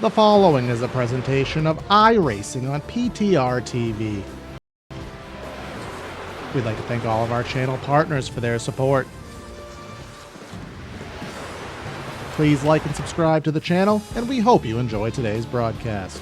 The following is a presentation of iRacing on PTR TV. We'd like to thank all of our channel partners for their support. Please like and subscribe to the channel, and we hope you enjoy today's broadcast.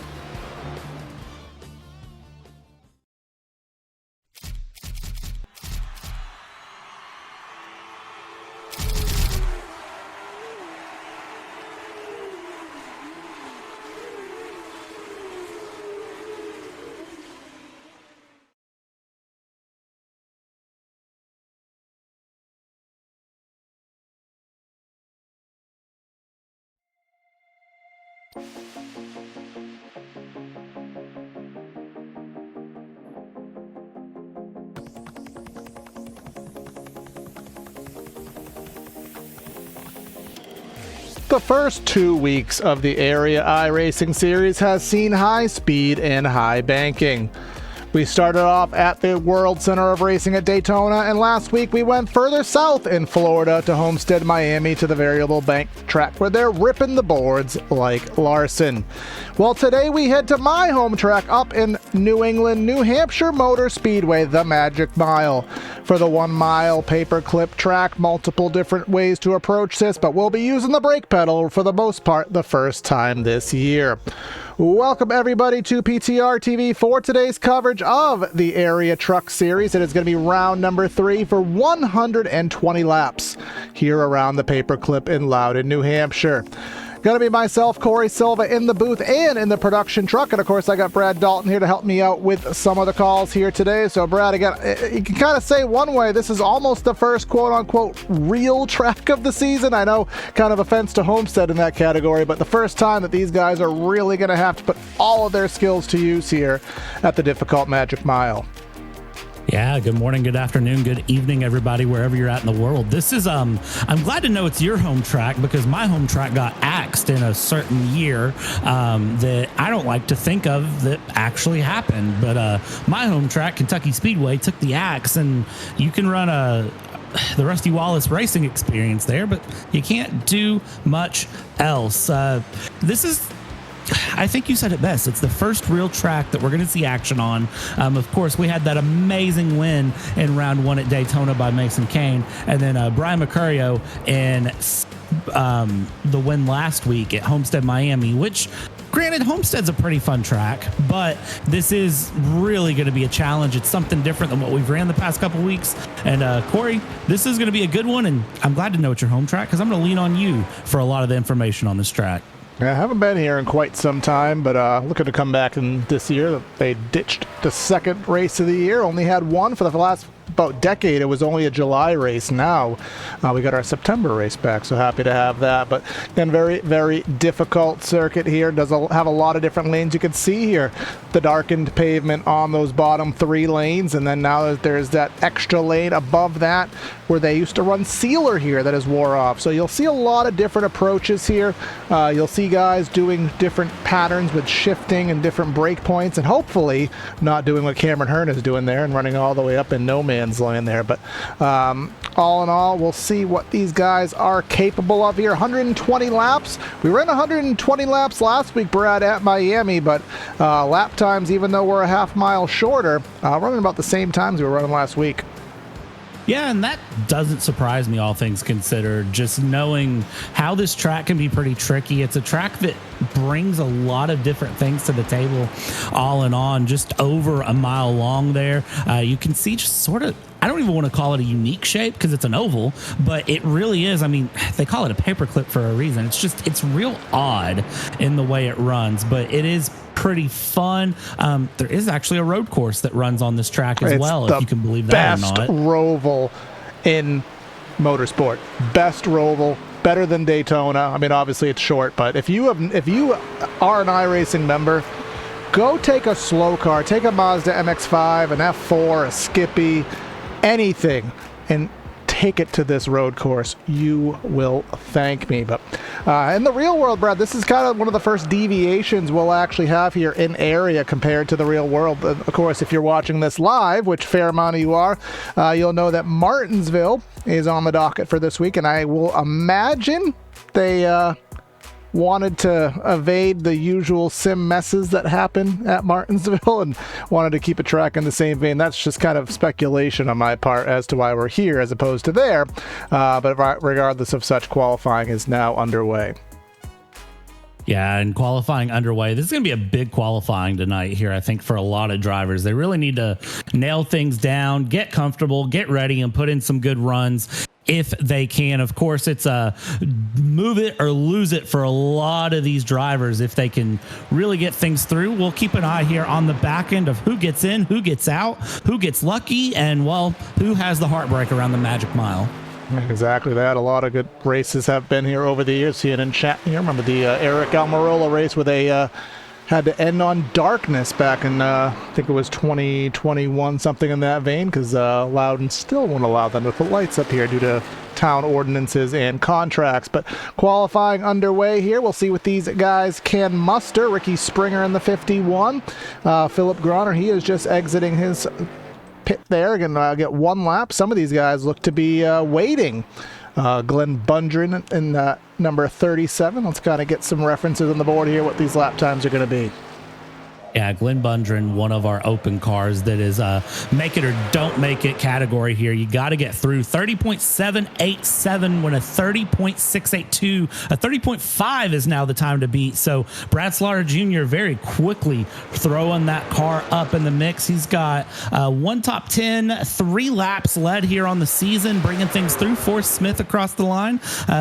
The first 2 weeks of the Area iRacing Series has seen high speed and high banking. We started off at the World Center of Racing at Daytona, and last week we went further south in Florida to Homestead, Miami, to the variable bank track where they're ripping the boards like Larson. Well, today we head to my home track up in New England, New Hampshire Motor Speedway, the Magic Mile. For the 1 mile paperclip track, multiple different ways to approach this, but we'll be using the brake pedal for the most part the first time this year. Welcome everybody to PTR TV for today's coverage of the Area Truck Series. It is going to be round number 3 for 120 laps here around the paperclip in Loudon, New Hampshire. Going to be myself, Corey Silva, in the booth and in the production truck. And of course, I got Brad Dalton here to help me out with some of the calls here today. So Brad, again, you can kind of say one way, this is almost the first quote-unquote real track of the season. I know, kind of offense to Homestead in that category, but the first time that these guys are really going to have to put all of their skills to use here at the difficult Magic Mile. Yeah, good morning, good afternoon, good evening, everybody, wherever you're at in the world. This is, I'm glad to know it's your home track because my home track got axed in a certain year that I don't like to think of that actually happened. But my home track, Kentucky Speedway, took the axe, and you can run the Rusty Wallace racing experience there, but you can't do much else. This is, I think you said it best. It's the first real track that we're going to see action on. Of course, we had that amazing win in round 1 at Daytona by Mason Kane, and then Brian Mercurio in the win last week at Homestead, Miami, which, granted, Homestead's a pretty fun track, but this is really going to be a challenge. It's something different than what we've ran the past couple weeks. And Corey, this is going to be a good one, and I'm glad to know it's your home track because I'm going to lean on you for a lot of the information on this track. I haven't been here in quite some time, but looking to come back in this year. They ditched the second race of the year, only had one for the last about decade. It was only a July race. Now we got our September race back, so happy to have that. But again, very, very difficult circuit here. Does have a lot of different lanes. You can see here the darkened pavement on those bottom 3 lanes, and then now there's that extra lane above that where they used to run sealer here that has wore off. So you'll see a lot of different approaches here. You'll see guys doing different patterns with shifting and different break points, and hopefully not doing what Cameron Hearn is doing there and running all the way up in no man's land there. But all in all, we'll see what these guys are capable of here. 120 laps. We ran 120 laps last week, Brad, at Miami, but lap times, even though we're a half mile shorter, running about the same times we were running last week. Yeah, and that doesn't surprise me, all things considered, just knowing how this track can be pretty tricky. It's a track that brings a lot of different things to the table, all in on, just over a mile long there. You can see just sort of, I don't even want to call it a unique shape because it's an oval, but it really is. I mean, they call it a paperclip for a reason. It's real odd in the way it runs, but it is pretty fun. There is actually a road course that runs on this track as well, if you can believe that or not. Best roval in motorsport. Best roval, better than Daytona. I mean, obviously it's short, but if you are an iRacing member, go take a slow car, take a Mazda MX-5, an F4, a Skippy, anything, and take it to this road course. You will thank me. But in the real world, Brad, this is kind of one of the first deviations we'll actually have here in area compared to the real world. Of course, if you're watching this live, which a fair amount of you are, you'll know that Martinsville is on the docket for this week, and I will imagine they wanted to evade the usual sim messes that happen at Martinsville and wanted to keep a track in the same vein. That's just kind of speculation on my part as to why we're here as opposed to there. But regardless of such, qualifying is now underway. Yeah, and qualifying underway. This is going to be a big qualifying tonight here, I think, for a lot of drivers. They really need to nail things down, get comfortable, get ready, and put in some good runs if they can. Of course, it's a move it or lose it for a lot of these drivers. If they can really get things through, we'll keep an eye here on the back end of who gets in, who gets out, who gets lucky, and, well, who has the heartbreak around the Magic Mile. Exactly that. A lot of good races have been here over the years. Seeing in chat here, remember the Eric Almirola race where they had to end on darkness back in, I think it was 2021, something in that vein, because Loudon still won't allow them to put lights up here due to town ordinances and contracts. But qualifying underway here. We'll see what these guys can muster. Ricky Springer in the 51. Philip Groner, he is just exiting his pit there. Gonna get one lap. Some of these guys look to be waiting. Glenn Bundren in number 37. Let's kind of get some references on the board here, what these lap times are going to be. Yeah, Glenn Bundren, one of our open cars that is make it or don't make it category here. You got to get through 30.787 when a 30.682, a 30.5 is now the time to beat. So Brad Slaughter Jr. very quickly throwing that car up in the mix. He's got one top 10, 3 laps led here on the season, bringing things through. Forrest Smith across the line.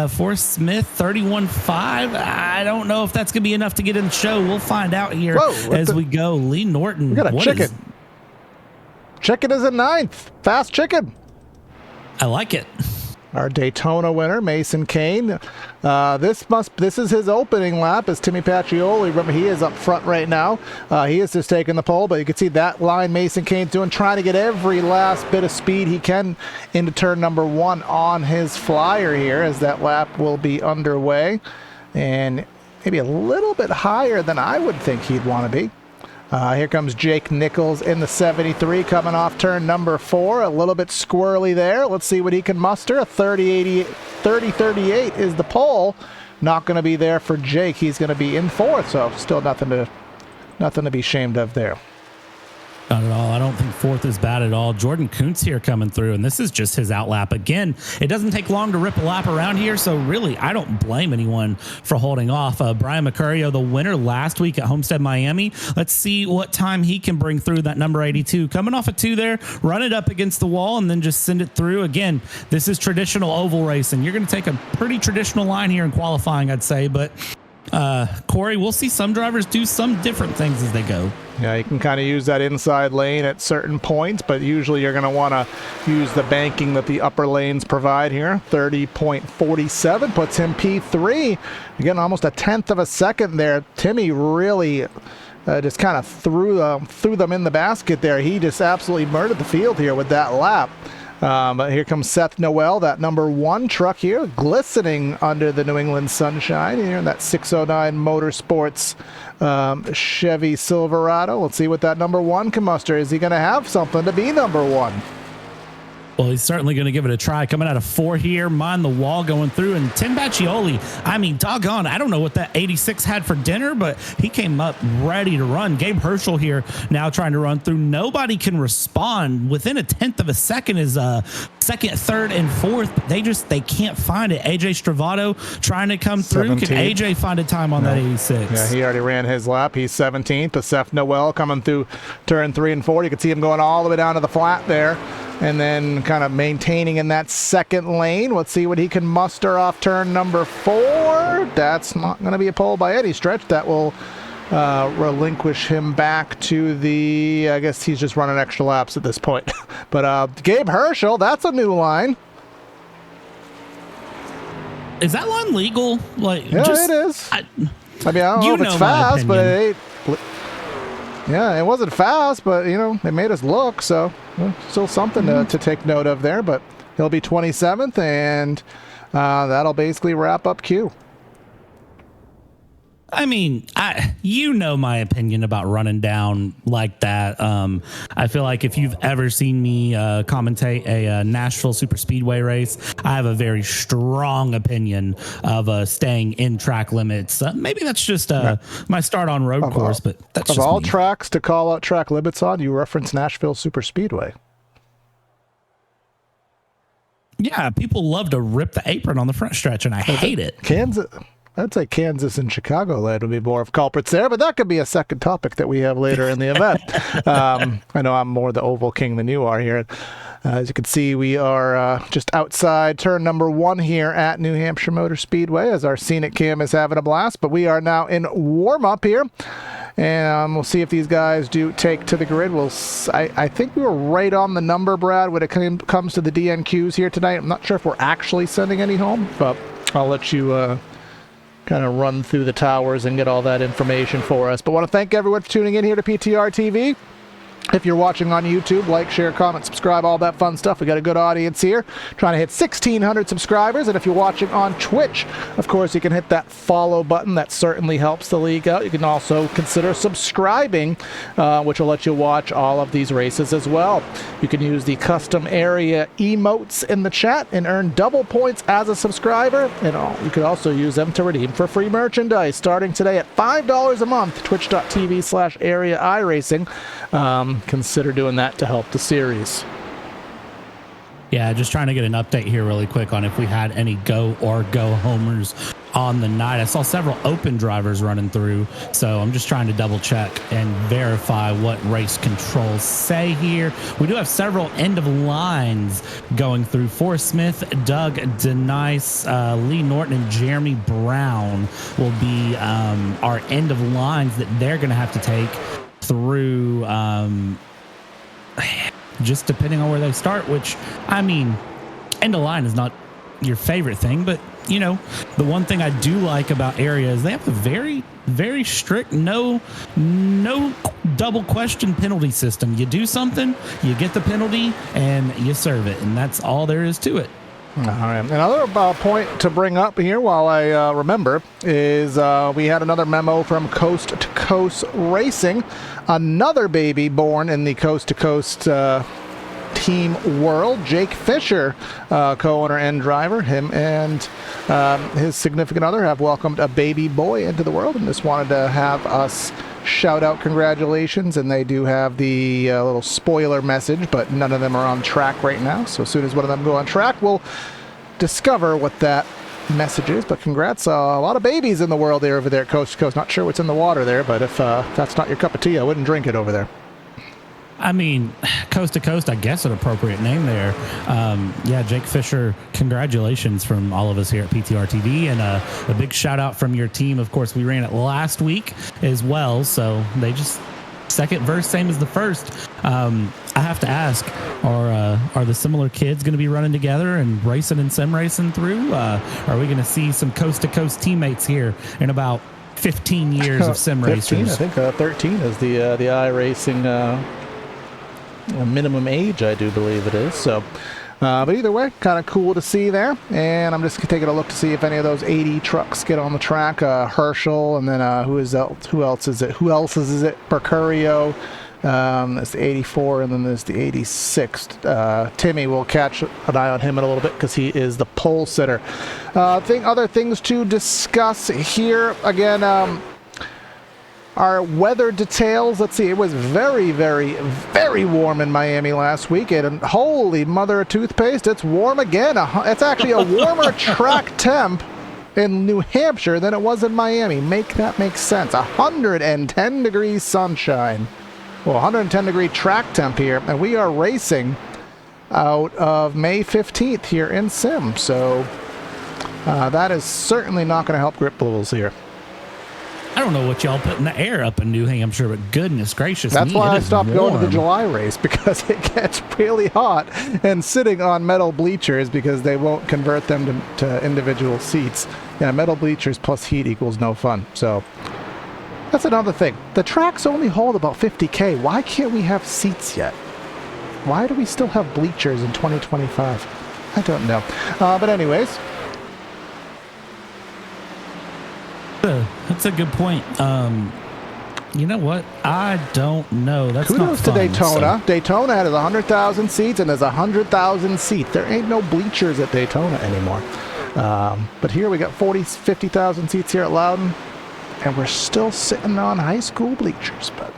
Forrest Smith, 31.5. I don't know if that's going to be enough to get in the show. We'll find out here as we go. Lee Norton. We got a chicken. Chicken is in 9th. Fast chicken. I like it. Our Daytona winner, Mason Kane. This is his opening lap as Timmy Pacioli. Remember, he is up front right now. He is just taking the pole, but you can see that line Mason Kane's doing, trying to get every last bit of speed he can into turn number 1 on his flyer here as that lap will be underway. And maybe a little bit higher than I would think he'd want to be. Here comes Jake Nichols in the 73 coming off turn number 4. A little bit squirrely there. Let's see what he can muster. A 30.38 is the pole. Not going to be there for Jake. He's going to be in 4th, so still nothing to be ashamed of there. Not at all. I don't think 4th is bad at all. Jordan Kuntz here coming through, and this is just his out lap. Again, it doesn't take long to rip a lap around here, so really, I don't blame anyone for holding off. Brian Mercurio, the winner last week at Homestead, Miami. Let's see what time he can bring through that number 82. Coming off a 2 there, run it up against the wall, and then just send it through. Again, this is traditional oval racing. You're going to take a pretty traditional line here in qualifying, I'd say, but Corey, we'll see some drivers do some different things as they go. Yeah, you can kind of use that inside lane at certain points, but usually you're going to want to use the banking that the upper lanes provide here. 30.47 puts him P3. Again, almost a 1/10 of a second there. Timmy really just kind of threw them in the basket there. He just absolutely murdered the field here with that lap. But here comes Seth Noel, that number 1 truck here, glistening under the New England sunshine here in that 609 Motorsports Chevy Silverado. Let's see what that number 1 can muster. Is he going to have something to be number 1? Well, he's certainly going to give it a try. Coming out of 4 here, mind the wall going through. And Tim Baccioli, I mean, doggone, I don't know what that 86 had for dinner, but he came up ready to run. Gabe Herschel here now trying to run through. Nobody can respond. Within a 1/10 of a second is 2nd, 3rd, and 4th. But they can't find it. AJ Stravato trying to come through. 17th. Can AJ find a time on that 86? Yeah, he already ran his lap. He's 17th. But Seth Noel coming through turn 3 and 4. You can see him going all the way down to the flat there. And then kind of maintaining in that 2nd lane. Let's see what he can muster off turn number 4. That's not going to be a pole by any stretch. That will relinquish him back to the, I guess he's just running extra laps at this point. But Gabe Herschel, that's a new line. Is that line legal? Yeah, it is. I mean, I don't know if it's fast, but it ain't. Yeah, it wasn't fast, but, it made us look, so still something to take note of there. But he'll be 27th, and that'll basically wrap up Q. I mean, you know my opinion about running down like that. I feel like if you've ever seen me commentate a Nashville Super Speedway race, I have a very strong opinion of staying in track limits. Maybe that's just my start on road course, but that's just of all me. tracks to call out track limits on, you reference Nashville Super Speedway. Yeah, people love to rip the apron on the front stretch, and I hate it. Kansas. I'd say Kansas and Chicagoland would be more of culprits there, but that could be a second topic that we have later in the event. I know I'm more the oval king than you are here. As you can see, we are just outside turn number 1 here at New Hampshire Motor Speedway as our scenic cam is having a blast, but we are now in warm-up here. And we'll see if these guys do take to the grid. I think we were right on the number, Brad, when it comes to the DNQs here tonight. I'm not sure if we're actually sending any home, but I'll let you kind of run through the towers and get all that information for us. But want to thank everyone for tuning in here to PTR TV. If you're watching on YouTube, like, share, comment, subscribe, all that fun stuff. We got a good audience here, trying to hit 1,600 subscribers. And if you're watching on Twitch, of course, you can hit that follow button. That certainly helps the league out. You can also consider subscribing, which will let you watch all of these races as well. You can use the custom area emotes in the chat and earn double points as a subscriber. And you could also use them to redeem for free merchandise, starting today at $5 a month, twitch.tv/area iRacing. Consider doing that to help the series. Yeah, just trying to get an update here really quick on if we had any go or go homers on the night. I saw several open drivers running through, so I'm just trying to double check and verify what race controls say here. We do have several end of lines going through. Forrest Smith, Doug Denice, Lee Norton, and Jeremy Brown will be our end of lines that they're going to have to take through just depending on where they start, which, I mean, end of line is not your favorite thing, but you know, the one thing I do like about area is they have a very, very strict no double question penalty system. You do something, you get the penalty, and you serve it, and that's all there is to it. All right. Another point to bring up here while I remember is we had another memo from Coast to Coast Racing. Another baby born in the Coast to Coast team world. Jake Fisher, co-owner and driver, him and his significant other have welcomed a baby boy into the world, and just wanted to have us shout out congratulations. And they do have the little spoiler message, but none of them are on track right now, so as soon as one of them go on track, we'll discover what that message is. But congrats, a lot of babies in the world there over there at Coast to Coast. Not sure what's in the water there, but if that's not your cup of tea, I wouldn't drink it over there. I mean, Coast to Coast, I guess an appropriate name there. Yeah, Jake Fisher, congratulations from all of us here at PTR TV, and a big shout out from your team. Of course, we ran it last week as well, so they just second verse, same as the first. I have to ask, are the similar kids going to be running together and racing and sim racing through? Are we going to see some Coast to Coast teammates here in about 15 years of sim 15, racers? I think 13 is the iRacing minimum age, I do believe it is. So, but either way, kind of cool to see there. And I'm just taking a look to see if any of those 80 trucks get on the track. Herschel, and then who else is it? Mercurio. That's the 84, and then there's the 86. Timmy, will catch an eye on him in a little bit because he is the pole sitter. Other things to discuss here. Again, our weather details. Let's see. It was very, very, very warm in Miami last week. And holy mother of toothpaste, it's warm again. It's actually a warmer track temp in New Hampshire than it was in Miami. Make that make sense. 110 degrees sunshine. Well, 110 degree track temp here, and we are racing out of May 15th here in Sim. So that is certainly not going to help grip levels here. I don't know what y'all put in the air up in New Hampshire, but goodness gracious. That's why I stopped going to the July race, because it gets really hot, and sitting on metal bleachers because they won't convert them to individual seats. Yeah, metal bleachers plus heat equals no fun. So that's another thing. The tracks only hold about 50K. Why can't we have seats yet? Why do we still have bleachers in 2025? I don't know. But anyways. That's a good point. You know what? I don't know. That's Kudos not to fun, Daytona. so- Daytona has 100,000 seats, and there's 100,000 seats. There ain't no bleachers at Daytona anymore. But here we got 50,000 seats here at Loudon, and we're still sitting on high school bleachers. But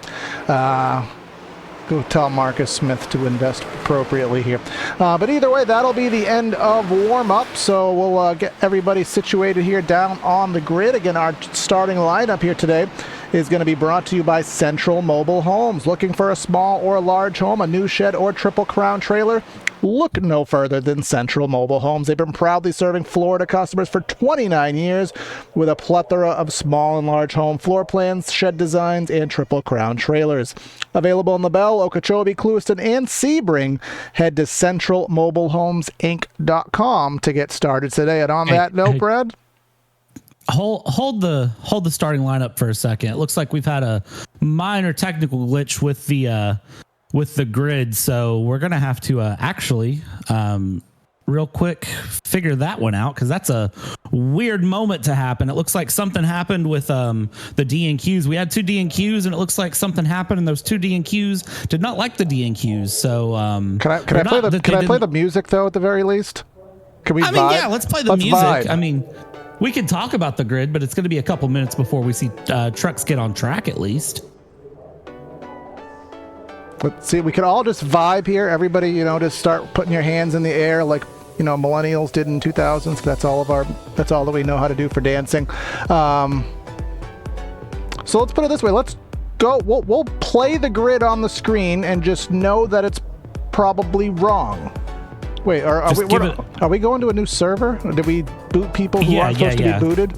go tell Marcus Smith to invest appropriately here. But either way, that'll be the end of warm-up. So we'll get everybody situated here down on the grid. Again, our starting lineup here today is going to be brought to you by Central Mobile Homes. Looking for a small or large home, a new shed or triple crown trailer? Look no further than Central Mobile Homes. They've been proudly serving Florida customers for 29 years with a plethora of small and large home floor plans, shed designs, and triple crown trailers. Available in LaBelle, Okeechobee, Clewiston, and Sebring. Head to centralmobilehomesinc.com to get started today. And on that note, Brad? Hold the starting lineup for a second. It looks like we've had a minor technical glitch with the grid, so we're gonna have to actually real quick figure that one out, because that's a weird moment to happen. It looks like something happened with the D&Qs. We had two D&Qs, and it looks like something happened, and those two D&Qs did not like the D&Qs. So can I play the music though at the very least? Can we? Vibe? Yeah, let's play the music. Vibe. I mean, we can talk about the grid, but it's going to be a couple minutes before we see trucks get on track at least. Let's see. We could all just vibe here. Everybody, just start putting your hands in the air like, millennials did in 2000s. That's all that we know how to do for dancing. So let's put it this way. Let's go. We'll play the grid on the screen and just know that it's probably wrong. Wait, are we going to a new server? Or did we boot people who aren't supposed to be booted?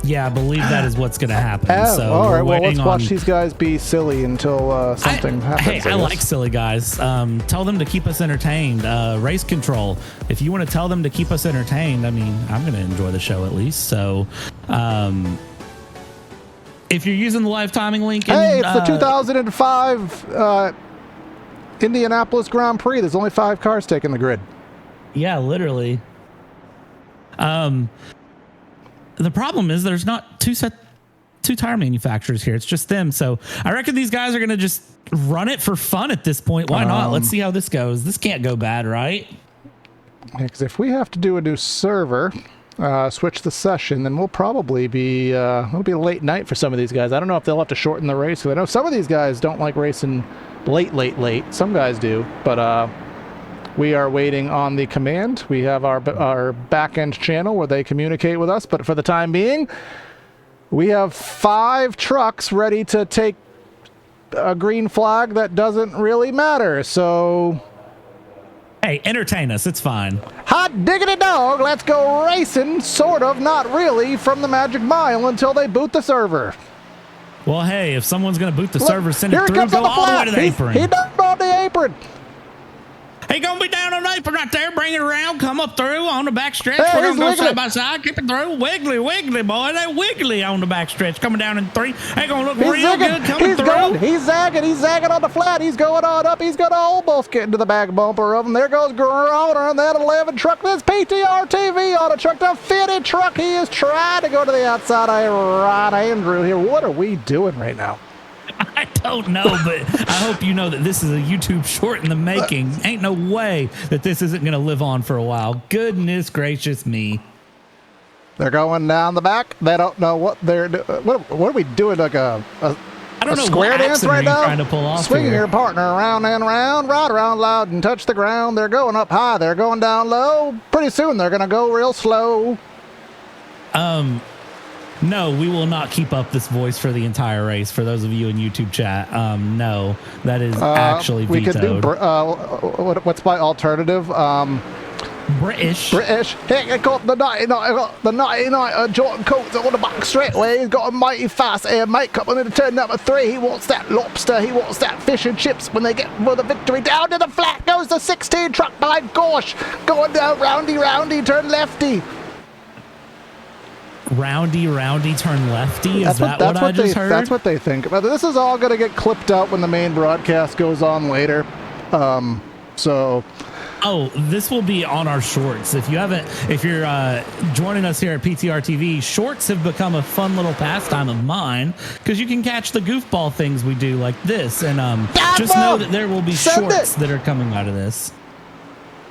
Yeah, I believe that is what's going to happen. So all right, well, let's watch these guys be silly until something happens. Hey, I like silly guys. Tell them to keep us entertained. Race control. If you want to tell them to keep us entertained, I mean, I'm going to enjoy the show at least. So if you're using the live timing link. Hey, it's the 2005 Indianapolis Grand Prix. There's only 5 cars taking the grid. Yeah, literally. The problem is there's not two tire manufacturers here. It's just them. So I reckon these guys are going to just run it for fun at this point. Why not? Let's see how this goes. This can't go bad, right? Because if we have to do a new server, switch the session, then we'll probably be it'll be a late night for some of these guys. I don't know if they'll have to shorten the race. I know some of these guys don't like racing late. Some guys do, but we are waiting on the command. We have our back-end channel where they communicate with us, but for the time being, we have 5 trucks ready to take a green flag that doesn't really matter. So, hey, entertain us. It's fine. Hot diggity dog, let's go racing, sort of, not really, from the Magic Mile until they boot the server. Well, hey, if someone's going to boot the server, send it here through, comes go on the all the way flat. to the apron. He done on the apron. He gonna be down on the apron right there. Bring it around. Come up through on the back stretch. Hey, We're gonna go wiggly. side by side. Keep it through. Wiggly, boy. They wiggly on the back stretch. Coming down in 3. They gonna look He's real zigging. good coming He's through. going. He's zagging on the flat. He's going on up. He's gonna almost get into the back bumper of him. There goes Groner and that 11 truck. This PTR TV on a truck. The fitted truck. He is trying to go to the outside. Right, Andrew here. What are we doing right now? I don't know, but I hope you know that this is a YouTube short in the making. Ain't no way that this isn't going to live on for a while. Goodness gracious me. They're going down the back. They don't know what they're doing. What are we doing? Like a I don't know square what dance right now? trying to pull off Swinging here. your partner around and round, right around loud and touch the ground. They're going up high. They're going down low. Pretty soon they're going to go real slow. No, we will not keep up this voice for the entire race. For those of you in YouTube chat, no, that is actually we vetoed. could do what's my alternative? British. Hey, got the 99 Jordan Coates on the back straightaway. He's got a mighty fast air mate coming into turn number 3. He wants that lobster. He wants that fish and chips when they get for the victory. Down to the flat goes the 16 truck by Gosh. Going down roundy, turn lefty. Roundy, turn lefty. Is that what I just heard? That's what they think. But this is all going to get clipped out when the main broadcast goes on later. So Oh, this will be on our shorts. If you're joining us here at PTR TV, shorts have become a fun little pastime of mine because you can catch the goofball things we do like this. And just know that there will be shorts that are coming out of this.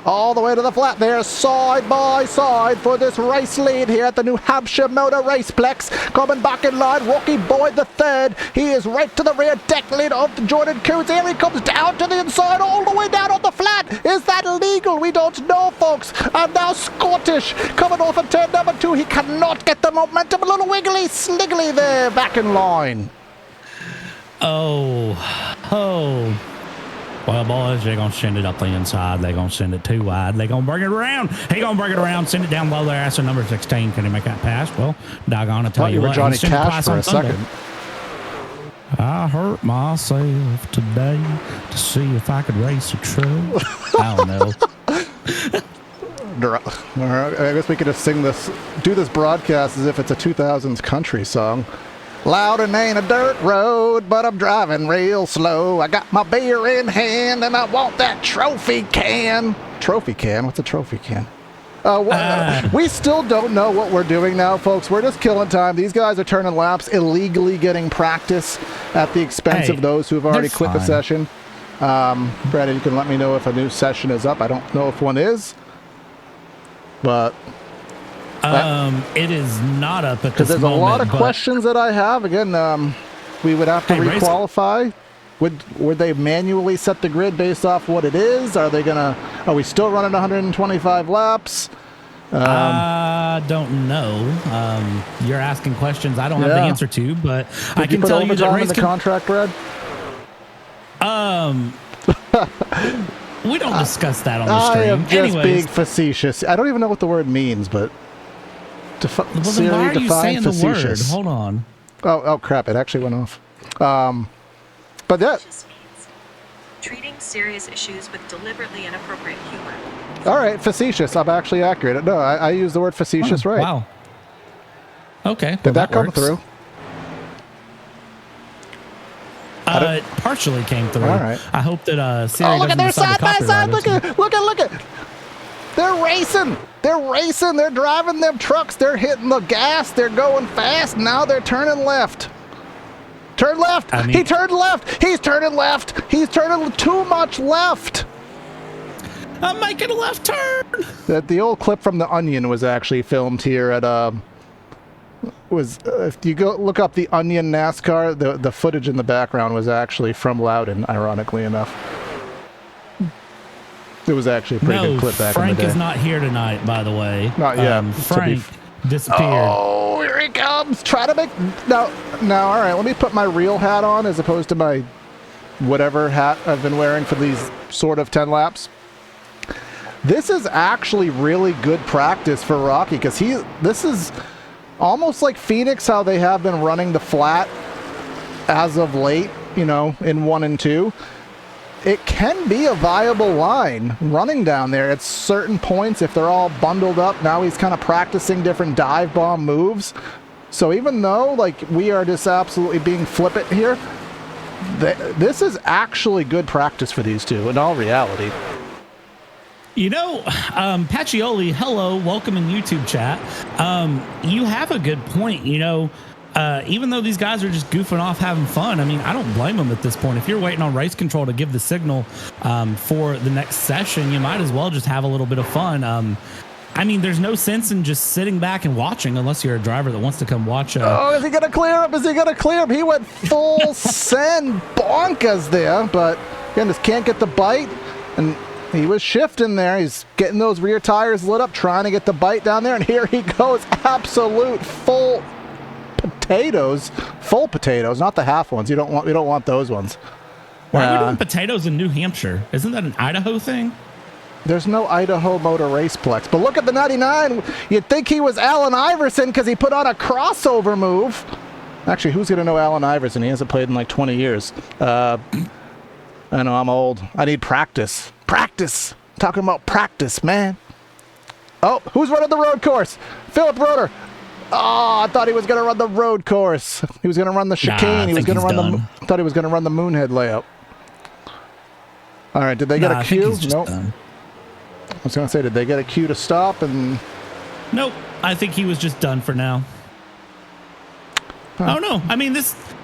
All the way to the flat there, side by side for this race lead here at the New Hampshire Motor Raceplex. Coming back in line, Rocky Boyd the third. He is right to the rear deck lead of the Jordan Coons. Here he comes down to the inside, all the way down on the flat. Is that legal? We don't know, folks. And now Scottish coming off of turn number 2. He cannot get the momentum. A little wiggly, sniggly there, back in line. Oh. Well, boys, they're going to send it up the inside. They're going to send it too wide. They're going to bring it around. He's going to bring it around, send it down low there. That's a number 16. Can he make that pass? Well, doggone, I tell you what. what. Johnny Cash for a second. I hurt myself today to see if I could race a truck. I don't know. I guess we could just do this broadcast as if it's a 2000s country song. Loudon ain't a dirt road, but I'm driving real slow. I got my beer in hand, and I want that trophy can. Trophy can? What's a trophy can? We still don't know what we're doing now, folks. We're just killing time. These guys are turning laps, illegally getting practice at the expense of those who have already quit the session. Brad, you can let me know if a new session is up. I don't know if one is, but... it is not up at this moment. Because there's a lot of questions that I have. Again, we would have to requalify. Would they manually set the grid based off what it is? Are we still running 125 laps? I don't know. You're asking questions I don't have the answer to, but I can tell you that race in the contract, Brad. We don't discuss that on the stream. I am just being facetious. I don't even know what the word means, but then why are you saying facetious. The word? Hold on. Oh crap! It actually went off. But that treating serious issues with deliberately inappropriate humor. All right, facetious. I'm actually accurate. No, I use the word facetious right. Wow. Okay. Did that come through? It partially came through. All right. I hope that Siri look at their side by side. Look at. at. They're racing. They're driving them trucks. They're hitting the gas. They're going fast. Now they're turning left. Turn left. He turned left. He's turning left. He's turning too much left. I'm making a left turn. The old clip from The Onion was actually filmed here at if you go look up The Onion NASCAR, the footage in the background was actually from Loudon, ironically enough. It was actually a pretty good clip back in the day. Frank is not here tonight, by the way. Not yet. Frank disappeared. Oh, here he comes. Try to make... Now, all right, let me put my real hat on as opposed to my whatever hat I've been wearing for these sort of 10 laps. This is actually really good practice for Rocky because this is almost like Phoenix, how they have been running the flat as of late, in 1 and 2. It can be a viable line running down there at certain points if they're all bundled up. Now he's kind of practicing different dive bomb moves. So even though we are just absolutely being flippant here, this is actually good practice for these two in all reality. Pacioli, hello, welcome in YouTube chat. You have a good point. Even though these guys are just goofing off, having fun, I don't blame them at this point. If you're waiting on race control to give the signal for the next session, you might as well just have a little bit of fun. There's no sense in just sitting back and watching unless you're a driver that wants to come watch. Is he going to clear him? He went full send bonkers there, but again, just can't get the bite. And he was shifting there. He's getting those rear tires lit up, trying to get the bite down there. And here he goes. Absolute full potatoes, not the half ones. We don't want those ones. Why are we doing potatoes in New Hampshire? Isn't that an Idaho thing? There's no Idaho Motor Raceplex. But look at the 99. You'd think he was Allen Iverson because he put on a crossover move. Actually, who's going to know Allen Iverson? He hasn't played in 20 years. I know I'm old. I need practice. Practice. Talking about practice, man. Oh, who's running the road course? Philip Roeder. Oh, I thought he was going to run the road course. He was going to run the chicane. He was going to run I thought he was going to run the Moonhead layout. All right, did they get a cue? Nope. was going to say, did they get a cue to stop? And Nope. I think he was just done for now. Oh no. I mean,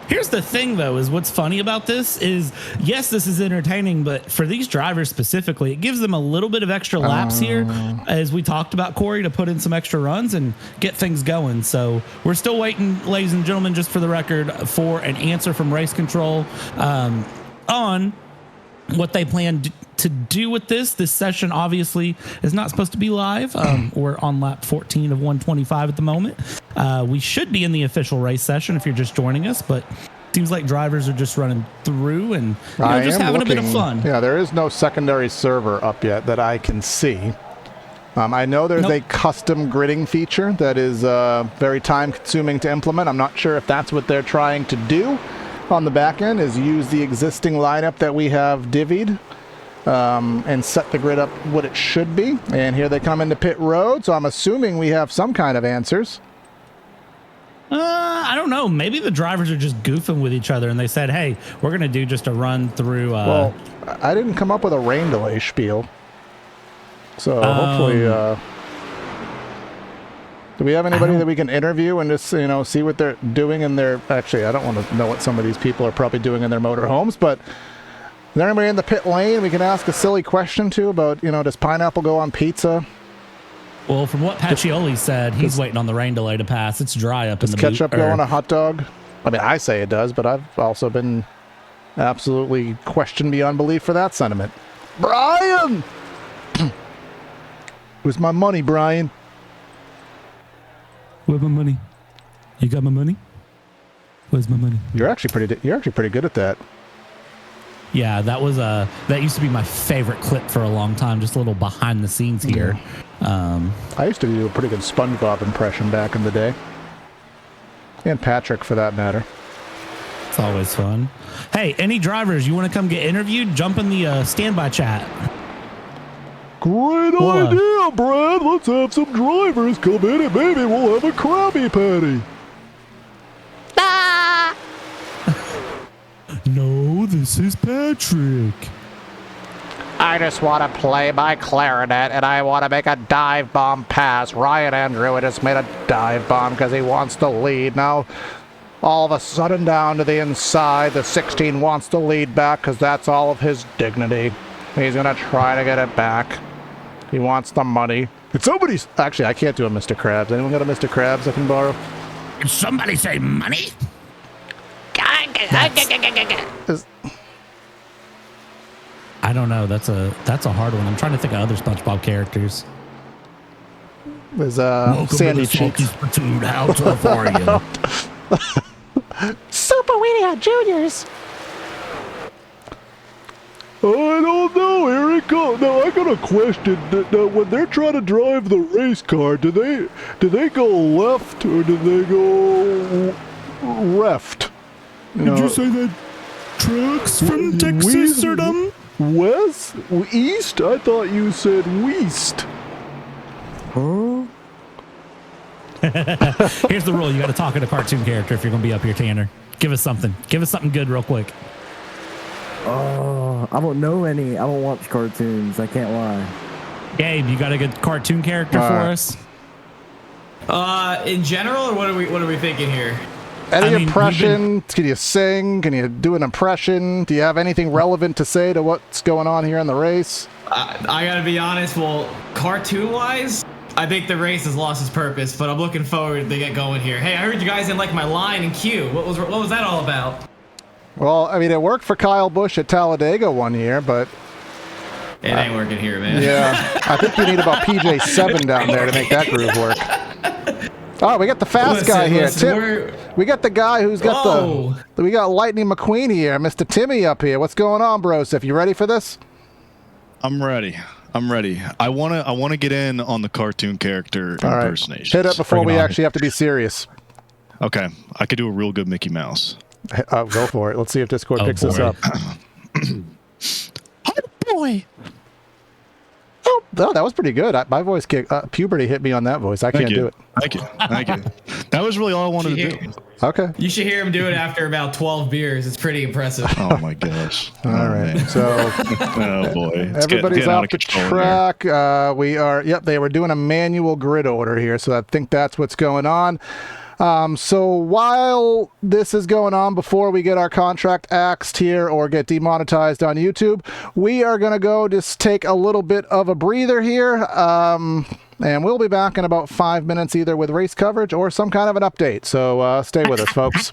here's the thing though, is what's funny about this is, yes, this is entertaining, but for these drivers specifically, it gives them a little bit of extra laps here, as we talked about, Corey, to put in some extra runs and get things going. So we're still waiting, ladies and gentlemen, just for the record, for an answer from race control on what they plan to do with this. This session obviously is not supposed to be live. We're on lap 14 of 125 at the moment. We should be in the official race session if you're just joining us, but seems like drivers are just running through and just having a bit of fun. Yeah, there is no secondary server up yet that I can see. I know there's a custom gridding feature that is very time consuming to implement. I'm not sure if that's what they're trying to do on the back end, is use the existing lineup that we have divvied and set the grid up what it should be. And here they come into pit road, so I'm assuming we have some kind of answers. I don't know. Maybe the drivers are just goofing with each other and they said, hey, we're going to do just a run through. Well, I didn't come up with a rain delay spiel. So hopefully, do we have anybody that we can interview and just, see what they're doing in their, actually, I don't want to know what some of these people are probably doing in their motorhomes, but is there anybody in the pit lane we can ask a silly question to about, does pineapple go on pizza? Well, from what Pacioli said, he's waiting on the rain delay to pass. It's dry up in the boot. Does ketchup go on a hot dog? I mean, I say it does, but I've also been absolutely questioned beyond belief for that sentiment. Brian! Where's my money, Brian? Where's my money? You got my money? Where's my money? You're actually pretty good at that. Yeah, that used to be my favorite clip for a long time. Just a little behind the scenes here. I used to do a pretty good SpongeBob impression back in the day, and Patrick for that matter. It's always fun. Hey, any drivers you want to come get interviewed? Jump in the standby chat. Great idea, Brad. Let's have some drivers come in and maybe we'll have a Krabby Patty. No, this is Patrick. I just want to play my clarinet and I want to make a dive bomb pass. Ryan Andrew just made a dive bomb because he wants to lead. Now, all of a sudden down to the inside, the 16 wants to lead back because that's all of his dignity. He's going to try to get it back. He wants the money. It's somebody's... Actually, I can't do a Mr. Krabs. Anyone got a Mr. Krabs I can borrow? Did somebody say money? I don't know. That's a hard one. I'm trying to think of other SpongeBob characters. There's Sandy Cheeks. How tough are you? Super Weenie Hot Juniors. I don't know, Eric. Now I got a question. Now, when they're trying to drive the race car, do they go left or do they go left? Did you say that trucks from Texas are dumb? West? East? I thought you said west. Huh? Here's the rule. You got to talk in a cartoon character if you're going to be up here, Tanner. Give us something. Give us something good real quick. I don't know any. I don't watch cartoons. I can't lie. Gabe, you got a good cartoon character for us? In general, or what are we thinking here? Any impression? Can you sing? Can you do an impression? Do you have anything relevant to say to what's going on here in the race? I gotta be honest. Well, cartoon-wise, I think the race has lost its purpose, but I'm looking forward to get going here. Hey, I heard you guys didn't like my line and cue. What was that all about? Well, I mean, it worked for Kyle Busch at Talladega one year, but... It ain't working here, man. Yeah, I think you need about PJ7 down there to make that groove work. Oh, we got the fast guy here. We got the guy who's got we got Lightning McQueen here, Mr. Timmy up here. What's going on, bros? If you ready for this? I'm ready. I wanna get in on the cartoon character impersonation. Hit it before we actually have to be serious. Okay, I could do a real good Mickey Mouse. Go for it. Let's see if Discord picks this up. Oh boy. Oh, that was pretty good. My voice puberty hit me on that voice. I can't do it. Thank you. That was really all I wanted to do. Okay. You should hear him do it after about 12 beers. It's pretty impressive. Oh my gosh. All right. Man. So Oh boy. It's everybody's getting out off of the control track. We are. Yep. They were doing a manual grid order here, so I think that's what's going on. So while this is going on, before we get our contract axed here or get demonetized on YouTube, we are going to go just take a little bit of a breather here. And we'll be back in about 5 minutes, either with race coverage or some kind of an update. So stay with us, folks.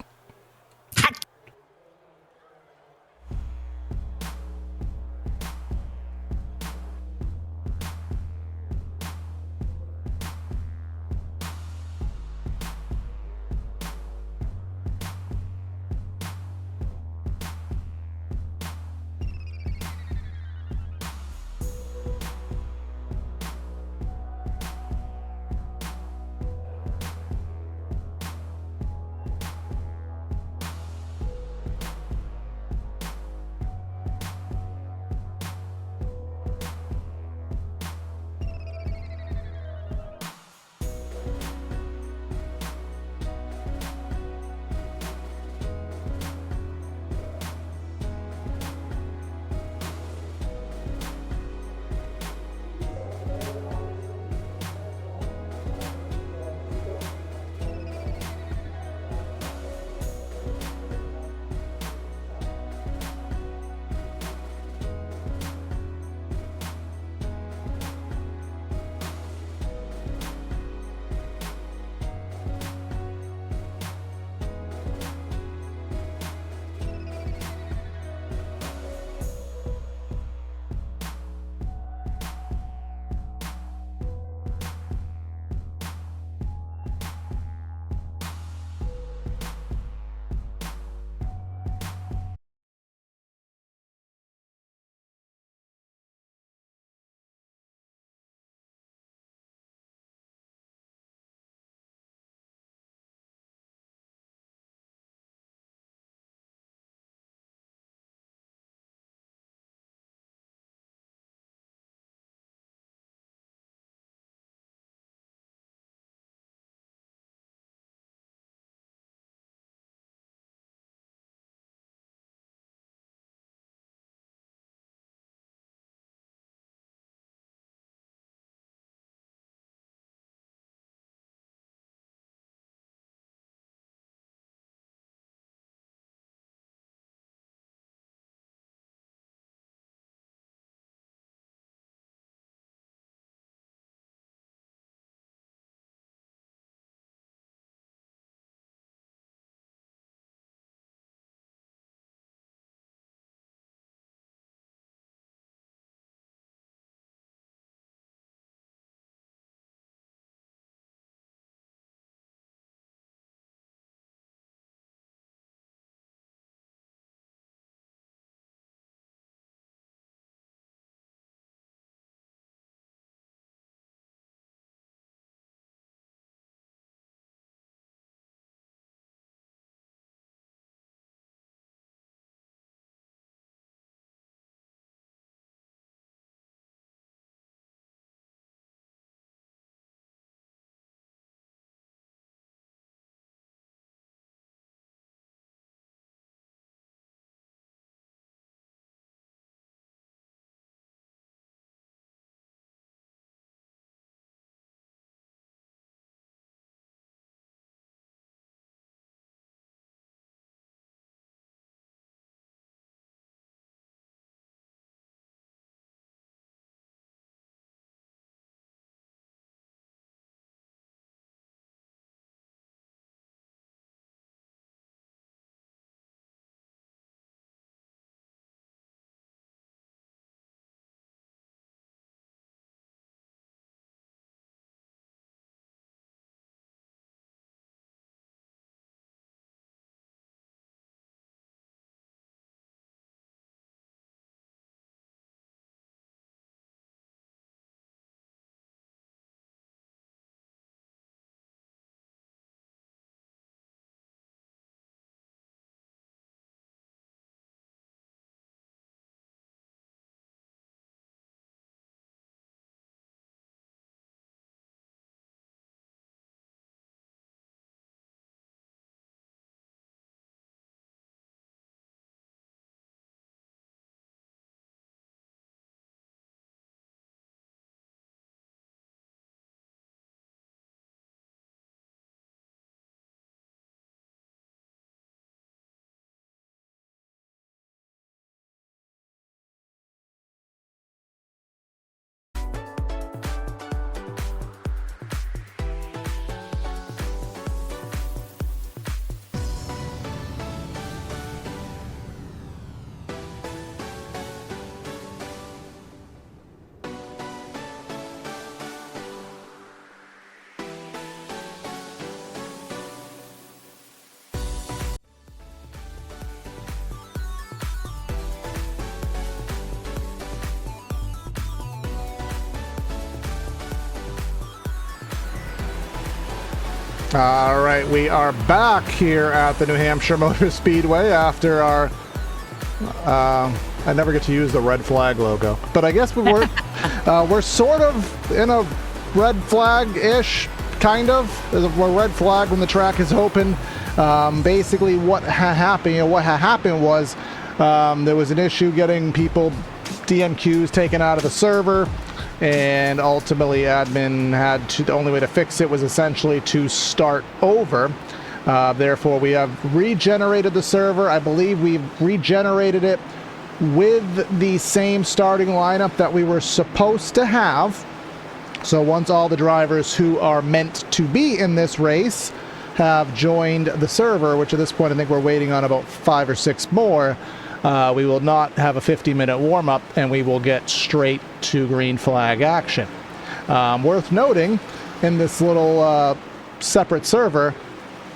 All right, we are back here at the New Hampshire Motor Speedway after our I never get to use the red flag logo, but I guess we're sort of in a red flag-ish, kind of. We're red flag when the track is open. Basically, what happened was there was an issue getting people DMQs taken out of the server, and ultimately admin had to, the only way to fix it was essentially to start over. Therefore, we have regenerated the server. I believe we've regenerated it with the same starting lineup that we were supposed to have. So once all the drivers who are meant to be in this race have joined the server, which at this point I think we're waiting on about 5 or 6 more, we will not have a 50-minute warm-up, and we will get straight to green flag action. Worth noting, in this little separate server,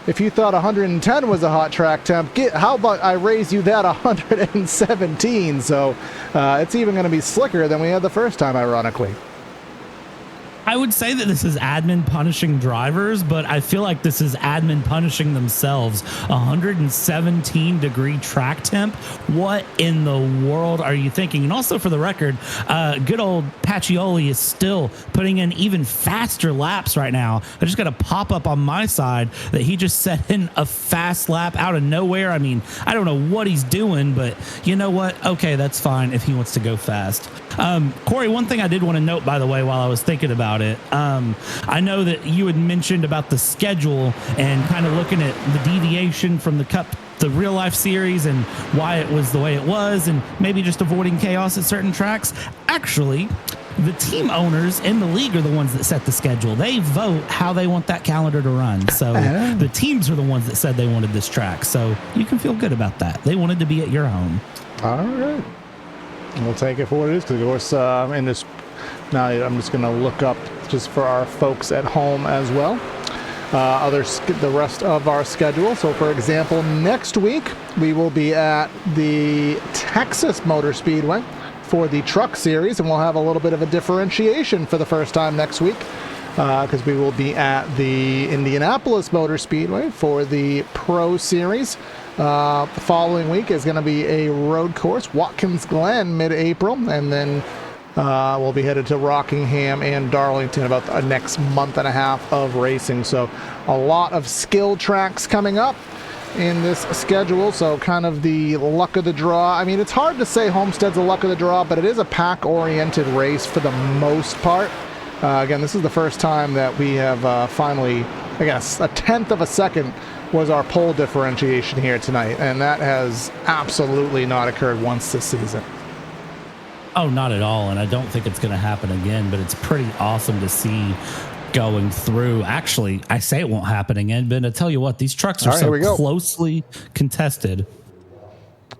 if you thought 110 was a hot track temp, how about I raise you that 117? So it's even going to be slicker than we had the first time, ironically. I would say that this is admin punishing drivers, but I feel like this is admin punishing themselves. 117-degree track temp. What in the world are you thinking? And also, for the record, good old Pacioli is still putting in even faster laps right now. I just got a pop-up on my side that he just set in a fast lap out of nowhere. I mean, I don't know what he's doing, but you know what? Okay, that's fine if he wants to go fast. Corey, one thing I did want to note, by the way, while I was thinking about it, I know that you had mentioned about the schedule and kind of looking at the deviation from the Cup, the real life series, and why it was the way it was, and maybe just avoiding chaos at certain tracks. Actually, the team owners in the league are the ones that set the schedule. They vote how they want that calendar to run. So the teams are the ones that said they wanted this track. So you can feel good about that. They wanted to be at your home. All right. We'll take it for what it is, because of course in this, now I'm just going to look up just for our folks at home as well, the rest of our schedule. So for example, next week we will be at the Texas Motor Speedway for the truck series, and we'll have a little bit of a differentiation for the first time next week, because we will be at the Indianapolis Motor Speedway for the Pro Series. The following week is going to be a road course, Watkins Glen, mid-April, and then we'll be headed to Rockingham and Darlington about the next month and a half of racing. So a lot of skill tracks coming up in this schedule, so kind of the luck of the draw. I mean, it's hard to say Homestead's a luck of the draw, but it is a pack-oriented race for the most part. Again, this is the first time that we have finally, I guess, a tenth of a second was our pole differentiation here tonight, and that has absolutely not occurred once this season. Oh, not at all, and I don't think it's going to happen again, but it's pretty awesome to see going through. Actually, I say it won't happen again, but I tell you what, these trucks are so closely contested.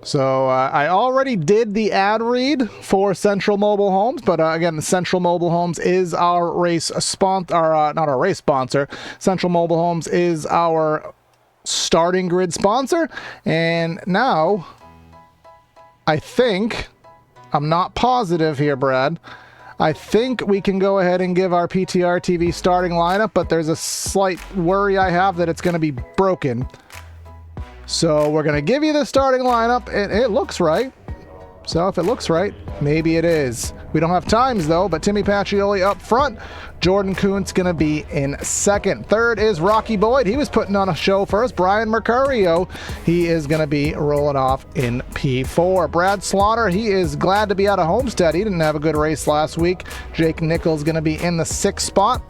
So I already did the ad read for Central Mobile Homes, but again, Central Mobile Homes is our race sponsor, not our race sponsor. Central Mobile Homes is our starting grid sponsor, and now I think, I'm not positive here, Brad, I think we can go ahead and give our PTR TV starting lineup, but there's a slight worry I have that it's going to be broken. So we're going to give you the starting lineup, and it looks right. So if it looks right, maybe it is. We don't have times, though, but Timmy Pacioli up front. Jordan Kuntz going to be in second. Third is Rocky Boyd. He was putting on a show first. Brian Mercurio, he is going to be rolling off in P4. Brad Slaughter, he is glad to be out of Homestead. He didn't have a good race last week. Jake Nichols going to be in the 6th spot.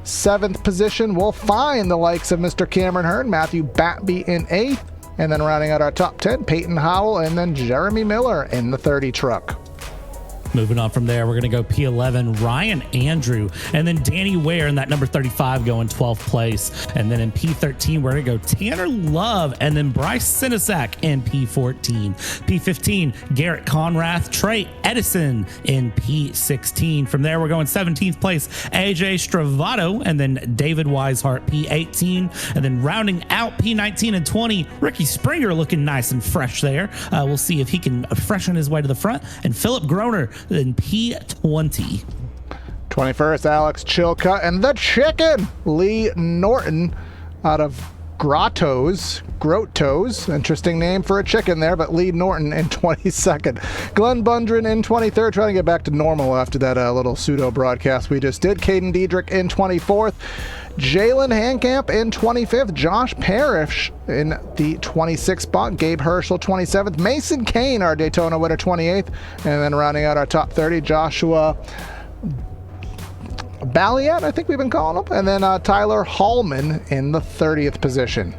7th position, we'll find the likes of Mr. Cameron Hearn, Matthew Batby in 8th, and then rounding out our top 10, Peyton Howell, and then Jeremy Miller in the 30 truck. Moving on from there, we're going to go P11, Ryan Andrew, and then Danny Ware in that number 35 going 12th place. And then in P13, we're going to go Tanner Love, and then Bryce Sinisak in P14. P15, Garrett Conrath, Trey Edison in P16. From there, we're going 17th place, AJ Stravato, and then David Weishart, P18. And then rounding out P19 and 20, Ricky Springer looking nice and fresh there. We'll see if he can freshen his way to the front. And Philip Groner in P20. 21st, Alex Chilcutt, and the chicken, Lee Norton, out of Grottoes, interesting name for a chicken there, but Lee Norton in 22nd. Glenn Bundren in 23rd, trying to get back to normal after that little pseudo broadcast we just did. Caden Diedrich in 24th. Jalen Hankamp in 25th. Josh Parrish in the 26th spot. Gabe Herschel 27th. Mason Kane, our Daytona winner, 28th. And then rounding out our top 30, Joshua Balliet, I think we've been calling him. And then Tyler Hallman in the 30th position.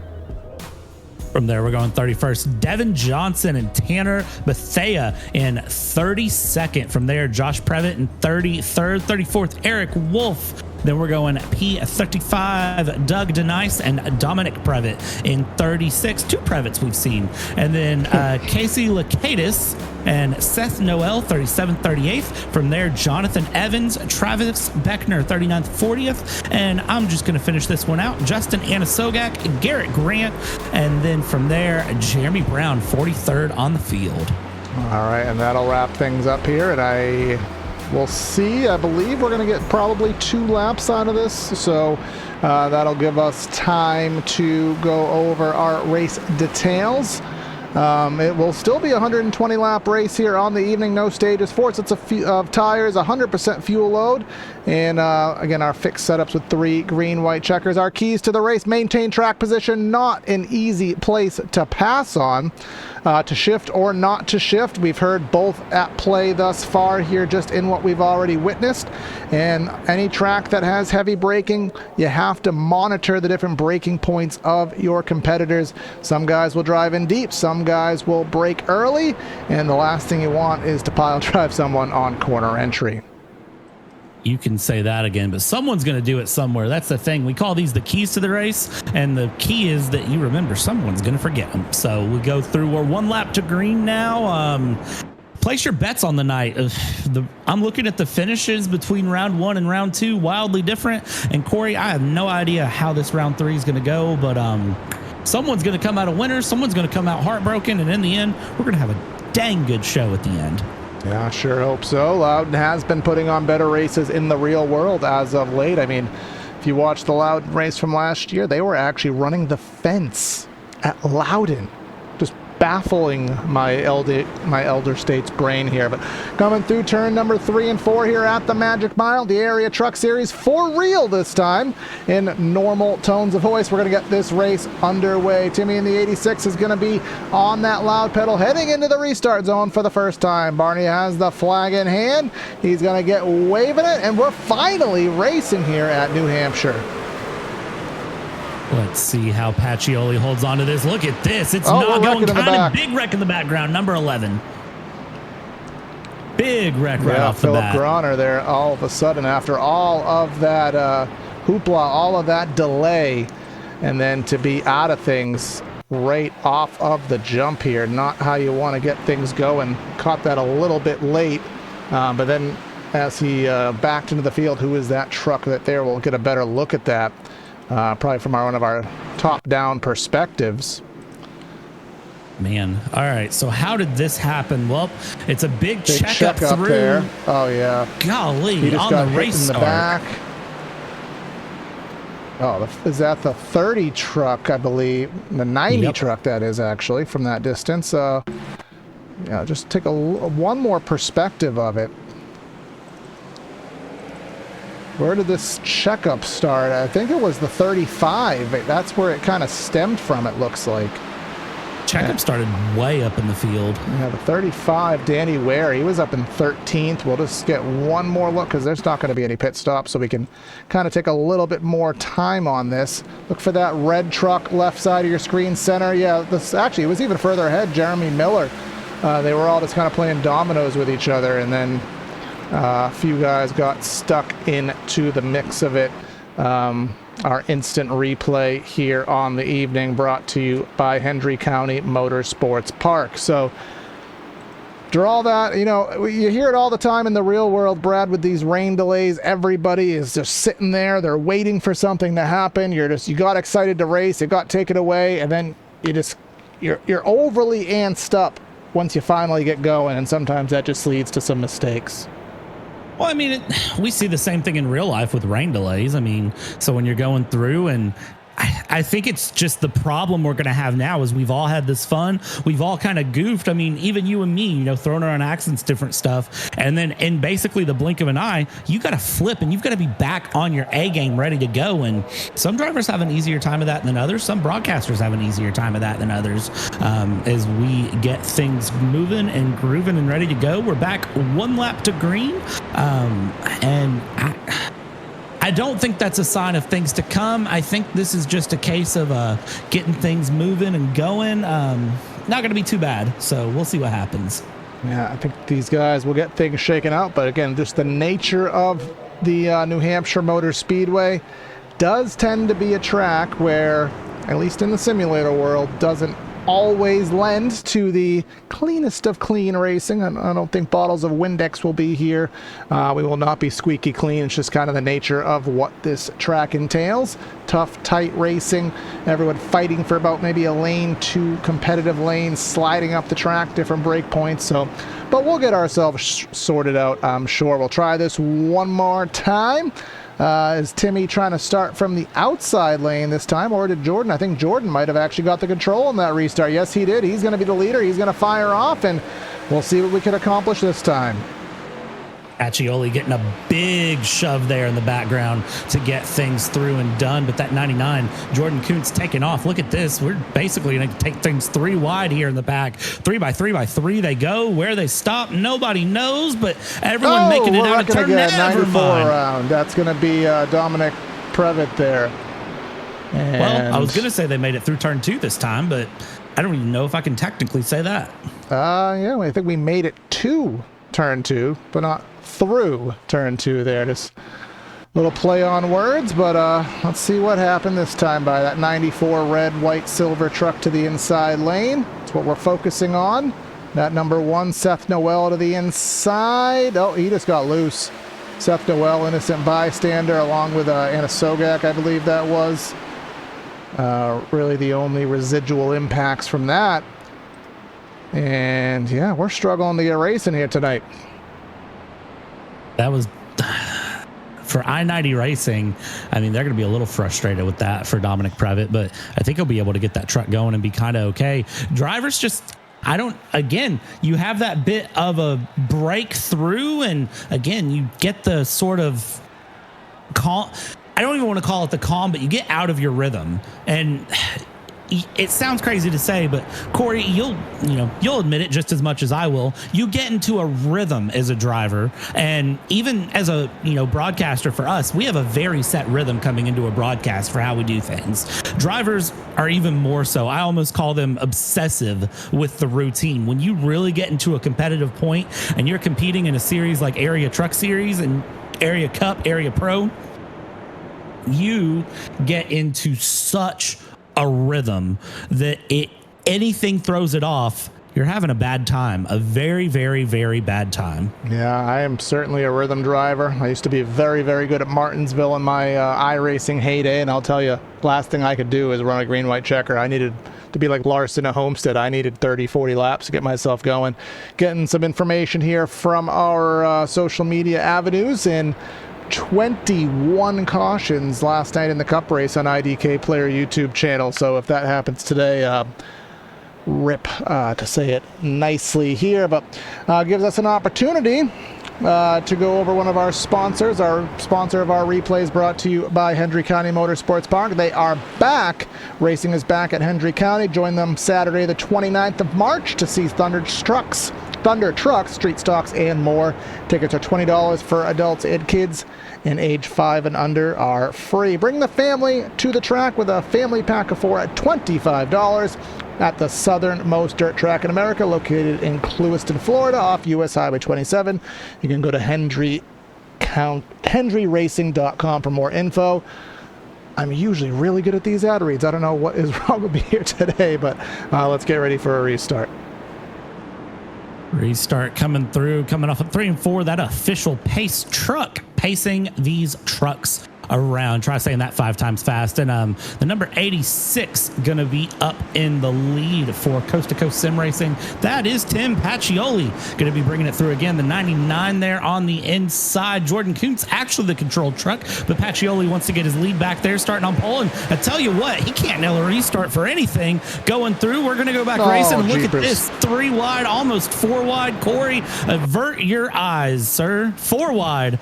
From there, we're going 31st. Devin Johnson and Tanner Bethea in 32nd. From there, Josh Previtt in 33rd. 34th, Eric Wolf. Then we're going P35, Doug Denice and Dominic Previtt in 36. 2 Previtts we've seen. And then Casey Lakatis and Seth Noel, 37th, 38th. From there, Jonathan Evans, Travis Beckner, 39th, 40th. And I'm just going to finish this one out. Justin Anasogak, Garrett Grant. And then from there, Jeremy Brown, 43rd on the field. All right, and that'll wrap things up here. And we'll see. I believe we're going to get probably 2 laps out of this. So that'll give us time to go over our race details. It will still be a 120 lap race here on the evening. No stages, 4 sets of tires, 100% fuel load. And again, our fixed setups with 3 green, white checkers. Our keys to the race: maintain track position, not an easy place to pass on. To shift or not to shift. We've heard both at play thus far here just in what we've already witnessed. And any track that has heavy braking, you have to monitor the different braking points of your competitors. Some guys will drive in deep, some guys will brake early, and the last thing you want is to pile drive someone on corner entry. You can say that again, but someone's going to do it somewhere. That's the thing. We call these the keys to the race, and the key is that you remember someone's going to forget them. So we go through. We're 1 lap to green now. Place your bets on the night. I'm looking at the finishes between round 1 and round 2, wildly different. And Corey, I have no idea how this round 3 is going to go, but someone's going to come out a winner. Someone's going to come out heartbroken, and in the end, we're going to have a dang good show at the end. Yeah, I sure hope so. Loudon has been putting on better races in the real world as of late. I mean, if you watch the Loudon race from last year, they were actually running the fence at Loudon. Just baffling my elder state's brain here. But coming through turn number 3 and 4 here at the Magic Mile, the Area Truck Series for real this time in normal tones of voice. We're going to get this race underway. Timmy in the 86 is going to be on that loud pedal heading into the restart zone for the first time. Barney has the flag in hand. He's going to get waving it, and we're finally racing here at New Hampshire. Let's see how Pacioli holds on to this. Look at this. It's not going kind of big wreck in the background. Number 11. Big wreck right off the bat. Philip Groner there all of a sudden after all of that hoopla, all of that delay, and then to be out of things right off of the jump here. Not how you want to get things going. Caught that a little bit late, but then as he backed into the field, who is that truck that there? We'll get a better look at that. Probably from one of our top-down perspectives. Man, all right. So how did this happen? Well, it's a big checkup through there. Oh yeah. Golly, he just on got the hit race in the back. Oh, is that the 30 truck? I believe the 90 truck that is actually from that distance. Yeah, just take one more perspective of it. Where did this checkup start? I think it was the 35. That's where it kind of stemmed from, it looks like. Checkup started way up in the field. Yeah, the 35, Danny Ware, he was up in 13th. We'll just get one more look because there's not going to be any pit stops, so we can kind of take a little bit more time on this. Look for that red truck left side of your screen center. Yeah, this actually, it was even further ahead, Jeremy Miller. They were all just kind of playing dominoes with each other, and then a few guys got stuck into the mix of it. Our instant replay here on the evening brought to you by Hendry County Motorsports Park. So after all that, you hear it all the time in the real world, Brad, with these rain delays. Everybody is just sitting there. They're waiting for something to happen. You got excited to race. It got taken away. And then you're overly antsed up once you finally get going. And sometimes that just leads to some mistakes. Well, I mean, we see the same thing in real life with rain delays. I mean, so when you're going through and I think it's just the problem we're going to have now is we've all had this fun. We've all kind of goofed. I mean, even you and me, throwing around accents, different stuff. And then in basically the blink of an eye, you got to flip and you've got to be back on your A game ready to go. And some drivers have an easier time of that than others. Some broadcasters have an easier time of that than others. As we get things moving and grooving and ready to go, we're back one lap to green. And I don't think that's a sign of things to come. I think this is just a case of getting things moving and going. Not going to be too bad. So we'll see what happens. Yeah, I think these guys will get things shaken out. But again, just the nature of the New Hampshire Motor Speedway does tend to be a track where, at least in the simulator world, doesn't always lend to the cleanest of clean racing. I don't think bottles of Windex will be here. We will not be squeaky clean. It's just kind of the nature of what this track entails. Tough, tight racing. Everyone fighting for about maybe a lane, 2 competitive lanes, sliding up the track, different break points. So, but we'll get ourselves sorted out, I'm sure. We'll try this one more time. Is Timmy trying to start from the outside lane this time, or did Jordan? I think Jordan might have actually got the control in that restart. Yes, he did. He's going to be the leader. He's going to fire off, and we'll see what we can accomplish this time. Accioli getting a big shove there in the background to get things through and done. But that 99, Jordan Kuntz taking off. Look at this. We're basically going to take things 3 wide here in the back. 3 by 3 by 3 they go. Where they stop, nobody knows, but everyone making it out of turn. Never mind. Around. That's going to be Dominic Previtt there. And well, I was going to say they made it through turn 2 this time, but I don't even know if I can technically say that. Yeah, I think we made it to turn 2, but not through turn 2 there. Just a little play on words, but let's see what happened this time by that 94 red, white, silver truck to the inside lane. That's what we're focusing on. That number 1, Seth Noel to the inside. Oh, he just got loose. Seth Noel, innocent bystander, along with Anna Sogak, I believe that was. Really the only residual impacts from that. And yeah, we're struggling to get racing here tonight. That was for I-90 Racing. I mean, they're going to be a little frustrated with that for Dominic Previtt, but I think he'll be able to get that truck going and be kind of okay. Drivers just, again, you have that bit of a breakthrough, and again, you get the sort of calm. I don't even want to call it the calm, but you get out of your rhythm. And it sounds crazy to say, but Corey, you'll admit it just as much as I will. You get into a rhythm as a driver, and even as a broadcaster for us, we have a very set rhythm coming into a broadcast for how we do things. Drivers are even more so. I almost call them obsessive with the routine. When you really get into a competitive point and you're competing in a series like Area Truck Series and Area Cup, Area Pro, you get into such a rhythm that anything throws it off, you're having a bad time, a very, very, very bad time. Yeah, I am certainly a rhythm driver. I used to be very, very good at Martinsville in my iRacing heyday, and I'll tell you, last thing I could do is run a green-white checker. I needed to be like Larson at Homestead. I needed 30, 40 laps to get myself going. Getting some information here from our social media avenues, and 21 cautions last night in the Cup race on IDK Player YouTube channel. So if that happens today, rip, to say it nicely here, but gives us an opportunity to go over one of our sponsors. Our sponsor of our replays brought to you by Hendry County Motorsports Park. They are back. Racing is back at Hendry County. Join them Saturday the 29th of March to see Thunder Trucks, street stocks, and more. Tickets are $20 for adults and kids, and age 5 and under are free. Bring the family to the track with a family pack of 4 at $25 at the southernmost dirt track in America, located in Clewiston, Florida, off US Highway 27. You can go to henryracing.com for more info. I'm usually really good at these ad reads. I don't know what is wrong with me here today, but let's get ready for a restart. Restart coming through, coming off at 3 and 4. That official pace truck pacing these trucks around. Try saying that 5 times fast. And the number 86 going to be up in the lead for Coast to Coast Sim Racing. That is Tim Pacioli going to be bringing it through again. The 99 there on the inside. Jordan Kuntz actually the control truck, but Pacioli wants to get his lead back there, starting on pole. And I tell you what, he can't nail a restart for anything going through. We're going to go back racing and look at this. 3 wide, almost 4 wide. Corey, avert your eyes, sir. 4 wide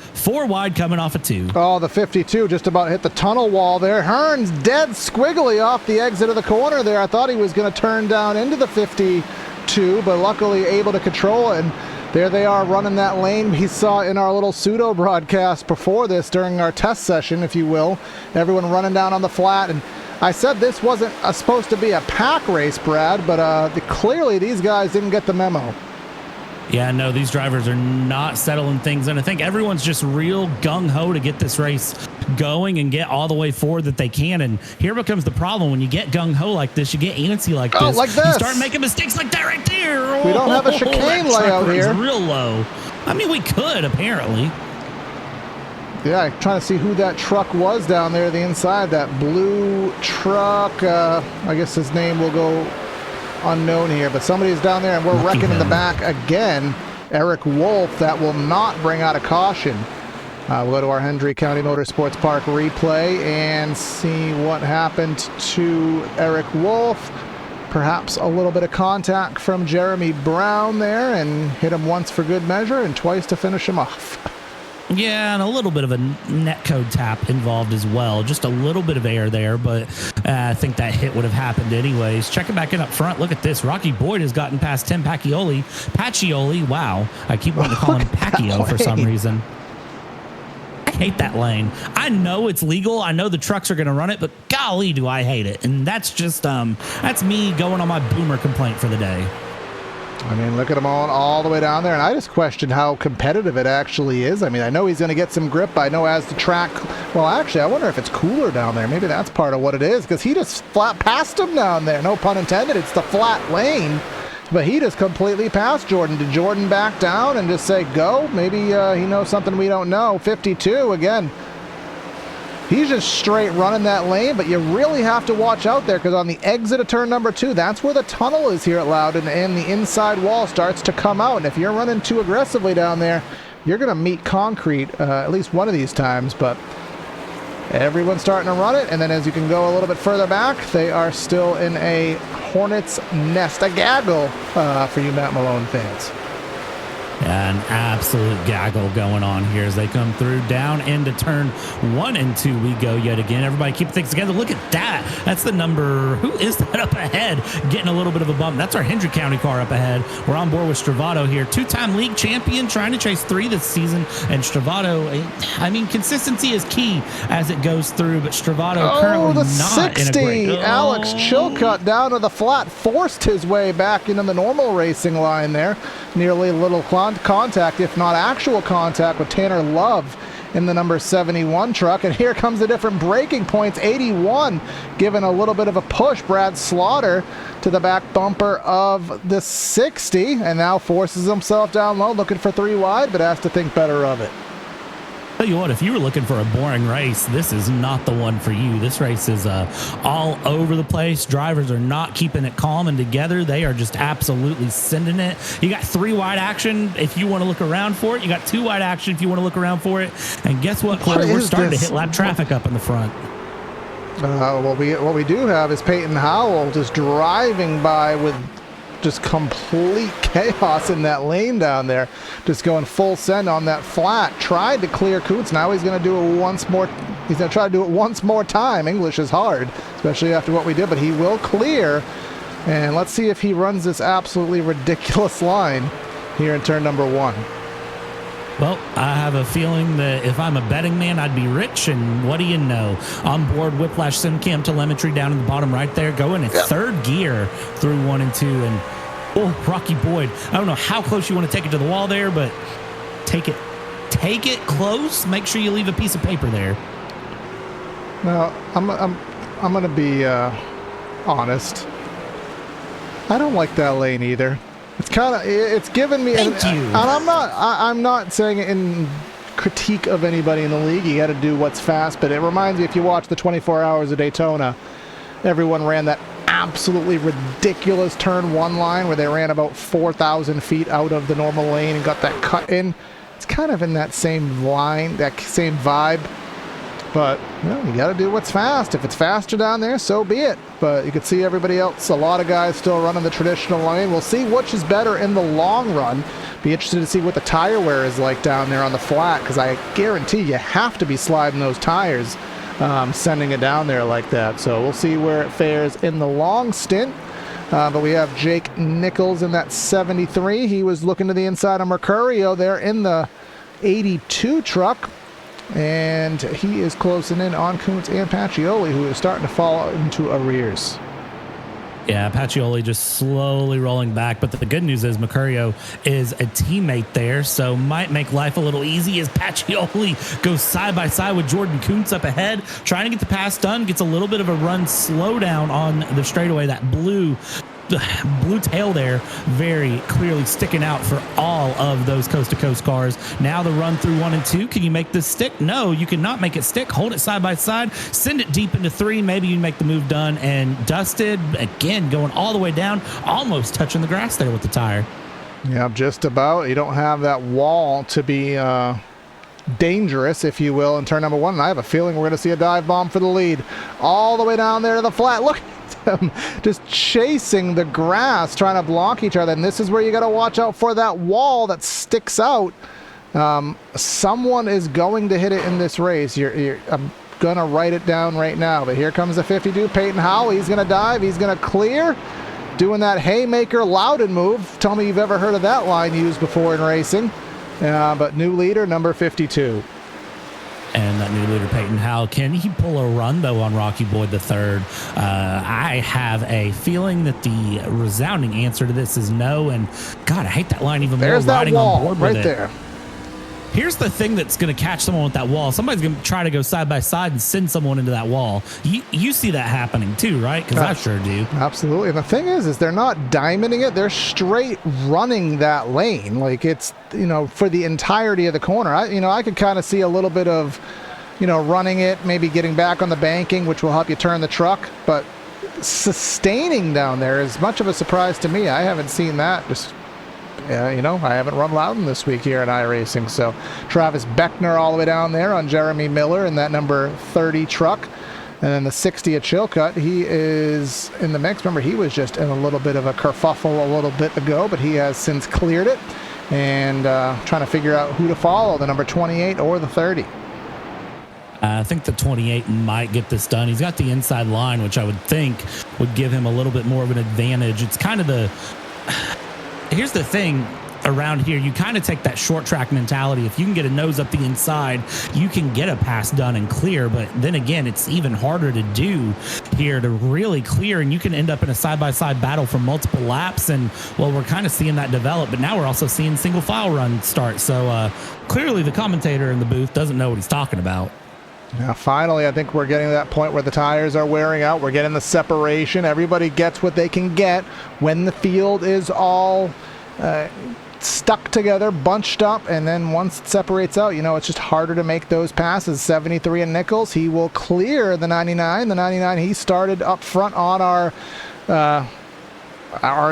coming off a 2. Oh, the 52 just about hit the tunnel wall there. Hearns dead squiggly off the exit of the corner there. I thought he was going to turn down into the 52, but luckily able to control it. And there they are running that lane we saw in our little pseudo broadcast before this during our test session, if you will. Everyone running down on the flat. And I said this wasn't supposed to be a pack race, Brad, but clearly these guys didn't get the memo. Yeah, no, these drivers are not settling things. And I think everyone's just real gung-ho to get this race going and get all the way forward that they can. And here becomes the problem. When you get gung-ho like this, you get antsy like this. Oh, like this. You start making mistakes like that right there. We don't have a chicane layout here. Real low. I mean, we could, apparently. Yeah, trying to see who that truck was down there, the inside, that blue truck. I guess his name will go unknown here, but somebody's down there, and we're wrecking in the back again. Eric Wolf, that will not bring out a caution. We'll go to our Hendry County Motorsports Park replay and see what happened to Eric Wolf. Perhaps a little bit of contact from Jeremy Brown there, and hit him once for good measure and twice to finish him off. Yeah, and a little bit of a netcode tap involved as well. Just a little bit of air there, but I think that hit would have happened anyways. Checking back in up front, look at this. Rocky Boyd has gotten past Tim Pacioli. Wow. I keep wanting to call him Pacquiao for some reason. I hate that lane. I know it's legal. I know the trucks are going to run it, but golly, do I hate it. And that's just, that's me going on my boomer complaint for the day. I mean, look at him all the way down there, and I just question how competitive it actually is. I mean, I know he's going to get some grip. I know as the track, well, actually, I wonder if it's cooler down there. Maybe that's part of what it is, because he just flat passed him down there. No pun intended. It's the flat lane, but he just completely passed Jordan. Did Jordan back down and just say go? Maybe he knows something we don't know. 52 again. He's just straight running that lane, but you really have to watch out there, because on the exit of turn number 2, that's where the tunnel is here at Loudon, and the inside wall starts to come out. And if you're running too aggressively down there, you're going to meet concrete at least one of these times. But everyone's starting to run it, and then as you can go a little bit further back, they are still in a hornet's nest, a gaggle for you Matt Malone fans. An absolute gaggle going on here as they come through down into turn 1 and 2 we go yet again. Everybody keep things together. Look at that. That's the number. Who is that up ahead? Getting a little bit of a bump. That's our Hendry County car up ahead. We're on board with Stravato here. 2-time league champion, trying to chase 3 this season. And Stravato, I mean, consistency is key as it goes through, but Stravato currently the not 60. in a great... Alex Chilcutt down to the flat, forced his way back into the normal racing line there. Nearly a little contact, if not actual contact, with Tanner Love in the number 71 truck. And here comes the different braking points. 81 giving a little bit of a push. Brad Slaughter to the back bumper of the 60, and now forces himself down low, looking for 3 wide, but has to think better of it. Tell you what, if you were looking for a boring race, this is not the one for you. This race is all over the place. Drivers are not keeping it calm and together. They are just absolutely sending it. You got 3 wide action if you want to look around for it. You got 2 wide action if you want to look around for it. And guess what, Corey? We're starting to hit lap traffic up in the front. What we do have is Peyton Howell just driving by with just complete chaos in that lane down there, just going full send on that flat. Tried to clear Kuntz. Now he's going to do it once more. He's going to try to do it once more time. English is hard, especially after what we did, but he will clear. And let's see if he runs this absolutely ridiculous line here in turn number 1. Well, I have a feeling that if I'm a betting man, I'd be rich. And what do you know? On board Whiplash SimCam telemetry down in the bottom right there, going in 3rd gear through 1 and 2. And oh, Rocky Boyd, I don't know how close you want to take it to the wall there, but take it close. Make sure you leave a piece of paper there. Now, I'm going to be honest. I don't like that lane either. It's kind of, it's given me, Thank you. And I'm not saying it in critique of anybody in the league. You got to do what's fast, but it reminds me, if you watch the 24 Hours of Daytona, everyone ran that absolutely ridiculous turn one line where they ran about 4,000 feet out of the normal lane and got that cut in. It's kind of in that same line, that same vibe. But you got to do what's fast. If it's faster down there, so be it. But you can see everybody else, a lot of guys still running the traditional lane. We'll see which is better in the long run. Be interested to see what the tire wear is like down there on the flat, because I guarantee you have to be sliding those tires, sending it down there like that. So we'll see where it fares in the long stint. But we have Jake Nichols in that 73. He was looking to the inside of Mercurio there in the 82 truck. And he is closing in on Kuntz and Pacioli, who is starting to fall into arrears. Yeah, Pacioli just slowly rolling back. But the good news is Mercurio is a teammate there, so might make life a little easy as Pacioli goes side by side with Jordan Kuntz up ahead, trying to get the pass done, gets a little bit of a run slowdown on the straightaway. That blue tail there very clearly sticking out for all of those coast-to-coast cars. Now the run through 1 and 2. Can you make this stick? No, you cannot make it stick. Hold it side by side. Send it deep into 3. Maybe you can make the move done. And Dusted, again, going all the way down, almost touching the grass there with the tire. Yeah, just about. You don't have that wall to be dangerous, if you will, in turn number 1. And I have a feeling we're going to see a dive bomb for the lead. All the way down there to the flat. Look. Just chasing the grass, trying to block each other. And this is where you got to watch out for that wall that sticks out. Someone is going to hit it in this race. I'm going to write it down right now. But here comes the 52, Peyton Howell. He's going to dive. He's going to clear. Doing that haymaker Loudon move. Tell me you've ever heard of that line used before in racing. But new leader, number 52. And that new leader, Peyton Howell, can he pull a run, though, on Rocky Boyd III? I have a feeling that the resounding answer to this is no. And, God, I hate that line even more. There's that riding wall on board with right there. Here's the thing that's going to catch someone with that wall. Somebody's going to try to go side by side and send someone into that wall. You see that happening, too, right? Because I sure do. Absolutely. And the thing is they're not diamonding it. They're straight running that lane. Like, it's, for the entirety of the corner. I could kind of see a little bit of, running it, maybe getting back on the banking, which will help you turn the truck. But sustaining down there is much of a surprise to me. I haven't seen that. I haven't run Loudon this week here at iRacing. So Travis Beckner all the way down there on Jeremy Miller in that number 30 truck. And then the 60 at Chilcutt, he is in the mix. Remember, he was just in a little bit of a kerfuffle a little bit ago, but he has since cleared it. And trying to figure out who to follow, the number 28 or the 30. I think the 28 might get this done. He's got the inside line, which I would think would give him a little bit more of an advantage. It's kind of here's the thing around here. You kind of take that short track mentality. If you can get a nose up the inside, you can get a pass done and clear. But then again, it's even harder to do here to really clear. And you can end up in a side-by-side battle for multiple laps. And, well, we're kind of seeing that develop. But now we're also seeing single file run start. So clearly the commentator in the booth doesn't know what he's talking about. Now, finally, I think we're getting to that point where the tires are wearing out. We're getting the separation. Everybody gets what they can get when the field is all stuck together, bunched up, and then once it separates out, it's just harder to make those passes. 73 and Nichols, he will clear the 99. The 99, he started up front on our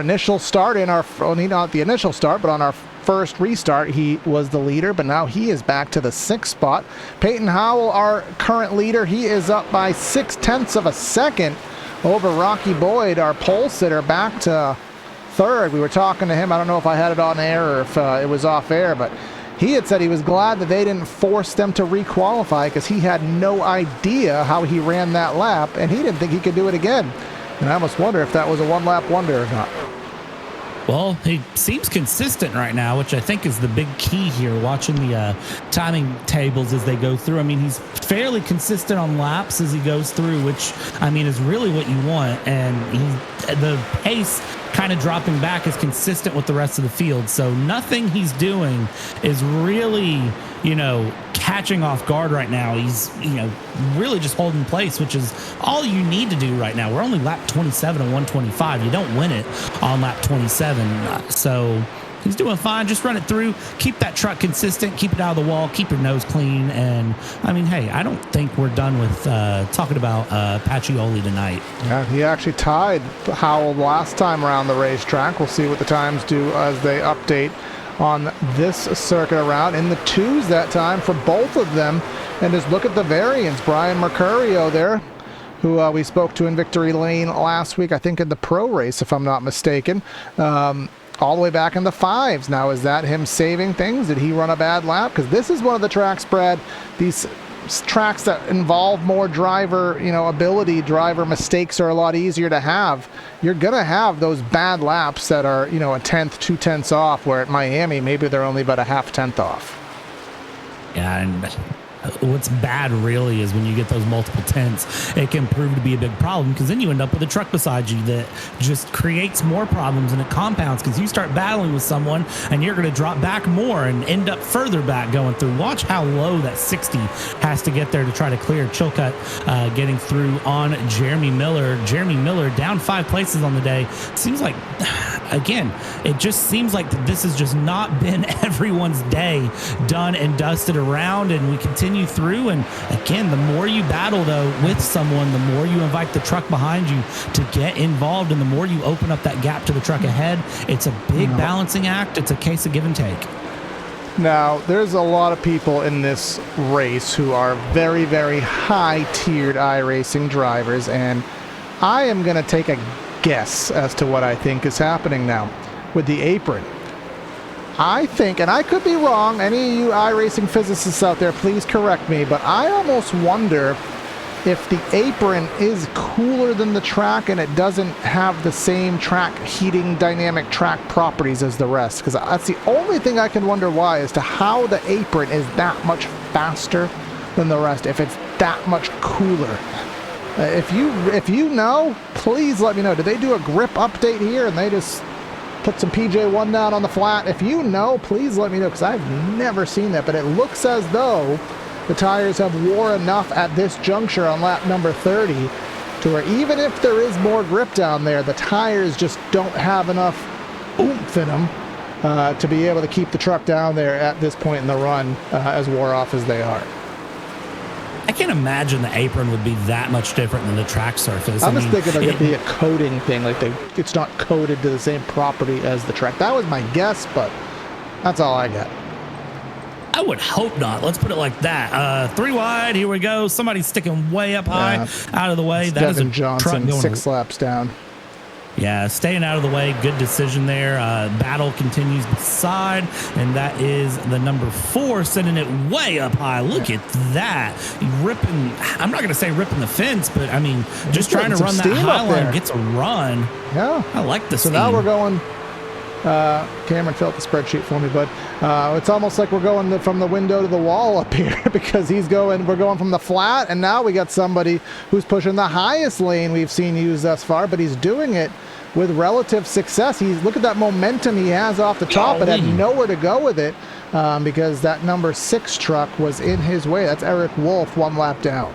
initial start not the initial start, but on our first restart, he was the leader, but now he is back to the 6th spot. Peyton Howell, our current leader, he is up by 0.6 of a second over Rocky Boyd, our pole sitter, back to 3rd. We were talking to him. I don't know if I had it on air or if it was off air, but he had said he was glad that they didn't force them to requalify because he had no idea how he ran that lap, and he didn't think he could do it again. And I almost wonder if that was a one-lap wonder or not. Well, he seems consistent right now, which I think is the big key here, watching the timing tables as they go through. I mean, he's fairly consistent on laps as he goes through, which, I mean, is really what you want. And the pace kind of dropping back is consistent with the rest of the field. So nothing he's doing is really, catching off guard right now. He's, really just holding place, which is all you need to do right now. We're only lap 27 and 125. You don't win it on lap 27. So He's doing fine. Just run it through. Keep that truck consistent. Keep it out of the wall. Keep your nose clean. And, I mean, hey, I don't think we're done with talking about Pacioli tonight. Yeah, he actually tied Howell last time around the racetrack. We'll see what the times do as they update on this circuit around. In the twos that time for both of them. And just look at the variance. Brian Mercurio there, who we spoke to in Victory Lane last week, I think in the pro race, if I'm not mistaken. All the way back in the fives. Now, is that him saving things? Did he run a bad lap? Because this is one of the tracks, Brad, these tracks that involve more driver, ability, driver mistakes are a lot easier to have. You're going to have those bad laps that are, a tenth, 2/10 off, where at Miami, maybe they're only about a half tenth off. Yeah, and what's bad really is when you get those multiple tenths, it can prove to be a big problem, because then you end up with a truck beside you that just creates more problems, and it compounds because you start battling with someone and you're going to drop back more and end up further back going through. Watch how low that 60 has to get there to try to clear. Chilcutt getting through on Jeremy Miller. Jeremy Miller down 5 places on the day. Seems like, again, it just seems like this has just not been everyone's day done and dusted around, and we continue through. And again, the more you battle though with someone, the more you invite the truck behind you to get involved, and the more you open up that gap to the truck ahead. It's a big balancing act. It's a case of give and take. Now, there's a lot of people in this race who are very, very high-tiered iRacing drivers, and I am going to take a guess as to what I think is happening now with the apron. I think, and I could be wrong, any of you iRacing physicists out there, please correct me, but I almost wonder if the apron is cooler than the track and it doesn't have the same track heating dynamic track properties as the rest. Because that's the only thing I can wonder why, as to how the apron is that much faster than the rest, if it's that much cooler. If you know, please let me know. Did they do a grip update here and they just put some PJ1 down on the flat? If you know, please let me know, because I've never seen that. But it looks as though the tires have wore enough at this juncture on lap number 30 to where even if there is more grip down there, the tires just don't have enough oomph in them to be able to keep the truck down there at this point in the run, as wore off as they are. I can't imagine the apron would be that much different than the track surface. I was thinking like it'd be a coating thing, like it's not coated to the same property as the track. That was my guess, but that's all I got. I would hope not. Let's put it like that. 3 wide. Here we go. Somebody's sticking way up high, out of the way. That is a Devin Johnson, truck going 6 laps down. Yeah, staying out of the way. Good decision there. Battle continues beside, and that is the number 4, sending it way up high. Look at that. Ripping, I'm not going to say ripping the fence, but I mean, just trying to run that high line, gets a run. Yeah. I like this. So now we're going, Cameron, fill out the spreadsheet for me, bud. It's almost like we're going from the window to the wall up here, because we're going from the flat, and now we got somebody who's pushing the highest lane we've seen used thus far, but he's doing it with relative success. Look at that momentum he has off the top, but had nowhere to go with it, because that number 6 truck was in his way. That's Eric Wolf, 1 lap down.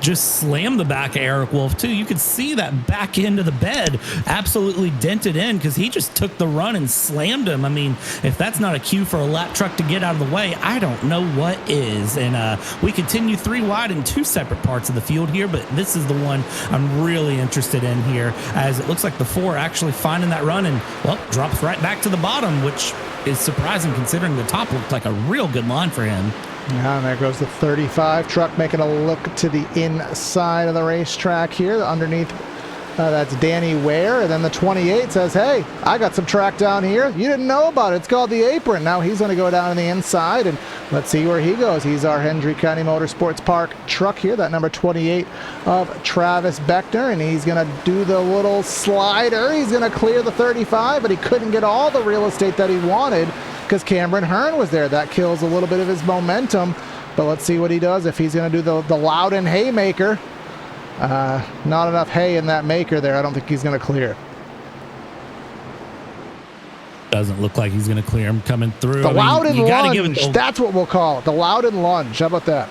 Just slammed the back of Eric Wolf too. You could see that back end of the bed absolutely dented in, because he just took the run and slammed him. I mean, if that's not a cue for a lap truck to get out of the way, I don't know what is. And we continue 3 wide in 2 separate parts of the field here, but this is the one I'm really interested in here, as it looks like the 4 actually finding that run and, well, drops right back to the bottom, which is surprising considering the top looked like a real good line for him. Yeah, and there goes the 35 truck making a look to the inside of the racetrack here. Underneath, that's Danny Ware. And then the 28 says, hey, I got some track down here. You didn't know about it. It's called the apron. Now he's going to go down on the inside, and let's see where he goes. He's our Hendry County Motorsports Park truck here, that number 28 of Travis Beckner, and he's going to do the little slider. He's going to clear the 35, but he couldn't get all the real estate that he wanted, because Cameron Hearn was there. That kills a little bit of his momentum, but let's see what he does if he's going to do the Loudon haymaker. Not enough hay in that maker there. I don't think he's going to clear. Doesn't look like he's going to clear him coming through. The Loudon lunge. That's what we'll call it. The Loudon lunge. How about that?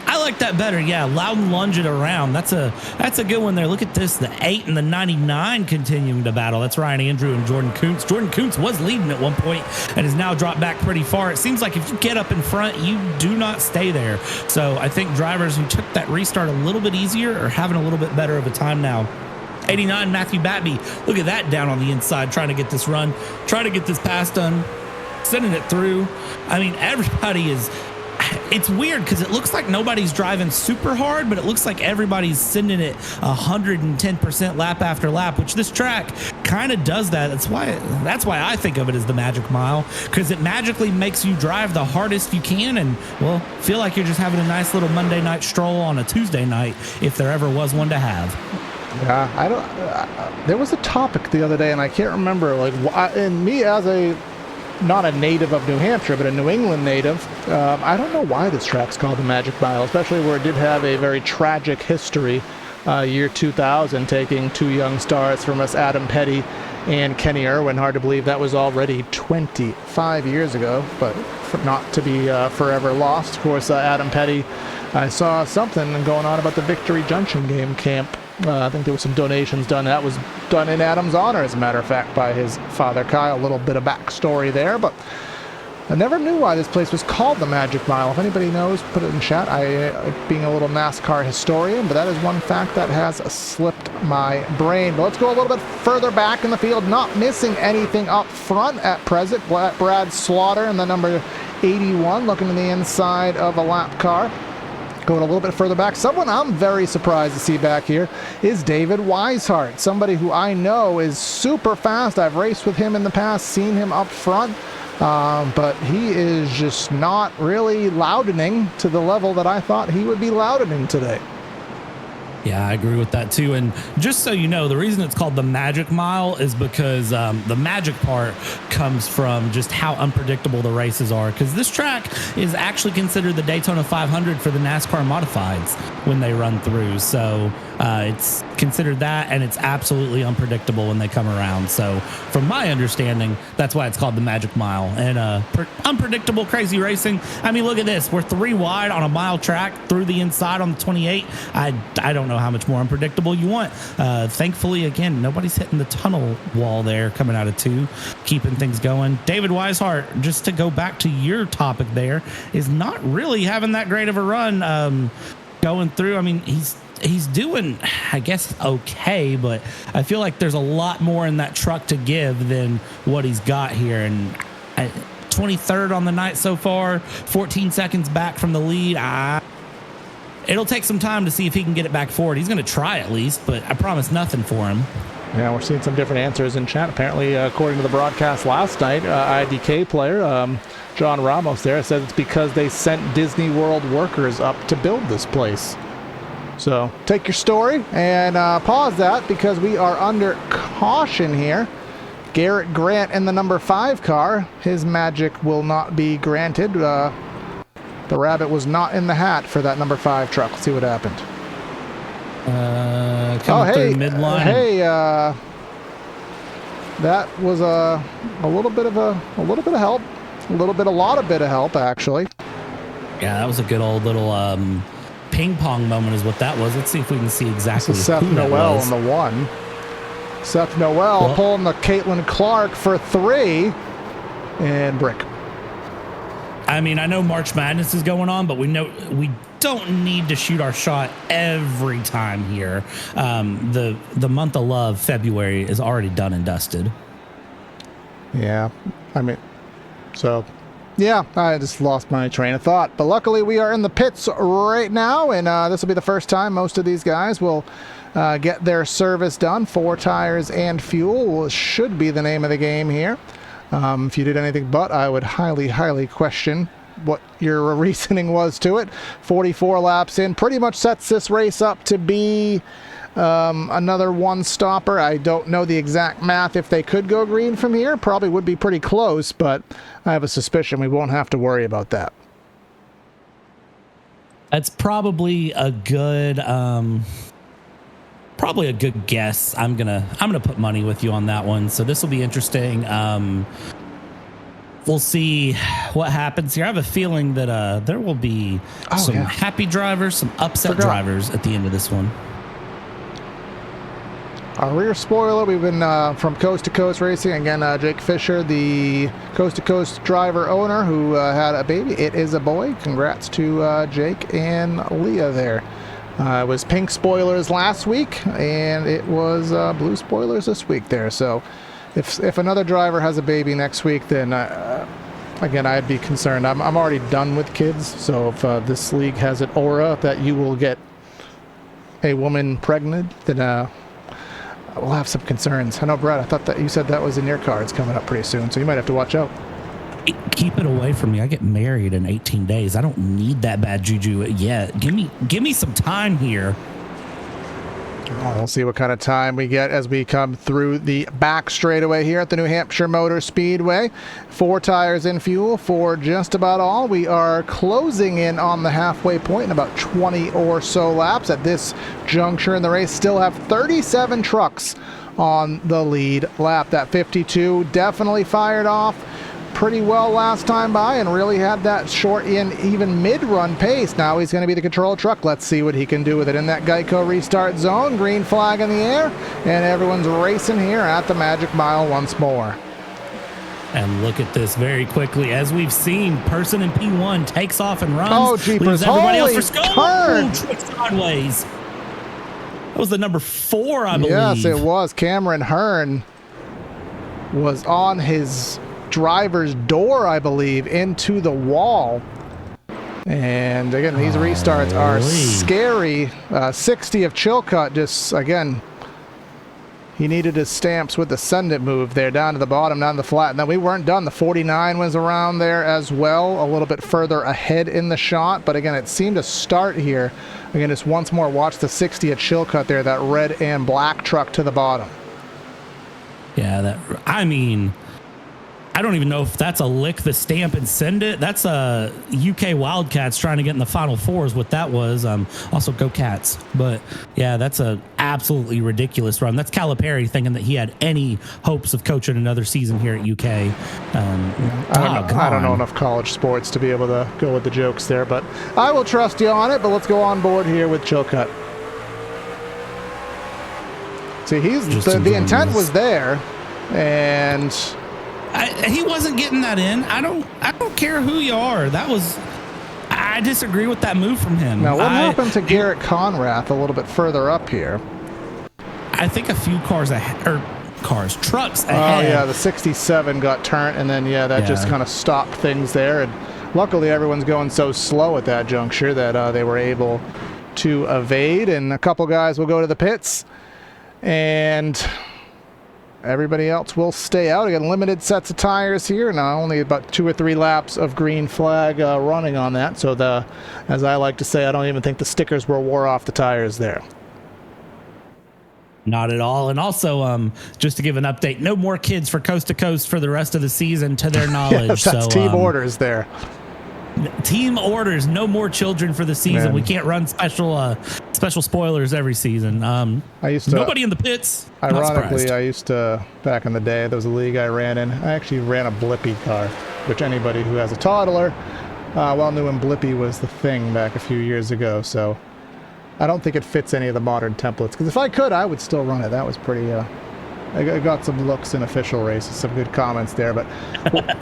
I like that better. Yeah, Loudon lunge it around. That's a good one there. Look at this, the 8 and the 99 continuing to battle. That's Ryan Andrew and Jordan Kuntz. Jordan Kuntz was leading at one point and has now dropped back pretty far. It seems like if you get up in front, you do not stay there. So I think drivers who took that restart a little bit easier are having a little bit better of a time now. 89, Matthew Batby. Look at that down on the inside, trying to get this run, trying to get this pass done, sending it through. I mean, everybody is... It's weird because it looks like nobody's driving super hard, but it looks like everybody's sending it 110% lap after lap, which this track kind of does that. That's why I think of it as the magic mile, because it magically makes you drive the hardest you can and, well, feel like you're just having a nice little Monday night stroll on a Tuesday night, if there ever was one to have. Yeah, there was a topic the other day, and I can't remember, like, and me as not a native of New Hampshire, but a New England native, I don't know why this track's called the Magic Mile, especially where it did have a very tragic history, year 2000, taking two young stars from us, Adam Petty and Kenny Irwin. Hard to believe that was already 25 years ago, but not to be forever lost. Of course, Adam Petty, I saw something going on about the Victory Junction game camp. I think there were some donations done. That was done in Adam's honor, as a matter of fact, by his father, Kyle. A little bit of backstory there, but I never knew why this place was called the Magic Mile. If anybody knows, put it in chat. Being a little NASCAR historian, but that is one fact that has slipped my brain. But let's go a little bit further back in the field, not missing anything up front at present. Brad Slaughter in the number 81, looking to the inside of a lap car. Going a little bit further back, someone I'm very surprised to see back here is David Weishart, somebody who I know is super fast. I've raced with him in the past, seen him up front, but he is just not really loudening to the level that I thought he would be loudening today. Yeah, I agree with that too. And just so you know, the reason it's called the Magic Mile is because the magic part comes from just how unpredictable the races are. Because this track is actually considered the Daytona 500 for the NASCAR modifieds when they run through. So it's considered that, and it's absolutely unpredictable when they come around. So from my understanding, that's why it's called the Magic Mile. And unpredictable, crazy racing. I mean, look at this. We're 3 wide on a mile track through the inside on the 28. I don't know how much more unpredictable you want. Thankfully, again, nobody's hitting the tunnel wall there coming out of 2, keeping things going. David Weishart, just to go back to your topic there, is not really having that great of a run going through. I mean, he's doing, I guess, okay, but I feel like there's a lot more in that truck to give than what he's got here. And 23rd on the night so far, 14 seconds back from the lead. It'll take some time to see if he can get it back forward. He's going to try at least, but I promise nothing for him. Yeah, we're seeing some different answers in chat. Apparently, according to the broadcast last night, IDK player John Ramos there says it's because they sent Disney World workers up to build this place. So take your story and pause that, because we are under caution here. Garrett Grant in the number 5 car. His magic will not be granted. The rabbit was not in the hat for that number 5 truck. Let's see what happened. Coming through midline. That was a little bit of help. A lot of help actually. Yeah, that was a good old little ping pong moment is what that was. Let's see if we can see exactly Seth who that Noel was. on the 1. Seth Noel pulling the Caitlin Clark for 3, and Brick. I mean, I know March Madness is going on, but we know we don't need to shoot our shot every time here. The month of love, February, is already done and dusted. Yeah, I mean, so yeah, I just lost my train of thought. But luckily, we are in the pits right now, and this will be the first time most of these guys will get their service done. 4 tires and fuel should be the name of the game here. If you did anything but, I would highly question what your reasoning was to it. 44 laps in, pretty much sets this race up to be another one-stopper. I don't know the exact math. If they could go green from here, probably would be pretty close, but I have a suspicion we won't have to worry about that. That's probably a good guess. I'm gonna put money with you on that one. So this will be interesting. we'll see what happens here. I have a feeling that there will be some happy drivers, some upset drivers at the end of this one. Our rear spoiler, we've been from Coast to Coast Racing. Again, Jake Fisher, the Coast to Coast driver owner who had a baby. It is a boy. Congrats to Jake and Leah there. It was pink spoilers last week, and it was blue spoilers this week there. So if another driver has a baby next week, then again, I'd be concerned. I'm already done with kids, so if this league has an aura that you will get a woman pregnant, then we'll have some concerns. I know, Brad, I thought that you said that was in your cards coming up pretty soon, so you might have to watch out. Keep it away from me. I get married in 18 days. I don't need that bad juju yet. Give me some time here. We'll see what kind of time we get as we come through the back straightaway here at the New Hampshire Motor Speedway. 4 tires in fuel for just about all. We are closing in on the halfway point in about 20 or so laps at this juncture in the race. Still have 37 trucks on the lead lap. That 52 definitely fired off pretty well last time by and really had that short in even mid-run pace. Now he's going to be the control truck. Let's see what he can do with it in that Geico restart zone. Green flag in the air, and everyone's racing here at the Magic Mile once more. And look at this very quickly. As we've seen, person in P1 takes off and runs. Oh, jeepers. Everybody Holy else for trick sideways. That was the number 4, I believe. Yes, it was. Cameron Hearn was on his driver's door, I believe, into the wall. And again, these restarts are scary. 60 of Chilcutt just, again, he needed his stamps with the send it move there down to the bottom, down the flat. And then we weren't done. The 49 was around there as well, a little bit further ahead in the shot. But again, it seemed to start here. Again, just once more, watch the 60 at Chilcutt there, that red and black truck to the bottom. Yeah, I don't even know if that's a lick the stamp and send it. That's a UK Wildcats trying to get in the Final Four is what that was. Also, go Cats. But, yeah, that's a absolutely ridiculous run. That's Calipari thinking that he had any hopes of coaching another season here at UK. I don't know enough college sports to be able to go with the jokes there, but I will trust you on it. But let's go on board here with Chilcutt. See, the intent was there, and he wasn't getting that in. I don't care who you are. I disagree with that move from him. Now, what happened to Garrett Conrath a little bit further up here? I think a few trucks ahead. Oh yeah, the 67 got turned, and then that just kind of stopped things there. And luckily, everyone's going so slow at that juncture that they were able to evade. And a couple guys will go to the pits, and everybody else will stay out. Again, limited sets of tires here. Now only about 2 or 3 laps of green flag running on that. So as I like to say, I don't even think the stickers wore off the tires there. Not at all. And also, just to give an update, no more kids for Coast to Coast for the rest of the season, to their knowledge. That's team orders there. Team orders, no more children for the season. Man. We can't run special spoilers every season. Nobody in the pits. Ironically, I used to, back in the day, there was a league I ran in. I actually ran a Blippy car, which anybody who has a toddler knew when Blippy was the thing back a few years ago. So I don't think it fits any of the modern templates, because if I could, I would still run it. That was pretty I got some looks in official races, some good comments there. But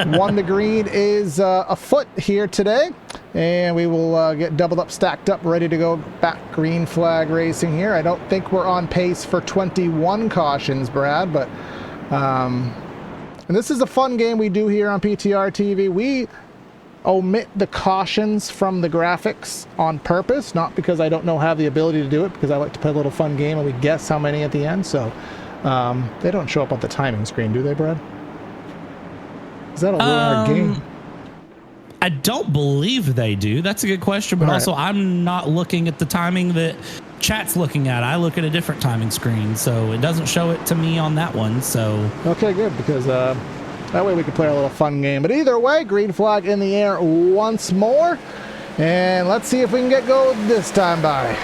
1 to green is afoot here today, and we will get doubled up, stacked up, ready to go back green flag racing here. I don't think we're on pace for 21 cautions, Brad, but and this is a fun game we do here on PTR TV. We omit the cautions from the graphics on purpose, not because I don't have the ability to do it, because I like to play a little fun game and we guess how many at the end. So they don't show up on the timing screen, do they, Brad? Is that a hard game? I don't believe they do. That's a good question, but also I'm not looking at the timing that chat's looking at. I look at a different timing screen, so it doesn't show it to me on that one. So okay, good, because that way we can play a little fun game. But either way, green flag in the air once more, and let's see if we can get gold this time by.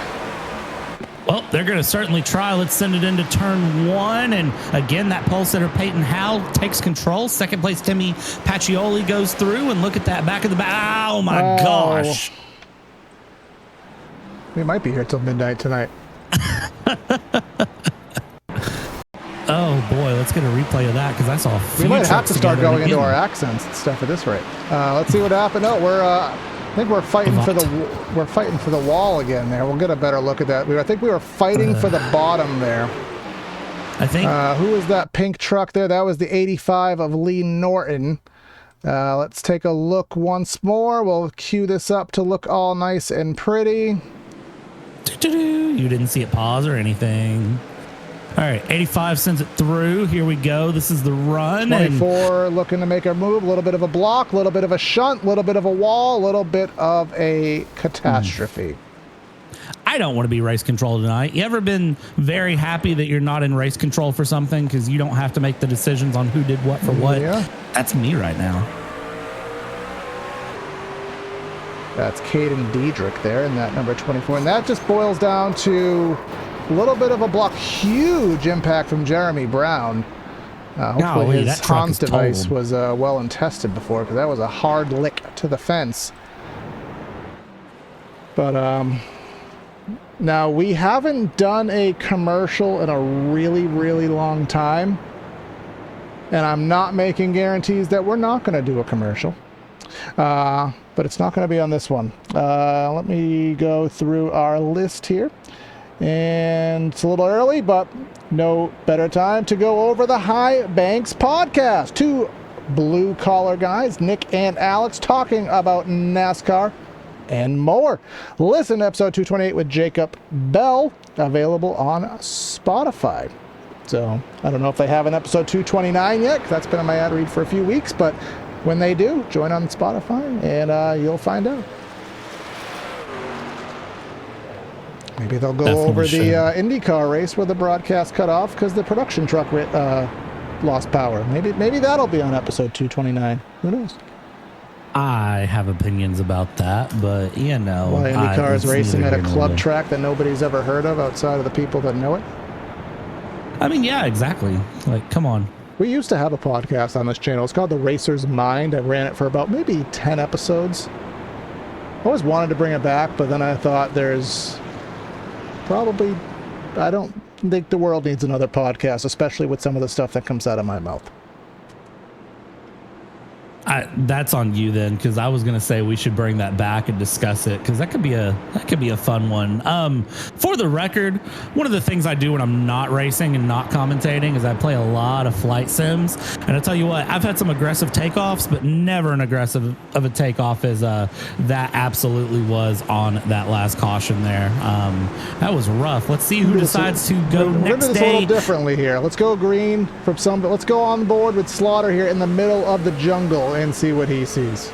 Well, they're going to certainly try. Let's send it into turn 1. And again, that pole sitter Peyton Howell takes control. Second place Timmy Pacioli goes through. And look at that back of the back. Oh, my gosh. We might be here till midnight tonight. Oh, boy. Let's get a replay of that because I saw a few We might have to start going into our our accents and stuff at this rate. Let's see what happened. Oh, I think we're fighting for the wall again there. We'll get a better look at that. I think we were fighting for the bottom there. I think. Who was that pink truck there? That was the 85 of Lee Norton. Let's take a look once more. We'll cue this up to look all nice and pretty. You didn't see it pause or anything. All right, 85 sends it through. Here we go. This is the run. 24 looking to make a move. A little bit of a block, a little bit of a shunt, a little bit of a wall, a little bit of a catastrophe. I don't want to be race control tonight. You ever been very happy that you're not in race control for something because you don't have to make the decisions on who did what for what? Yeah. That's me right now. That's Caden Diedrich there in that number 24. And that just boils down to a little bit of a block. Huge impact from Jeremy Brown. Hopefully his Hans device was well and tested before, because that was a hard lick to the fence. But now we haven't done a commercial in a really, really long time. And I'm not making guarantees that we're not going to do a commercial. But it's not going to be on this one. Let me go through our list here. And it's a little early, but no better time to go over the High Banks podcast. Two blue-collar guys, Nick and Alex, talking about NASCAR and more. Listen to episode 228 with Jacob Bell, available on Spotify. So I don't know if they have an episode 229 yet, because that's been on my ad read for a few weeks, but when they do, join on Spotify, and you'll find out. Maybe they'll go over the IndyCar race where the broadcast cut off because the production truck lost power. Maybe that'll be on episode 229. Who knows? I have opinions about that, but you know, Why IndyCar is racing at a club track that nobody's ever heard of outside of the people that know it. I mean, yeah, exactly. Like, come on. We used to have a podcast on this channel. It's called The Racer's Mind. I ran it for about maybe 10 episodes. I always wanted to bring it back, but then I thought I don't think the world needs another podcast, especially with some of the stuff that comes out of my mouth. That's on you then, because I was gonna say we should bring that back and discuss it, because that could be a fun one. For the record, one of the things I do when I'm not racing and not commentating is I play a lot of flight sims, and I tell you what, I've had some aggressive takeoffs, but never an aggressive of a takeoff as that absolutely was on that last caution there. That was rough. Let's see who decides to go next day. A little differently here. Let's go green from some. Let's go on board with Slaughter here in the middle of the jungle and see what he sees.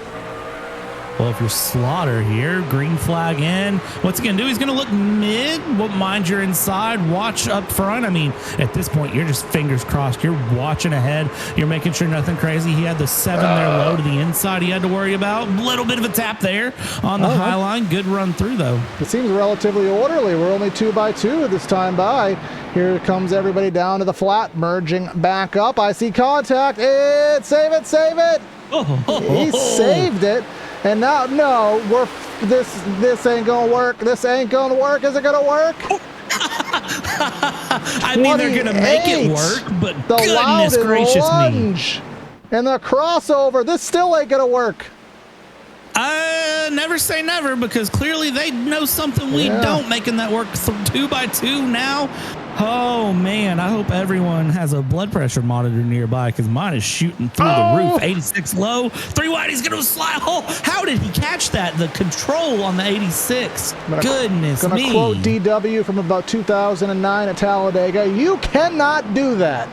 Well, if you're Slaughter here, green flag in. What's he going to do? He's going to look mid. Well, mind you're inside. Watch up front. I mean, at this point, you're just fingers crossed. You're watching ahead. You're making sure nothing crazy. He had the 7 there low to the inside he had to worry about. A little bit of a tap there on the high line. Good run through, though. It seems relatively orderly. We're only 2x2 this time by. Here comes everybody down to the flat, merging back up. I see contact. Save it, save it. He saved it. And now, no, this ain't gonna work. This ain't gonna work. Is it gonna work? I mean, they're gonna make it work, but the goodness gracious lunge me. And the crossover. This still ain't gonna work. Never say never, because clearly they know something we don't, making that work 2x2 now. Oh man, I hope everyone has a blood pressure monitor nearby, because mine is shooting through the roof. 86 low, 3 wide, he's gonna slide. Oh, how did he catch that? The control on the 86. Goodness me. Gonna quote DW from about 2009 at Talladega. You cannot do that.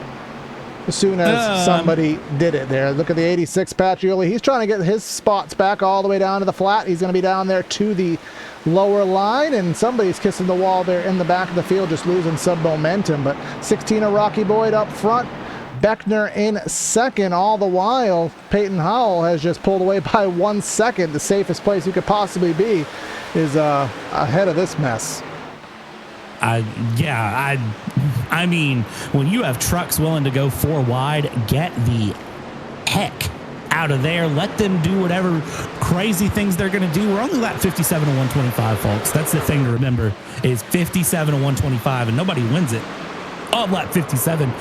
As soon as somebody did it there. Look at the 86 Pacioli. He's trying to get his spots back all the way down to the flat. He's going to be down there to the lower line, and somebody's kissing the wall there in the back of the field, just losing some momentum. But 16 of Rocky Boyd up front. Beckner in second. All the while, Peyton Howell has just pulled away by 1 second. The safest place you could possibly be is ahead of this mess. I mean, when you have trucks willing to go 4 wide, get the heck out of there. Let them do whatever crazy things they're going to do. We're only lap 57 to 125, folks. That's the thing to remember, is 57 to 125, and nobody wins it on lap 57.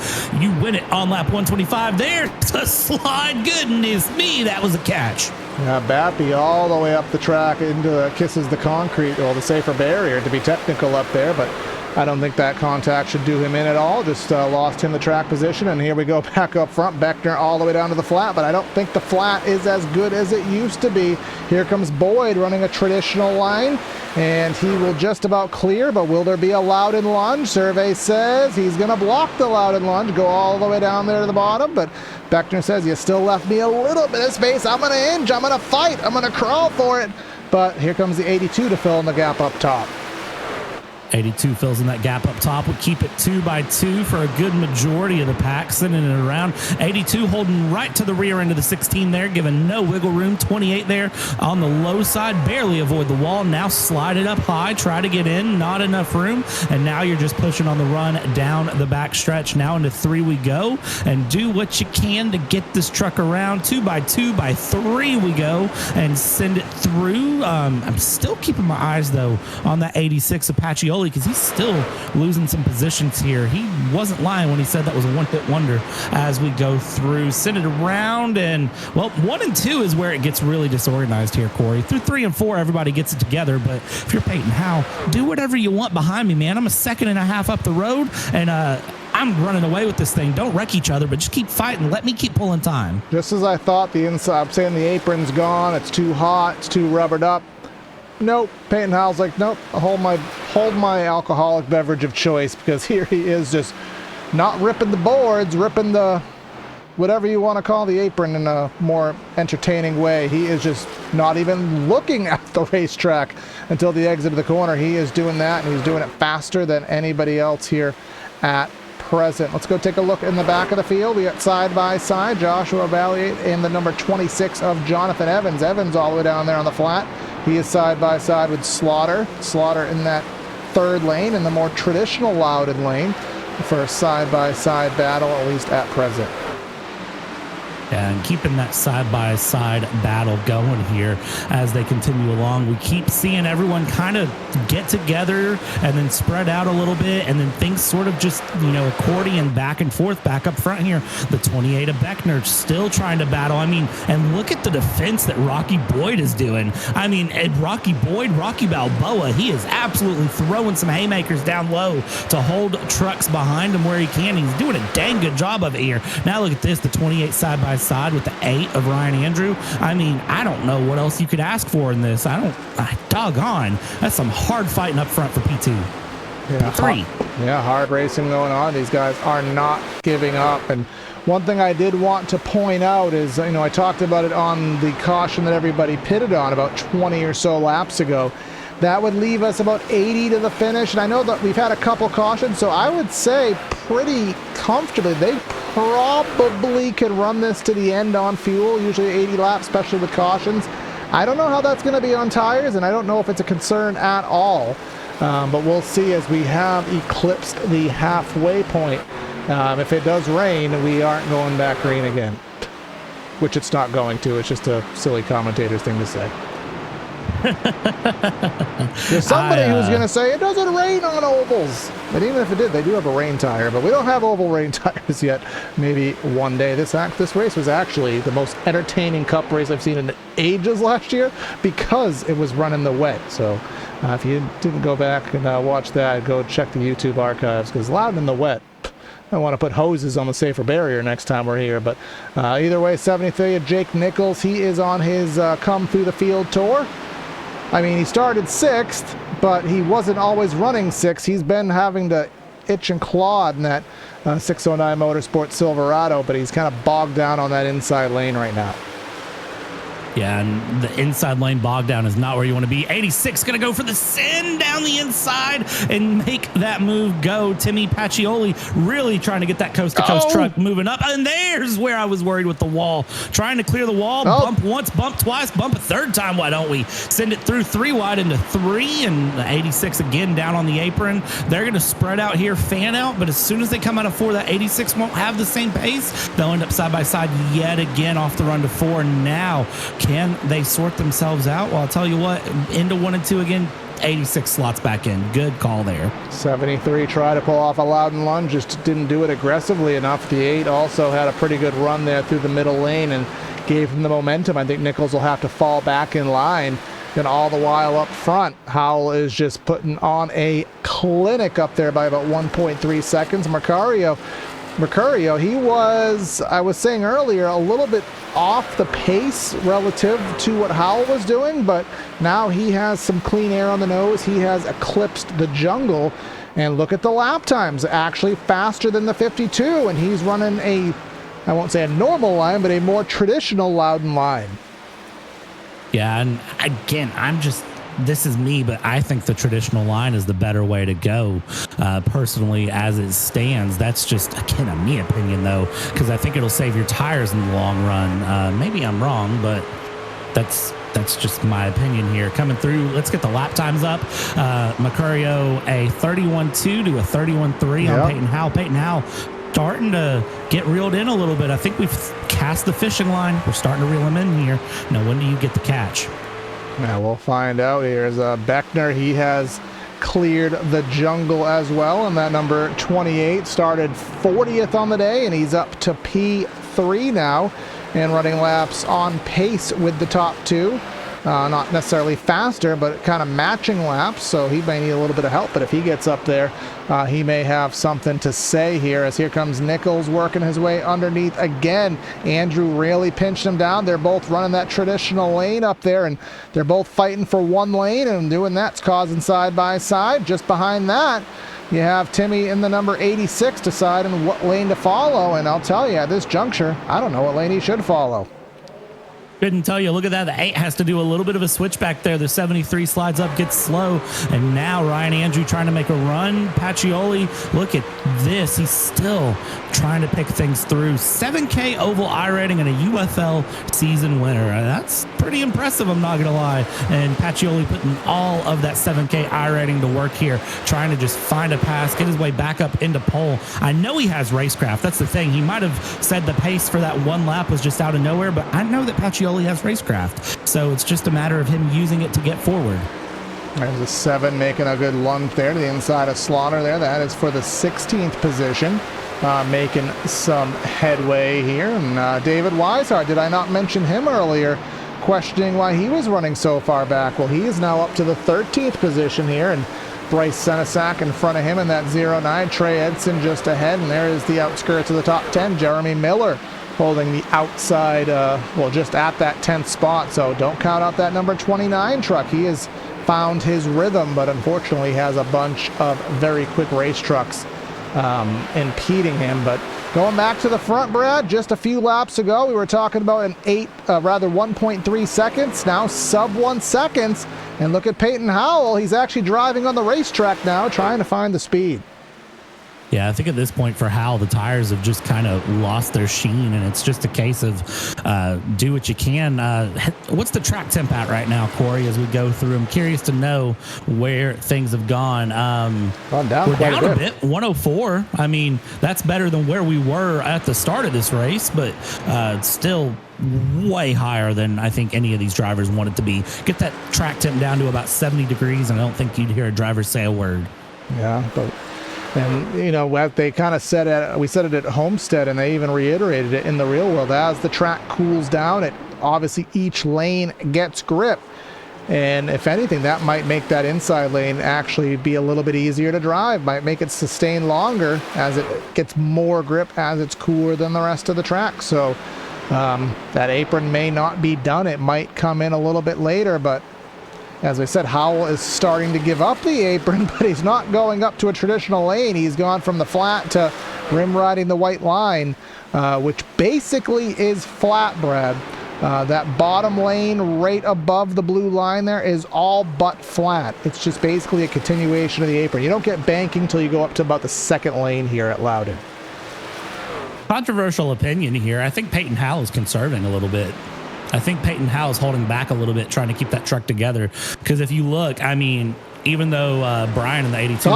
You win it on lap 125. There's a slide. Goodness me, that was a catch. Yeah, Bappy all the way up the track into kisses the concrete, or the safer barrier, to be technical up there, but I don't think that contact should do him in at all. Just lost him the track position, and here we go back up front. Beckner all the way down to the flat, but I don't think the flat is as good as it used to be. Here comes Boyd running a traditional line, and he will just about clear, but will there be a Loudon lunge? Survey says he's going to block the Loudon lunge, go all the way down there to the bottom, but Beckner says, you still left me a little bit of space. I'm going to hinge, I'm going to fight, I'm going to crawl for it. But here comes the 82 to fill in the gap up top. 82 fills in that gap up top. Would keep it 2 by 2 for a good majority of the pack, sending it around. 82 holding right to the rear end of the 16 there, giving no wiggle room. 28 there on the low side, barely avoid the wall. Now slide it up high, try to get in, not enough room. And now you're just pushing on the run down the back stretch. Now into 3 we go, and do what you can to get this truck around. 2 by 2 by 3 we go, and send it through. I'm still keeping my eyes though on that 86 Apache, because he's still losing some positions here. He wasn't lying when he said that was a one-hit wonder as we go through. Send it around, and, well, 1 and 2 is where it gets really disorganized here, Corey. Through 3 and 4, everybody gets it together, but if you're Peyton Howe, do whatever you want behind me, man. I'm a 2.5 up the road, and I'm running away with this thing. Don't wreck each other, but just keep fighting. Let me keep pulling time. Just as I thought, the inside, I'm saying the apron's gone, it's too hot, it's too rubbered up. Nope. Peyton Howe's like, nope, I'll hold my alcoholic beverage of choice, because here he is just not ripping the boards, ripping the whatever you want to call the apron in a more entertaining way. He is just not even looking at the racetrack until the exit of the corner. He is doing that, and he's doing it faster than anybody else here at present. Let's go take a look in the back of the field. We got side by side Joshua Valiant and the number 26 of Jonathan Evans. Evans all the way down there on the flat. He is side by side with Slaughter. Slaughter in that 3rd lane, in the more traditional Loudon lane, for a side by side battle, at least at present. And keeping that side-by-side battle going here as they continue along. We keep seeing everyone kind of get together and then spread out a little bit, and then things sort of just, accordion back and forth back up front here. The 28 of Beckner still trying to battle. I mean, and look at the defense that Rocky Boyd is doing. I mean, Rocky Boyd, Rocky Balboa, he is absolutely throwing some haymakers down low to hold trucks behind him where he can. He's doing a dang good job of it here. Now look at this, the 28 side-by-side with the 8 of Ryan Andrew. I mean, I don't know what else you could ask for in this. Doggone. That's some hard fighting up front for P2. Yeah, P3. Hard racing going on. These guys are not giving up. And one thing I did want to point out is, I talked about it on the caution that everybody pitted on about 20 or so laps ago. That would leave us about 80 to the finish. And I know that we've had a couple cautions, so I would say pretty comfortably they probably can run this to the end on fuel, usually 80 laps, especially with cautions. I don't know how that's going to be on tires, and I don't know if it's a concern at all. But we'll see as we have eclipsed the halfway point. If it does rain, we aren't going back green again, which it's not going to. It's just a silly commentator's thing to say. There's somebody who's going to say it doesn't rain on ovals. But even if it did, they do have a rain tire. But we don't have oval rain tires yet. Maybe one day. This race was actually the most entertaining cup race I've seen in ages last year, because it was run in the wet. So if you didn't go back and watch that, go check the YouTube archives, because Loud in the wet. I want to put hoses on the safer barrier next time we're here. But either way, 73 of Jake Nichols. He is on his come through the field tour. I mean, he started 6th, but he wasn't always running 6th. He's been having to itch and claw in that 609 Motorsport Silverado, but he's kind of bogged down on that inside lane right now. Yeah, and the inside lane bog down is not where you want to be. 86 going to go for the send down the inside and make that move go. Timmy Pacioli really trying to get that coast-to-coast truck moving up. And there's where I was worried with the wall. Trying to clear the wall. Bump once, bump twice, bump a third time. Why don't we send it through 3 wide into 3? And 86 again down on the apron. They're going to spread out here, fan out. But as soon as they come out of 4, that 86 won't have the same pace. They'll end up side by side yet again off the run to 4. Now, can they sort themselves out? Well, I'll tell you what, into 1 and 2 again, 86 slots back in. Good call there. 73 tried to pull off a Loudon lunge, just didn't do it aggressively enough. The 8 also had a pretty good run there through the middle lane and gave him the momentum. I think Nichols will have to fall back in line. And all the while up front, Howell is just putting on a clinic up there by about 1.3 seconds. Mercurio, he was, I was saying earlier, a little bit off the pace relative to what Howell was doing, but now he has some clean air on the nose. He has eclipsed the jungle, and look at the lap times, actually faster than the 52, and he's running a, I won't say a normal line, but a more traditional Loudon line. Yeah, and again, this is me, but I think the traditional line is the better way to go. Personally, as it stands, that's just, again, a me opinion, though, because I think it'll save your tires in the long run. Maybe I'm wrong, but that's just my opinion here. Coming through, let's get the lap times up. Mercurio, a 31.2 to a 31.3 on Peyton Howell. Peyton Howell starting to get reeled in a little bit. I think we've cast the fishing line. We're starting to reel him in here. Now, when do you get the catch? Now we'll find out. Here's Beckner. He has cleared the jungle as well, and that number 28 started 40th on the day, and he's up to P3 now and running laps on pace with the top 2. Not necessarily faster, but kind of matching laps, so he may need a little bit of help, but if he gets up there, he may have something to say here, as here comes Nichols working his way underneath again. Andrew really pinched him down. They're both running that traditional lane up there, and they're both fighting for one lane, and doing that's causing side by side. Just behind that, you have Timmy in the number 86 deciding what lane to follow, and I'll tell you, at this juncture, I don't know what lane he should follow. Couldn't tell you. Look at that. The 8 has to do a little bit of a switch back there. The 73 slides up, gets slow. And now Ryan Andrew trying to make a run. Pacioli, look at this. He's still trying to pick things through. 7K oval iRating and a UFL season winner. That's pretty impressive, I'm not going to lie. And Pacioli putting all of that 7K iRating to work here, trying to just find a pass, get his way back up into pole. I know he has racecraft. That's the thing. He might have said the pace for that one lap was just out of nowhere, but I know that Pacioli has racecraft, so it's just a matter of him using it to get forward. There's a 7 making a good lunge there to the inside of Slaughter there. That is for the 16th position, making some headway here. And David Weishart, did I not mention him earlier, questioning why he was running so far back? Well, he is now up to the 13th position here, and Bryce Senesac in front of him in that 09. Trey Edson just ahead, and there is the outskirts of the top 10. Jeremy Miller holding the outside, just at that 10th spot. So don't count out that number 29 truck. He has found his rhythm, but unfortunately has a bunch of very quick race trucks impeding him. But going back to the front, Brad, just a few laps ago, we were talking about an 1.3 seconds, now sub 1 seconds. And look at Peyton Howell. He's actually driving on the racetrack now, trying to find the speed. Yeah, I think at this point for Howell, the tires have just kind of lost their sheen, and it's just a case of do what you can. What's the track temp at right now, Corey, as we go through? I'm curious to know where things have gone. We're down a bit, 104. I mean, that's better than where we were at the start of this race, but still way higher than I think any of these drivers wanted to be. Get that track temp down to about 70 degrees, and I don't think you'd hear a driver say a word. Yeah, but... And, you know, they kind of said it, we said it at Homestead, and they even reiterated it in the real world. As the track cools down, obviously each lane gets grip. And if anything, that might make that inside lane actually be a little bit easier to drive, might make it sustain longer as it gets more grip as it's cooler than the rest of the track. So that apron may not be done. It might come in a little bit later, but as I said, Howell is starting to give up the apron, but he's not going up to a traditional lane. He's gone from the flat to rim riding the white line, which basically is flat, Brad. That bottom lane right above the blue line there is all but flat. It's just basically a continuation of the apron. You don't get banking until you go up to about the second lane here at Loudon. Controversial opinion here. I think Peyton Howell is conserving a little bit. I think Peyton Howell is holding back a little bit, trying to keep that truck together. Because if you look, I mean, even though Brian in the 82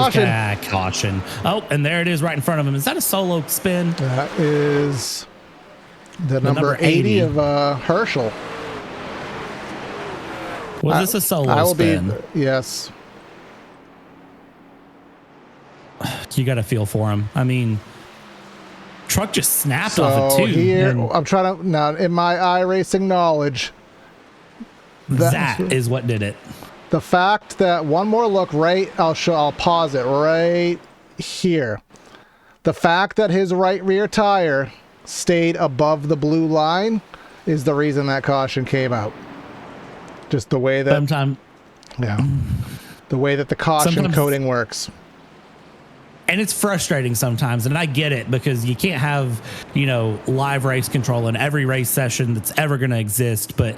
caution. Oh, and there it is right in front of him. Is that a solo spin? That is the number 80 of Herschel. Was this a solo spin? Yes. You got to feel for him. I mean, truck just snapped off it too. Here, I'm trying to now in my iRacing knowledge. That is what did it. The fact that one more look right, I'll pause it right here. The fact that his right rear tire stayed above the blue line is the reason that caution came out. Just the way that the way that the caution coding works. And it's frustrating sometimes, and I get it, because you can't have, live race control in every race session that's ever going to exist. But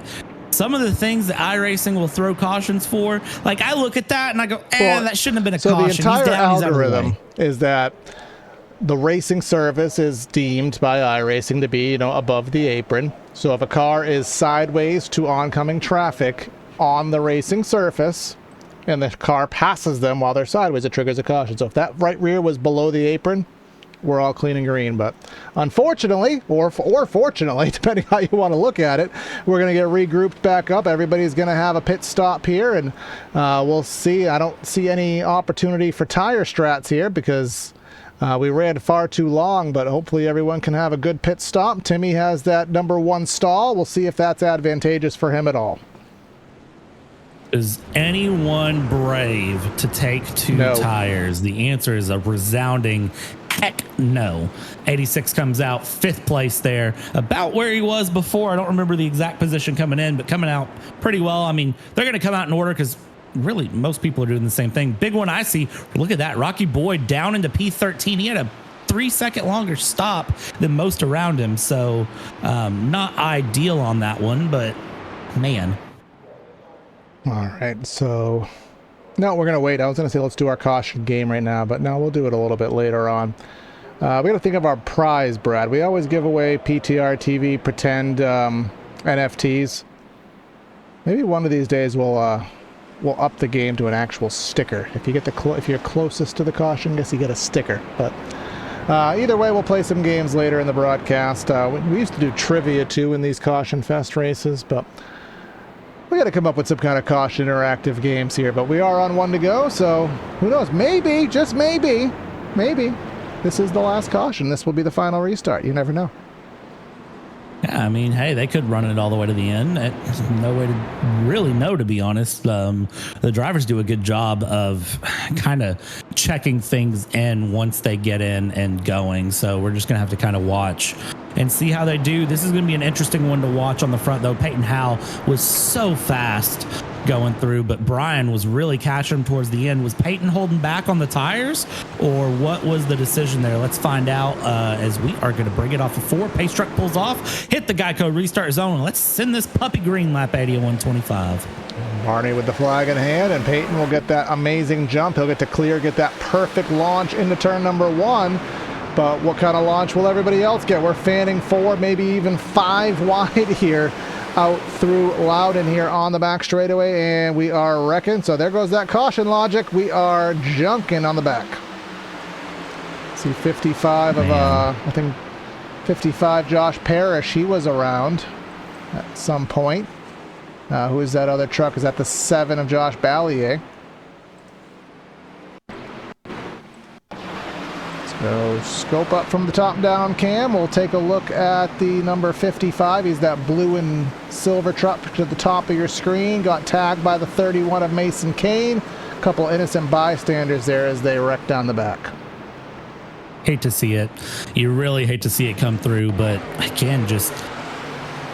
some of the things that iRacing will throw cautions for, like I look at that and I go, that shouldn't have been a caution. So the entire algorithm is that the racing surface is deemed by iRacing to be, above the apron. So if a car is sideways to oncoming traffic on the racing surface, and the car passes them while they're sideways, it triggers a caution. So if that right rear was below the apron, we're all clean and green. But unfortunately, or fortunately, depending how you want to look at it, we're going to get regrouped back up. Everybody's going to have a pit stop here, and we'll see. I don't see any opportunity for tire strats here because we ran far too long, but hopefully everyone can have a good pit stop. Timmy has that number 1 stall. We'll see if that's advantageous for him at all. Is anyone brave to take two tires? The answer is a resounding heck no. 86 comes out 5th place there, about where he was before. I don't remember the exact position coming in, but coming out pretty well. I mean, they're going to come out in order because really most people are doing the same thing. Big one I see, look at that, Rocky Boyd down into P13. He had a 3-second longer stop than most around him, so not ideal on that one, but man. All right, so no, we're gonna wait. I was gonna say let's do our caution game right now, but no, we'll do it a little bit later on. We gotta think of our prize, Brad. We always give away PTR TV pretend NFTs. Maybe one of these days we'll up the game to an actual sticker. If you get if you're closest to the caution, I guess you get a sticker. But either way, we'll play some games later in the broadcast. We used to do trivia too in these Caution Fest races, but we got to come up with some kind of caution interactive games here. But we are on 1 to go, so who knows? Maybe, just maybe, this is the last caution. This will be the final restart. You never know. Yeah, I mean, hey, they could run it all the way to the end. There's no way to really know, to be honest. The drivers do a good job of kind of checking things in once they get in and going. So we're just going to have to kind of watch and see how they do. This is going to be an interesting one to watch on the front, though. Peyton Howell was so fast going through, but Brian was really catching him towards the end. Was Peyton holding back on the tires, or what was the decision there? Let's find out as we are going to bring it off of 4. Pace truck pulls off, hit the Geico restart zone, and let's send this puppy green lap 80 at 125. Barney with the flag in hand, and Peyton will get that amazing jump. He'll get to clear, get that perfect launch into turn number 1. But what kind of launch will everybody else get? We're fanning 4, maybe even 5 wide here out through Loudon here on the back straightaway, and we are wrecking. So there goes that caution logic. We are junking on the back. See 55 of, I think 55 Josh Parrish. He was around at some point. Who is that other truck? Is that the 7 of Josh Ballier? So scope up from the top down cam. We'll take a look at the number 55. He's that blue and silver truck to the top of your screen. Got tagged by the 31 of Mason Kane. A couple innocent bystanders there as they wreck down the back. Hate to see it. You really hate to see it come through, but again,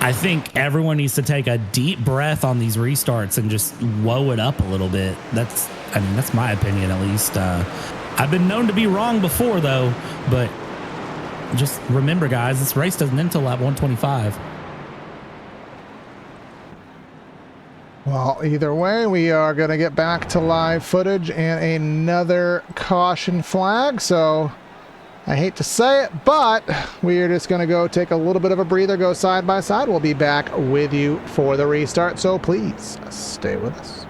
I think everyone needs to take a deep breath on these restarts and just woe it up a little bit. That's my opinion, at least. I've been known to be wrong before, though, but just remember, guys, this race doesn't end until lap 125. Well, either way, we are going to get back to live footage and another caution flag. So I hate to say it, but we are just going to go take a little bit of a breather, go side by side. We'll be back with you for the restart. So please stay with us.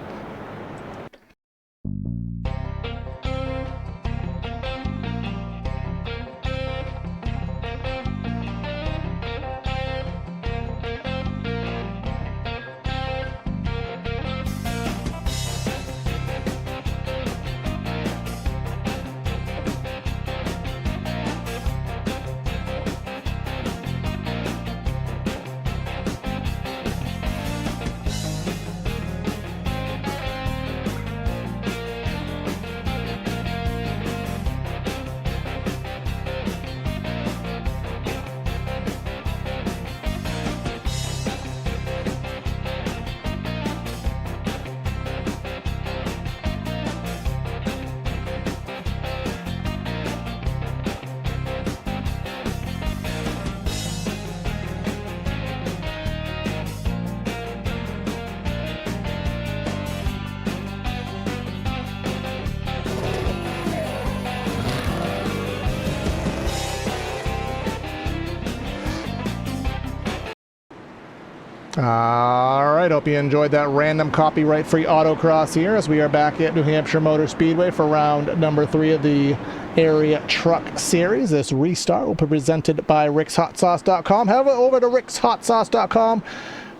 All right, hope you enjoyed that random copyright-free autocross here as we are back at New Hampshire Motor Speedway for round number 3 of the Area Truck Series. This restart will be presented by rickshotsauce.com. Head over to rickshotsauce.com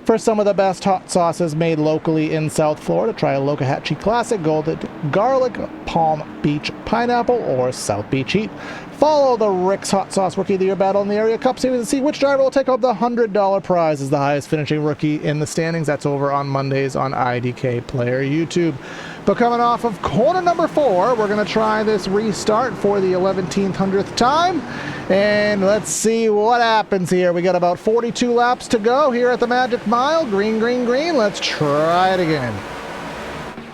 for some of the best hot sauces made locally in South Florida. Try a Locahatchee Classic, Golden Garlic, Palm Beach Pineapple, or South Beach Heat. Follow the Rick's Hot Sauce Rookie of the Year battle in the Area Cup Series and see which driver will take home the $100 prize as the highest finishing rookie in the standings. That's over on Mondays on IDK Player YouTube. But coming off of corner number 4, we're going to try this restart for the 1100th time. And let's see what happens here. We got about 42 laps to go here at the Magic Mile. Green, green, green. Let's try it again.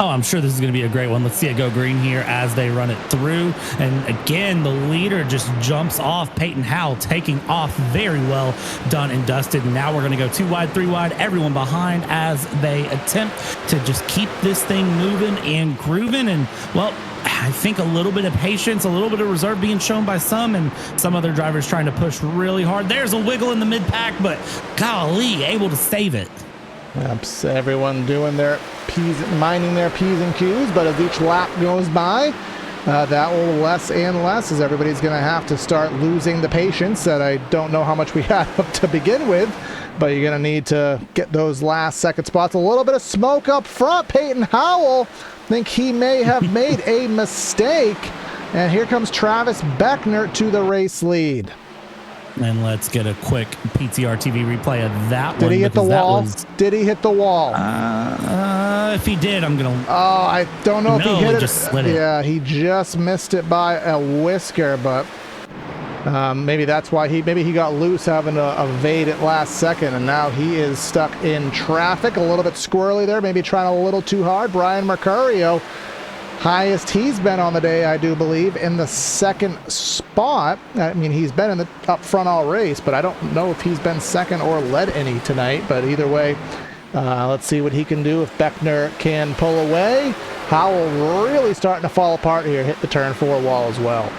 Oh, I'm sure this is going to be a great one. Let's see it go green here as they run it through. And again, the leader just jumps off. Peyton Howell taking off very well done and dusted. And now we're going to go 2 wide, 3 wide, everyone behind as they attempt to just keep this thing moving and grooving. And, well, I think a little bit of patience, a little bit of reserve being shown by some, and some other drivers trying to push really hard. There's a wiggle in the mid-pack, but golly, able to save it. Yep, everyone doing their minding their P's and Q's, but as each lap goes by, that will less and less as everybody's going to have to start losing the patience that I don't know how much we had to begin with, but you're going to need to get those last second spots. A little bit of smoke up front. Peyton Howell, I think he may have made a mistake, and here comes Travis Beckner to the race lead. And let's get a quick PTR TV replay of that one. Did he hit the wall? Did he hit the wall? If he did, I'm going to... Oh, I don't know if he hit it. Just slid it. Yeah, he just missed it by a whisker, but maybe that's why he got loose having to evade it last second, and now he is stuck in traffic. A little bit squirrely there, maybe trying a little too hard. Brian Mercurio, highest he's been on the day, I do believe, in the second spot. I mean, he's been in the up front all race, but I don't know if he's been second or led any tonight. But either way, let's see what he can do if Beckner can pull away. Howell really starting to fall apart here, hit the turn 4 wall as well.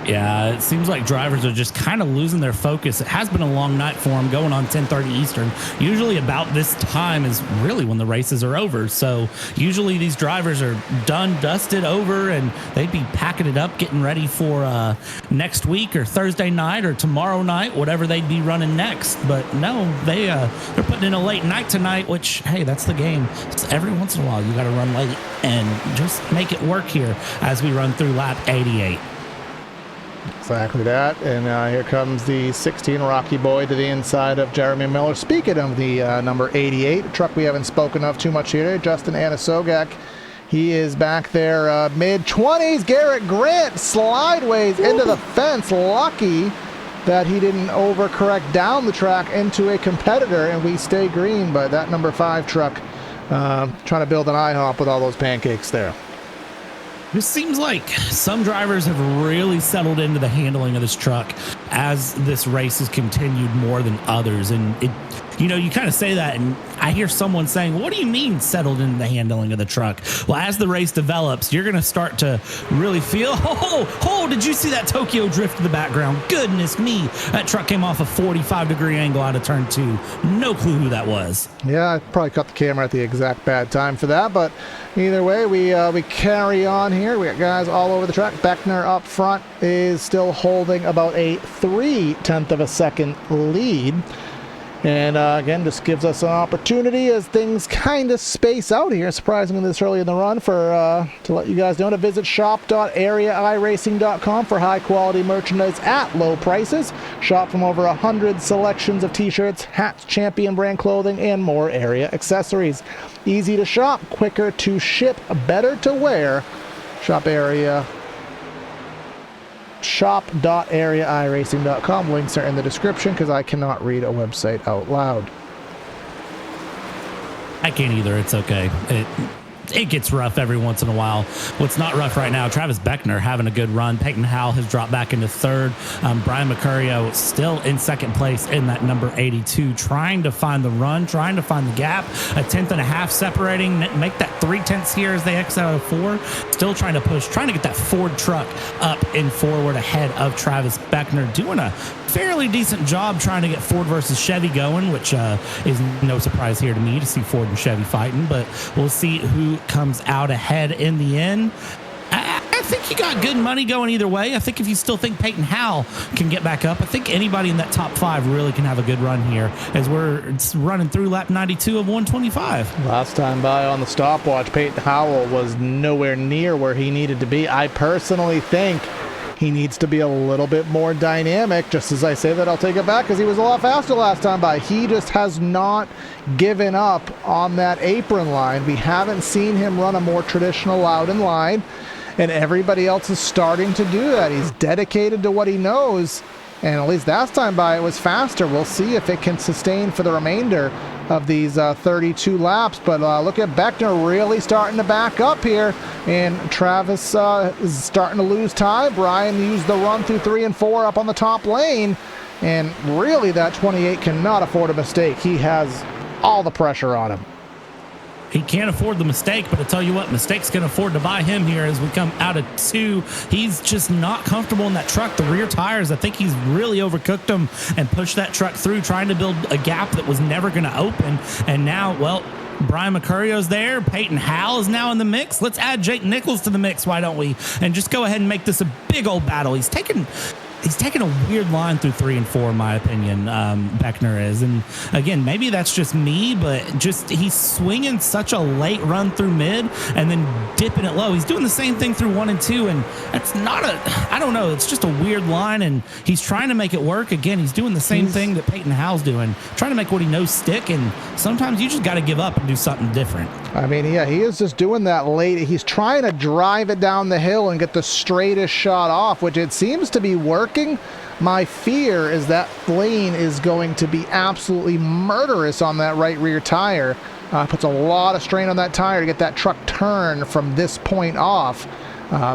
Yeah, it seems like drivers are just kind of losing their focus. It has been a long night for them, going on 10:30 Eastern. Usually about this time is really when the races are over. So usually these drivers are done, dusted, over, and they'd be packing it up, getting ready for next week or Thursday night or tomorrow night, whatever they'd be running next. But no, they're putting in a late night tonight, which, hey, that's the game. So every once in a while you got to run late and just make it work here as we run through lap 88. Exactly that. And here comes the 16 Rocky Boy to the inside of Jeremy Miller. Speaking of the number 88, a truck we haven't spoken of too much here, Justin Anasogak. He is back there mid-20s. Garrett Grant slideways into the fence. Lucky that he didn't overcorrect down the track into a competitor, and we stay green. But that number 5 truck trying to build an IHOP with all those pancakes there. This seems like some drivers have really settled into the handling of this truck as this race has continued more than others. And it, you know, you kind of say that, and I hear someone saying, what do you mean settled in the handling of the truck? Well, as the race develops, you're going to start to really feel, did you see that Tokyo drift in the background? Goodness me. That truck came off a 45-degree angle out of turn 2. No clue who that was. Yeah, I probably cut the camera at the exact bad time for that, but either way, we carry on here. We got guys all over the track. Beckner up front is still holding about a 0.3 of a second lead. And again, just gives us an opportunity as things kind of space out here, surprisingly this early in the run, for to let you guys know to visit shop.areairacing.com for high quality merchandise at low prices. Shop from over 100 selections of t-shirts, hats, champion brand clothing, and more area accessories. Easy to shop, quicker to ship, better to wear. Shop.areairacing.com. Links are in the description because I cannot read a website out loud. I can't either. It's okay. It gets rough every once in a while. What's not rough right now, Travis Beckner having a good run. Peyton Howell has dropped back into third. Brian Mercurio still in second place in that number 82, trying to find the run, trying to find the gap. A 10.5 separating, make that 0.3 here as they exit out of 4. Still trying to push, trying to get that Ford truck up and forward ahead of Travis Beckner. Doing a fairly decent job trying to get Ford versus Chevy going, which is no surprise here to me to see Ford and Chevy fighting, but we'll see who comes out ahead in the end. I think you got good money going either way. I think if you still think Peyton Howell can get back up, I think anybody in that top 5 really can have a good run here as we're running through lap 92 of 125. Last time by on the stopwatch, Peyton Howell was nowhere near where he needed to be. I personally think he needs to be a little bit more dynamic. Just as I say that, I'll take it back because he was a lot faster last time by. He just has not given up on that apron line. We haven't seen him run a more traditional Loudon line, and everybody else is starting to do that. He's dedicated to what he knows, and at least last time by it was faster. We'll see if it can sustain for the remainder of these 32 laps, but look at Beckner really starting to back up here, and Travis is starting to lose time. Brian used the run through 3 and 4 up on the top lane, and really that 28 cannot afford a mistake. He has all the pressure on him. He can't afford the mistake, but I tell you what, mistakes can afford to buy him here as we come out of 2. He's just not comfortable in that truck. The rear tires, I think he's really overcooked them and pushed that truck through, trying to build a gap that was never going to open. And now, well, Brian Mercurio's there. Peyton Howell is now in the mix. Let's add Jake Nichols to the mix, why don't we? And just go ahead and make this a big old battle. He's taking a weird line through 3 and 4, in my opinion, Beckner is. And again, maybe that's just me, but just he's swinging such a late run through mid and then dipping it low. He's doing the same thing through 1 and 2, and that's not I don't know, it's just a weird line, and he's trying to make it work. Again, he's doing the same thing that Peyton Howell's doing, trying to make what he knows stick, and sometimes you just got to give up and do something different. I mean, yeah, he is just doing that late. He's trying to drive it down the hill and get the straightest shot off, which it seems to be working. My fear is that lane is going to be absolutely murderous on that right rear tire. Puts a lot of strain on that tire to get that truck turned from this point off.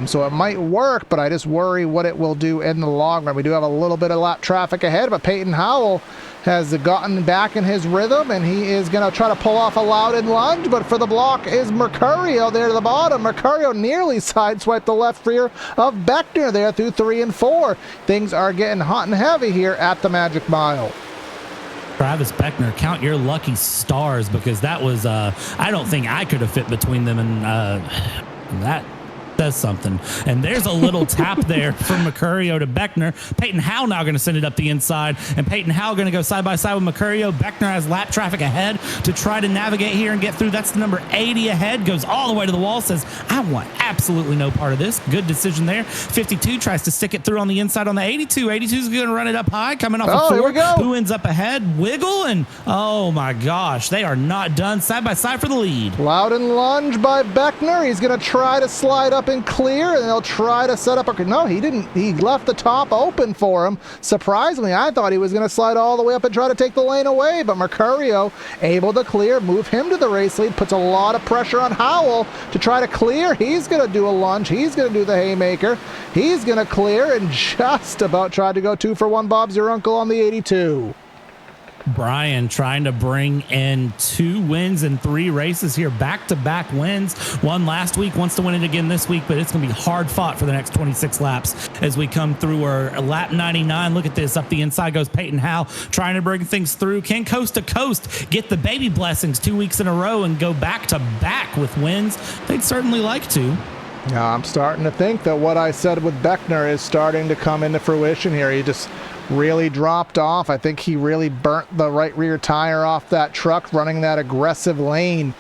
So it might work, but I just worry what it will do in the long run. We do have a little bit of lap traffic ahead, but Peyton Howell has gotten back in his rhythm, and he is going to try to pull off a Loudon lunge, but for the block is Mercurio there to the bottom. Mercurio nearly sideswiped the left rear of Beckner there through 3 and 4. Things are getting hot and heavy here at the Magic Mile. Travis Beckner, count your lucky stars, because that was, I don't think I could have fit between them, and that does something. And there's a little tap there from Mercurio to Beckner. Peyton Howell now going to send it up the inside, and Peyton Howell going to go side by side with Mercurio. Beckner has lap traffic ahead to try to navigate here and get through. That's the number 80 ahead, goes all the way to the wall, says, I want absolutely no part of this. Good decision there. 52 tries to stick it through on the inside on the 82. 82 is going to run it up high, coming off of 4. Here we go. Who ends up ahead? Wiggle, and oh my gosh, they are not done. Side by side for the lead. Loudon lunge by Beckner. He's going to try to slide up and clear, and they'll try to set up a... No, he didn't. He left the top open for him. Surprisingly, I thought he was going to slide all the way up and try to take the lane away, but Mercurio able to clear, move him to the race lead, puts a lot of pressure on Howell to try to clear. He's going to do a lunge. He's going to do the haymaker. He's going to clear and just about tried to go 2 for 1 Bob's your uncle on the 82. Brian trying to bring in 2 wins in 3 races here, back-to-back wins. One last week, wants to win it again this week, but it's going to be hard fought for the next 26 laps as we come through our lap 99. Look at this. Up the inside goes Peyton Howe, trying to bring things through. Can coast to coast get the baby blessings 2 weeks in a row and go back-to-back with wins? They'd certainly like to. Now I'm starting to think that what I said with Beckner is starting to come into fruition here. He just really dropped off. I think he really burnt the right rear tire off that truck running that aggressive lane.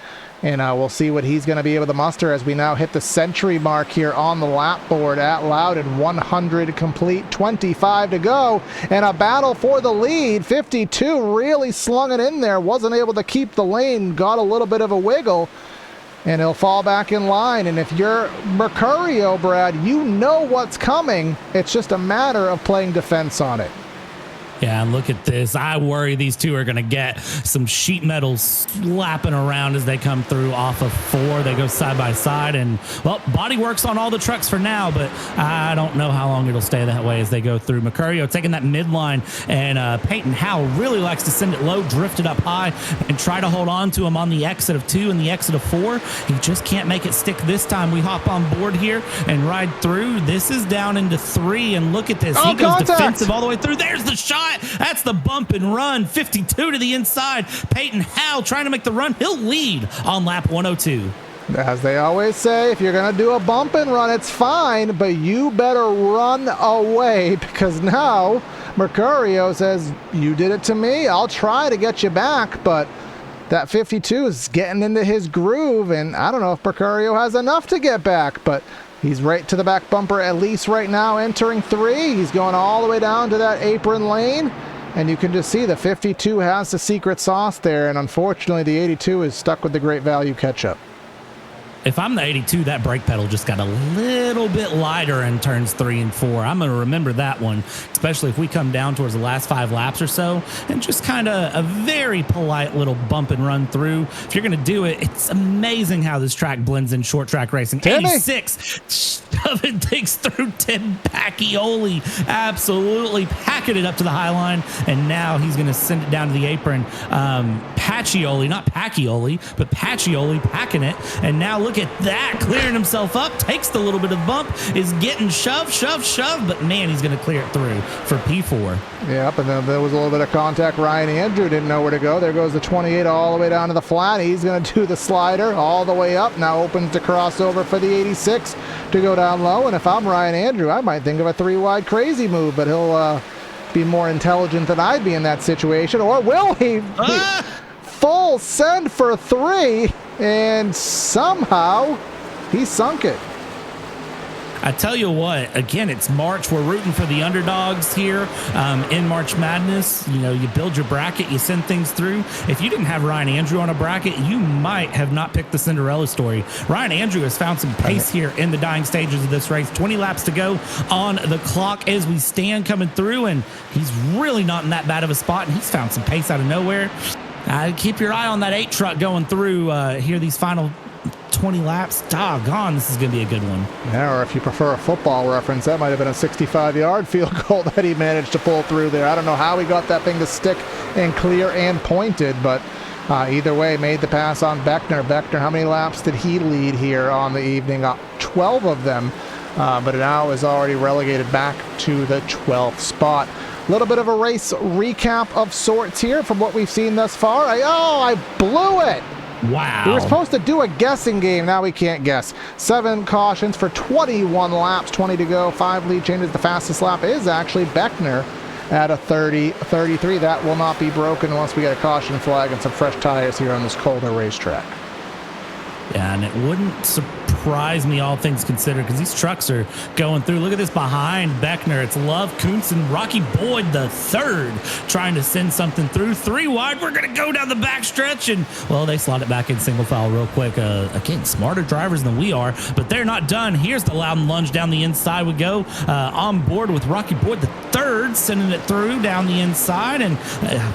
And we'll see what he's going to be able to muster as we now hit the century mark here on the lap board at Loudon. 100 complete, 25 to go. And a battle for the lead. 52 really slung it in there. Wasn't able to keep the lane. Got a little bit of a wiggle. And he'll fall back in line. And if you're Mercurio, Brad, you know what's coming. It's just a matter of playing defense on it. Yeah, and look at this. I worry these two are going to get some sheet metal slapping around as they come through off of 4. They go side by side, and, well, body works on all the trucks for now, but I don't know how long it'll stay that way as they go through. Mercurio taking that midline, and Peyton Howe really likes to send it low, drift it up high, and try to hold on to him on the exit of 2 and the exit of 4. He just can't make it stick this time. We hop on board here and ride through. This is down into 3, and look at this. He goes defensive all the way through. There's the shot. That's the bump and run. 52 to the inside. Peyton Howe trying to make the run. He'll lead on lap 102. As they always say, if you're going to do a bump and run, it's fine, but you better run away, because now Mercurio says, you did it to me. I'll try to get you back, but that 52 is getting into his groove, and I don't know if Mercurio has enough to get back, but he's right to the back bumper, at least right now, entering 3. He's going all the way down to that apron lane. And you can just see the 52 has the secret sauce there. And unfortunately, the 82 is stuck with the great value catch-up. If I'm the 82, that brake pedal just got a little bit lighter in turns 3 and 4. I'm going to remember that one, especially if we come down towards the last 5 laps or so, and just kind of a very polite little bump and run through. If you're going to do it, it's amazing how this track blends in short track racing. Timmy. 86, shoving things through Tim Pacquioli, absolutely packing it up to the high line, and now he's going to send it down to the apron. Pacquioli, not Pacquioli, but Pacquioli packing it, and now look at that, clearing himself up, takes the little bit of bump, is getting shoved, but man, he's going to clear it through for P4. Yep, and then there was a little bit of contact. Ryan Andrew didn't know where to go. There goes the 28 all the way down to the flat. He's going to do the slider all the way up. Now opens to crossover for the 86 to go down low. And if I'm Ryan Andrew, I might think of a 3-wide crazy move, but he'll be more intelligent than I'd be in that situation. Or will he? Full send for 3, and somehow he sunk it. I tell you what, again, it's March. We're rooting for the underdogs here in March Madness. You know, you build your bracket, you send things through. If you didn't have Ryan Andrew on a bracket, you might have not picked the Cinderella story. Ryan Andrew has found some pace here in the dying stages of this race. 20 laps to go on the clock as we stand coming through, and he's really not in that bad of a spot, and he's found some pace out of nowhere. Keep your eye on that 8 truck going through here these final 20 laps. Doggone, this is going to be a good one. Yeah, or if you prefer a football reference, that might have been a 65-yard field goal that he managed to pull through there. I don't know how he got that thing to stick and clear and pointed, but either way, made the pass on Beckner. Beckner, how many laps did he lead here on the evening? 12 of them, but now is already relegated back to the 12th spot. A little bit of a race recap of sorts here from what we've seen thus far. I blew it. Wow. We were supposed to do a guessing game. Now we can't guess. 7 cautions for 21 laps, 20 to go, 5 lead changes. The fastest lap is actually Beckner at a 30-33. That will not be broken unless we get a caution flag and some fresh tires here on this colder racetrack. Yeah, and it wouldn't surprise me, all things considered, because these trucks are going through. Look at this behind Beckner. It's Love, Kuntz, and Rocky Boyd the third trying to send something through. 3 wide. We're going to go down the back stretch, and, well, they slot it back in single file real quick. Again, smarter drivers than we are, but they're not done. Here's the Loudon lunge down the inside. We go on board with Rocky Boyd the third, sending it through down the inside, and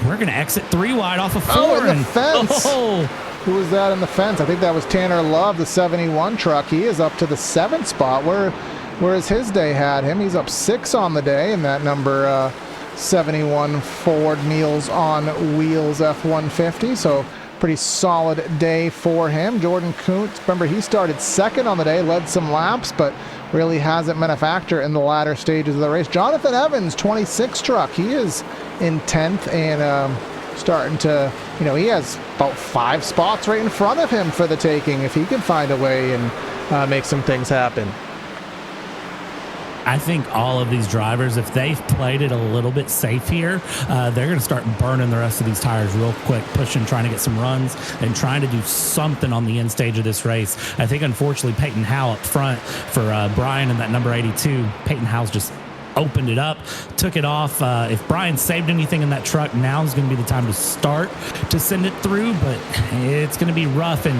we're going to exit 3 wide off of 4. Oh, and the fence. Oh, who was that in the fence? I think that was Tanner Love, the 71 truck. He is up to the 7th spot. Whereas his day had him. He's up 6 on the day in that number 71 Ford Meals on Wheels F-150. So pretty solid day for him. Jordan Kuntz, remember, he started second on the day, led some laps, but really hasn't been a factor in the latter stages of the race. Jonathan Evans, 26 truck, he is in 10th and starting to, he has about 5 spots right in front of him for the taking if he can find a way and make some things happen. I think all of these drivers, if they've played it a little bit safe here, they're going to start burning the rest of these tires real quick, pushing, trying to get some runs, and trying to do something on the end stage of this race. I think, unfortunately, Peyton Howe up front for Brian in that number 82. Peyton Howe's just opened it up, took it off. If Brian saved anything in that truck, now is going to be the time to start to send it through, but it's going to be rough. And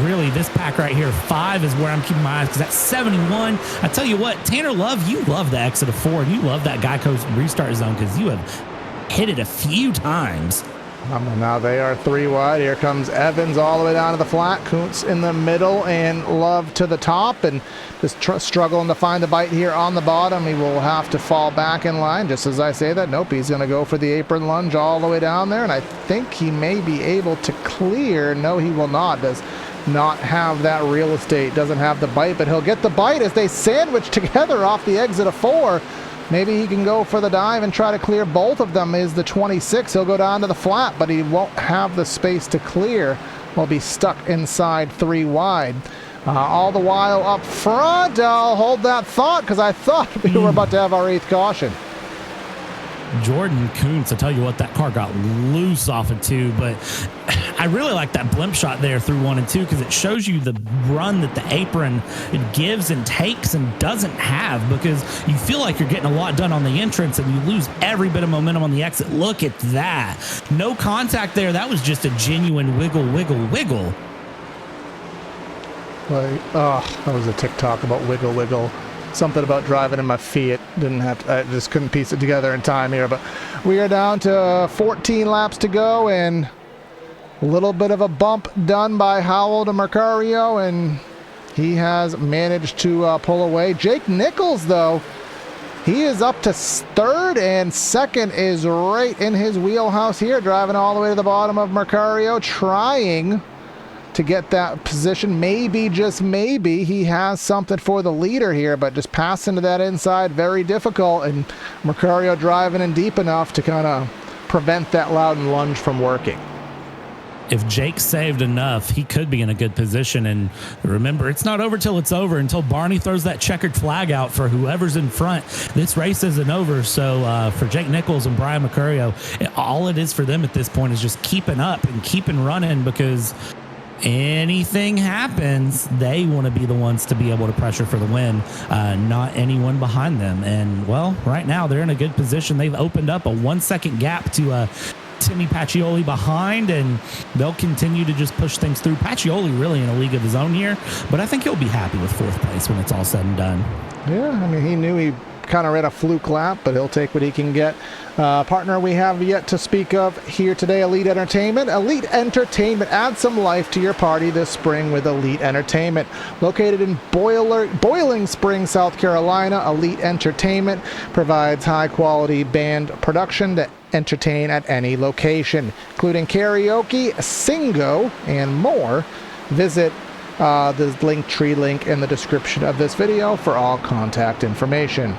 really, this pack right here, 5 is where I'm keeping my eyes, because that's 71. I tell you what, Tanner Love, you love the exit of 4, and you love that Geico's restart zone because you have hit it a few times. Now they are 3 wide. Here comes Evans all the way down to the flat. Kuntz in the middle and Love to the top, and just struggling to find the bite here on the bottom. He will have to fall back in line. Just as I say that, nope, he's going to go for the apron lunge all the way down there, and I think he may be able to clear. No, he will not. Does not have that real estate. Doesn't have the bite, but he'll get the bite as they sandwich together off the exit of 4. Maybe he can go for the dive and try to clear both of them. Is the 26. He'll go down to the flat, but he won't have the space to clear. Will be stuck inside 3 wide. All the while up front, I'll hold that thought because I thought we were about to have our 8th caution. Jordan Kuntz, I tell you what, that car got loose off of 2, but I really like that blimp shot there through 1 and 2 because it shows you the run that the apron it gives and takes and doesn't have, because you feel like you're getting a lot done on the entrance and you lose every bit of momentum on the exit. Look at that. No contact there. That was just a genuine wiggle, wiggle, wiggle. That was a TikTok about wiggle, wiggle. Something about driving in my Fiat. I just couldn't piece it together in time here, but we are down to 14 laps to go, and a little bit of a bump done by Howell to Mercurio, and he has managed to pull away. Jake Nichols, though, he is up to 3rd, and 2nd is right in his wheelhouse here, driving all the way to the bottom of Mercurio, trying to get that position. Maybe, just maybe, he has something for the leader here, but just passing to that inside, very difficult, and Mercurio driving in deep enough to kind of prevent that Loudon lunge from working. If Jake saved enough, he could be in a good position. And remember, it's not over till it's over, until Barney throws that checkered flag out for whoever's in front. This race isn't over. So for Jake Nichols and Brian Mercurio, all it is for them at this point is just keeping up and keeping running, because anything happens, they want to be the ones to be able to pressure for the win, not anyone behind them. And, well, right now they're in a good position. They've opened up a 1-second gap to Timmy Pacioli behind, and they'll continue to just push things through. Pacioli really in a league of his own here, but I think he'll be happy with 4th place when it's all said and done. Yeah, I mean, he knew he kind of ran a fluke lap, but he'll take what he can get. Partner we have yet to speak of here today, Elite Entertainment. Elite Entertainment, add some life to your party this spring with Elite Entertainment. Located in Boiling Spring, South Carolina, Elite Entertainment provides high-quality band production to entertain at any location, including karaoke, singo, and more. Visit the Linktree link in the description of this video for all contact information.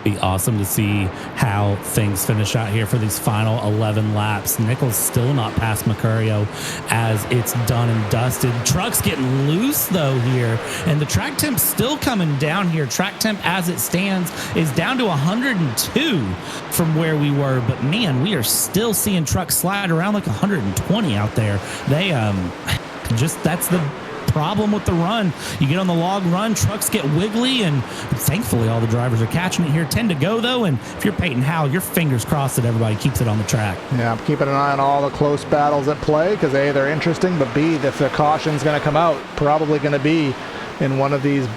Be awesome to see how things finish out here for these final 11 laps. Nichols still not past Mercurio as it's done and dusted. Truck's getting loose though here, and the track temp's still coming down here. Track temp as it stands is down to 102 from where we were, but man, we are still seeing trucks slide around like 120 out there. They that's the problem with the run. You get on the log run, trucks get wiggly, and thankfully all the drivers are catching it here. 10 to go though, and if you're Peyton Howell, your fingers crossed that everybody keeps it on the track. Yeah, I'm keeping an eye on all the close battles at play, because A, they're interesting, but B, if the caution's going to come out, probably going to be in one of these,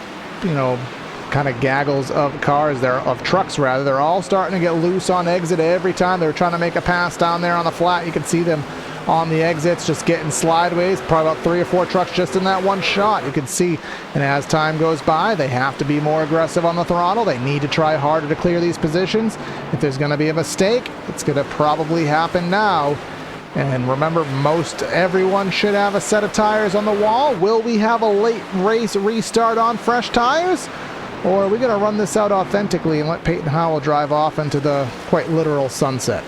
kind of gaggles of cars there, of trucks rather. They're all starting to get loose on exit every time they're trying to make a pass down there on the flat. You can see them on the exits, just getting sideways. Probably about 3 or 4 trucks just in that one shot. You can see, and as time goes by, they have to be more aggressive on the throttle. They need to try harder to clear these positions. If there's going to be a mistake, it's going to probably happen now. And remember, most everyone should have a set of tires on the wall. Will we have a late race restart on fresh tires? Or are we going to run this out authentically and let Peyton Howell drive off into the quite literal sunset?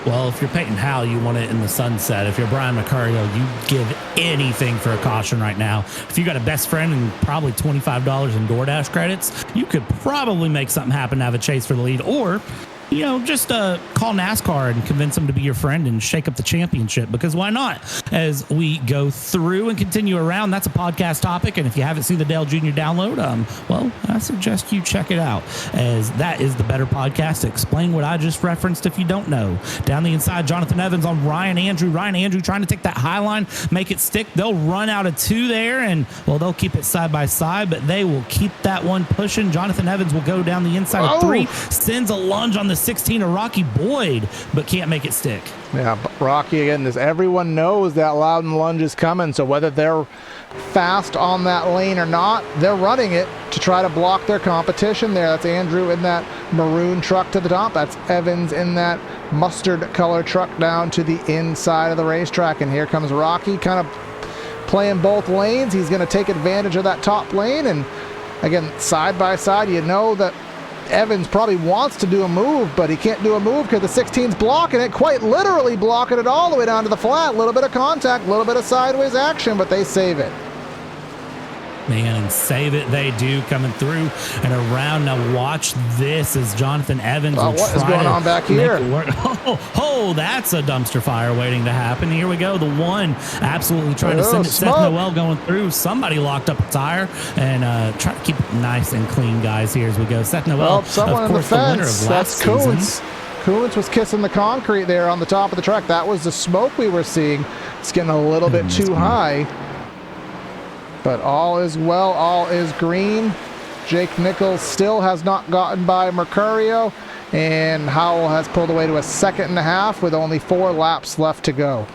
Well, if you're Peyton Howell, you want it in the sunset. If you're Brian Mercurio, you give anything for a caution right now. If you got a best friend and probably $25 in DoorDash credits, you could probably make something happen to have a chase for the lead. Or, you know, just call NASCAR and convince them to be your friend and shake up the championship, because why not? As we go through and continue around, that's a podcast topic. And if you haven't seen the Dale Jr. download, well, I suggest you check it out, as that is the better podcast to explain what I just referenced if you don't know. Down the inside, Jonathan Evans on Ryan Andrew. Ryan Andrew trying to take that high line, make it stick. They'll run out of 2 there, and, well, they'll keep it side by side, but they will keep that one pushing. Jonathan Evans will go down the inside of 3, sends a lunge on the 16 of Rocky Boyd, but can't make it stick. Yeah, but Rocky, again, everyone knows that Loudon lunge is coming, so whether they're fast on that lane or not, they're running it to try to block their competition there. That's Andrew in that maroon truck to the top. That's Evans in that mustard color truck down to the inside of the racetrack. And here comes Rocky, kind of playing both lanes. He's going to take advantage of that top lane, and again, side by side, you know that Evans probably wants to do a move, but he can't do a move because the 16's blocking it, quite literally blocking it all the way down to the flat. A little bit of contact, a little bit of sideways action, but they save it. Man, save it they do, coming through and around. Now watch this as Jonathan Evans will what is going on back here? Oh, that's a dumpster fire waiting to happen. Here we go. The one absolutely trying to send it. Smoke. Seth Noel going through. Somebody locked up a tire, and try to keep it nice and clean, guys, here as we go. Seth Noel, someone of course, in the the winner fence. of last That's season. Kuntz. Kuntz was kissing the concrete there on the top of the track. That was the smoke we were seeing. It's getting a little bit too high. But all is well, all is green. Jake Nichols still has not gotten by Mercurio, and Howell has pulled away to a 2.5 with only 4 laps left to go.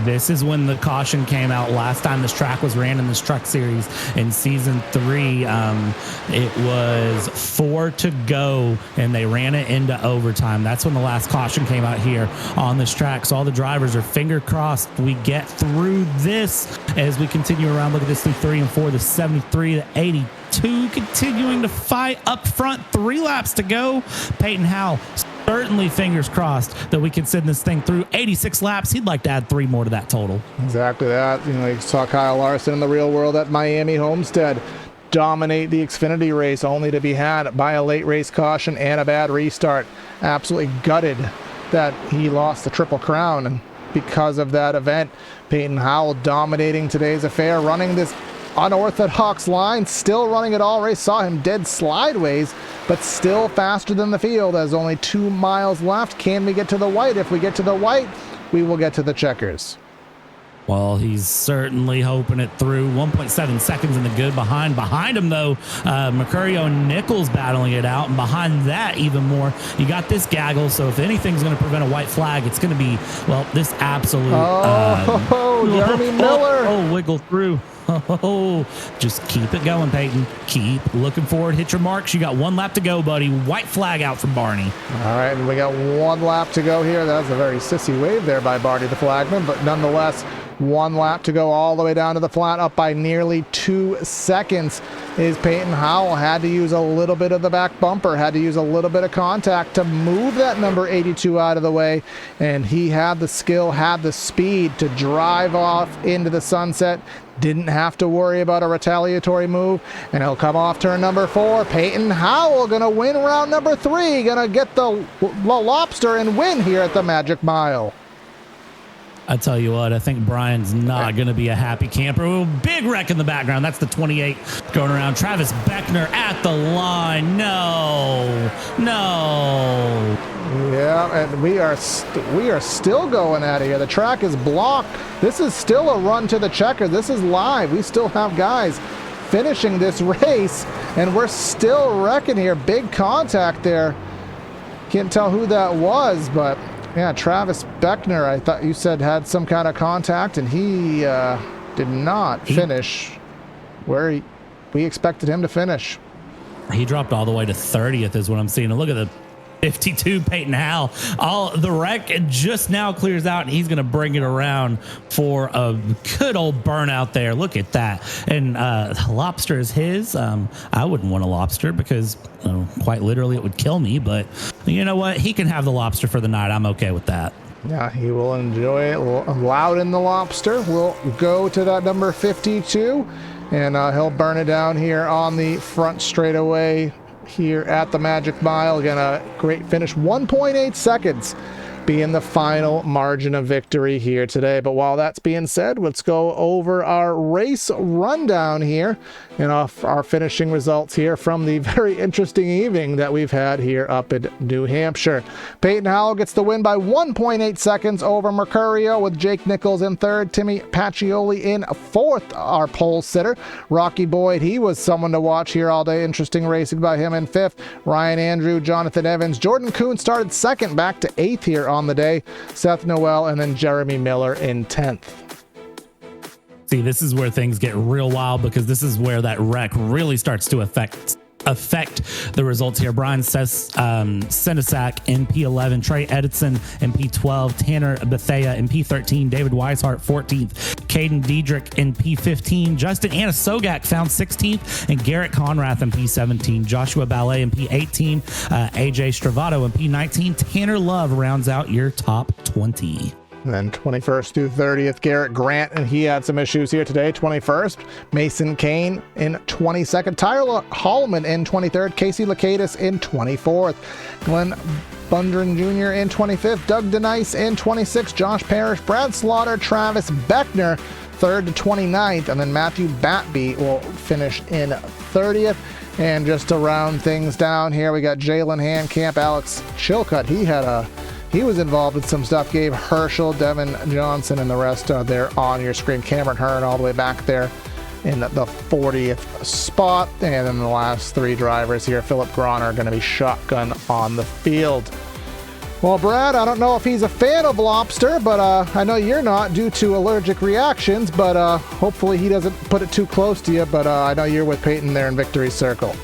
This is when the caution came out last time this track was ran in this truck series in season 3. It was 4 to go, and they ran it into overtime. That's when the last caution came out here on this track. So all the drivers are finger crossed we get through this as we continue around. Look at this through 3 and 4, the 73, the 82, continuing to fight up front. 3 laps to go. Peyton Howell, certainly fingers crossed that we can send this thing through 86 laps. He'd like to add 3 more to that total. Exactly that. You know, you saw Kyle Larson in the real world at Miami Homestead dominate the Xfinity race, only to be had by a late race caution and a bad restart. Absolutely gutted that he lost the Triple Crown, and because of that event, Peyton Howell dominating today's affair, running this unorthodox line, still running it all race. Saw him dead slideways, but still faster than the field, as only 2 miles left. Can we get to the white? If we get to the white, we will get to the checkers. Well, he's certainly hoping it through. 1.7 seconds in the good behind. Behind him, though, Mercurio and Nichols battling it out. And behind that, even more, you got this gaggle. So if anything's going to prevent a white flag, it's going to be, well, this absolute... Jeremy Miller. Wiggle through. Just keep it going, Peyton. Keep looking forward. Hit your marks. You got 1 lap to go, buddy. White flag out from Barney. All right, and we got 1 lap to go here. That was a very sissy wave there by Barney the flagman, but nonetheless, 1 lap to go all the way down to the flat, up by nearly 2 seconds. Is Peyton Howell had to use a little bit of the back bumper, had to use a little bit of contact to move that number 82 out of the way, and he had the skill, had the speed to drive off into the sunset. Didn't have to worry about a retaliatory move, and he'll come off turn number 4. Peyton Howell gonna win round number 3, gonna get the lobster and win here at the Magic Mile. I tell you what, I think Brian's not going to be a happy camper. Ooh, big wreck in the background. That's the 28 going around. Travis Beckner at the line. No. Yeah, and we are still going at it here. The track is blocked. This is still a run to the checker. This is live. We still have guys finishing this race, and we're still wrecking here. Big contact there. Can't tell who that was, but Yeah, Travis Beckner, I thought you said had some kind of contact, and he did not finish where we expected him to finish. He dropped all the way to 30th is what I'm seeing. And look at the 52 Peyton Howell. All the wreck just now clears out, and he's going to bring it around for a good old burnout there. Look at that. And lobster is his. I wouldn't want a lobster because quite literally it would kill me. But you know what? He can have the lobster for the night. I'm okay with that. Yeah, he will enjoy it. Loudon the lobster will go to that number 52, and he'll burn it down here on the front straightaway here at the Magic Mile. Again, a great finish. 1.8 seconds being the final margin of victory here today. But while that's being said, let's go over our race rundown here and our finishing results here from the very interesting evening that we've had here up in New Hampshire. Peyton Howell gets the win by 1.8 seconds over Mercurio, with Jake Nichols in third, Timmy Pacioli in fourth, our pole sitter. Rocky Boyd, he was someone to watch here all day. Interesting racing by him in fifth. Ryan Andrew, Jonathan Evans, Jordan Kuhn started second, back to eighth here on the day. Seth Noel, and then Jeremy Miller in 10th. See, this is where things get real wild, because this is where that wreck really starts to affect the results here. Brian Senesac in P11, Trey Edison in P12, Tanner Bethea in P13, David Weishart 14th, Caden Diedrich in P15, Justin Anasogak found 16th, and Garrett Conrath in P17, Joshua Ballet in P18, AJ Stravato in P19. Tanner Love rounds out your top 20. And then 21st through 30th, Garrett Grant, and he had some issues here today. 21st, Mason Kane in 22nd, Tyler Hallman in 23rd, Casey Lakatis in 24th, Glenn Bundren Jr. in 25th, Doug Denice in 26th, Josh Parrish, Brad Slaughter, Travis Beckner 3rd to 29th, and then Matthew Batby will finish in 30th. And just to round things down here, we got Jalen Handcamp, Alex Chilcutt. He was involved with some stuff. Gabe Herschel, Devin Johnson, and the rest there on your screen. Cameron Hearn all the way back there in the 40th spot. And then the last three drivers here, Philip Grahn, are going to be shotgun on the field. Well, Brad, I don't know if he's a fan of lobster, but I know you're not due to allergic reactions, but hopefully he doesn't put it too close to you. But I know you're with Peyton there in Victory Circle.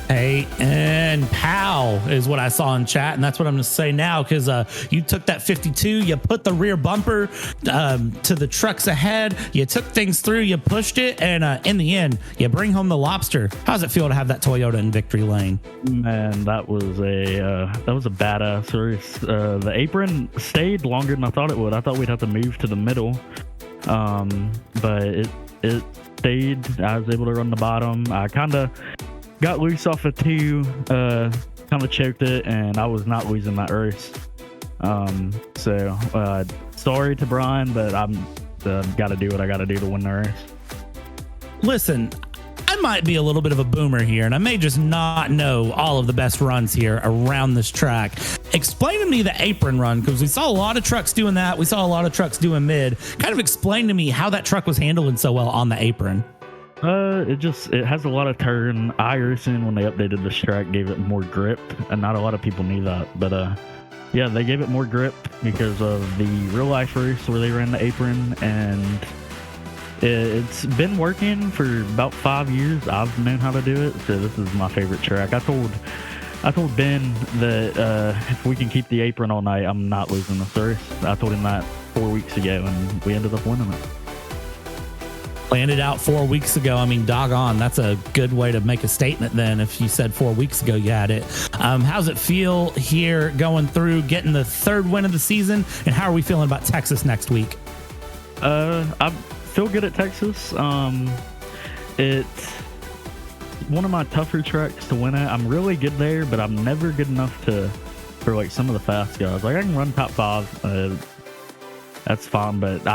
Hey, and pow is what I saw in chat, and that's what I'm going to say now, because you took that 52, you put the rear bumper to the trucks ahead, you took things through, you pushed it, and in the end, you bring home the lobster. How's it feel to have that Toyota in victory lane? Man, that was a badass race. The apron stayed longer than I thought it would. I thought we'd have to move to the middle, but it stayed. I was able to run the bottom. I kind of got loose off of two, kind of choked it, and I was not losing that race. So sorry to Brian, but I'm got to do what I got to do to win the race. Listen, I might be a little bit of a boomer here, and I may just not know all of the best runs here around this track. Explain to me the apron run, because we saw a lot of trucks doing that. We saw a lot of trucks doing mid. Kind of explain to me how that truck was handling so well on the apron. It has a lot of turn. iRacing, when they updated this track, gave it more grip, and not a lot of people knew that. But yeah, they gave it more grip because of the real life race where they ran the apron, and it's been working for about 5 years. I've known how to do it, so this is my favorite track. I told Ben that if we can keep the apron all night, I'm not losing this race. I told him that 4 weeks ago, and we ended up winning it. Landed out 4 weeks ago. I mean, doggone, that's a good way to make a statement then if you said 4 weeks ago you had it. How's it feel here going through, getting the third win of the season, and how are we feeling about Texas next week? I feel good at Texas. It's one of my tougher tracks to win at. I'm really good there, but I'm never good enough for like some of the fast guys. Like I can run top five. That's fine, but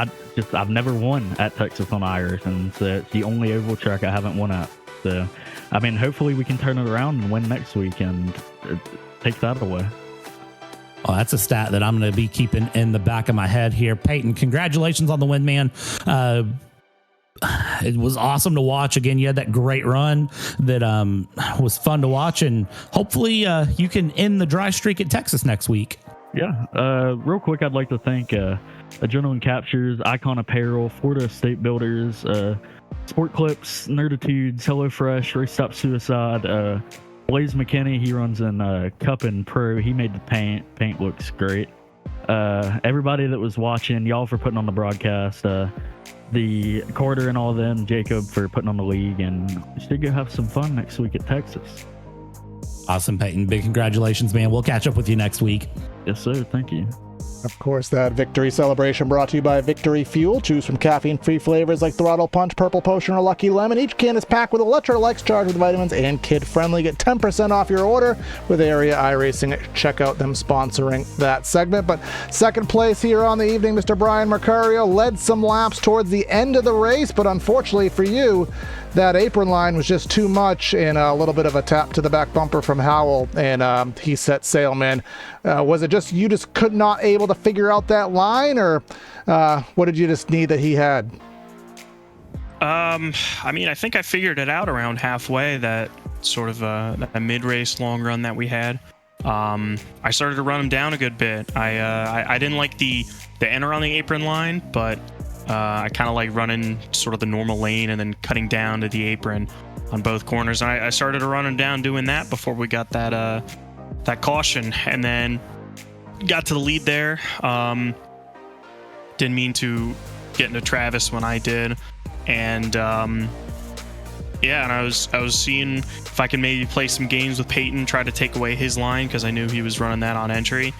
I've never won at Texas on Irish, and so it's the only oval track I haven't won at. So, I mean, hopefully we can turn it around and win next week and take that away. Well, that's a stat that I'm going to be keeping in the back of my head here. Peyton, congratulations on the win, man. It was awesome to watch. Again, you had that great run that was fun to watch, and hopefully you can end the dry streak at Texas next week. Real quick, I'd like to thank Adrenaline Captures, Icon Apparel, Florida State Builders, Sport Clips, Nerditudes, HelloFresh, Race Stop Suicide, Blaze McKinney. He runs in Cup and Pro. He made the paint. Paint looks great. Everybody that was watching, y'all for putting on the broadcast. The Carter and all of them, Jacob for putting on the league, and we should go have some fun next week at Texas. Awesome, Peyton. Big congratulations, man. We'll catch up with you next week. Yes, sir. Thank you. Of course, that victory celebration brought to you by Victory Fuel. Choose from caffeine-free flavors like Throttle Punch, Purple Potion, or Lucky Lemon. Each can is packed with electrolytes charged with vitamins and kid-friendly. Get 10% off your order with Area iRacing. Check out them sponsoring that segment. But second place here on the evening, Mr. Brian Mercurio led some laps towards the end of the race, but unfortunately for you, that apron line was just too much, and a little bit of a tap to the back bumper from Howell, and he set sail, man. Was it just you just could not able to figure out that line, or what did you just need that he had? I mean, I think I figured it out around halfway, that sort of that mid-race long run that we had. I started to run him down a good bit. I didn't like the enter on the apron line, but I kind of like running sort of the normal lane and then cutting down to the apron on both corners. And I started to run him down doing that before we got that caution, and then got to the lead there. Didn't mean to get into Travis when I did, and and I was seeing if I could maybe play some games with Peyton, try to take away his line, because I knew he was running that on entry.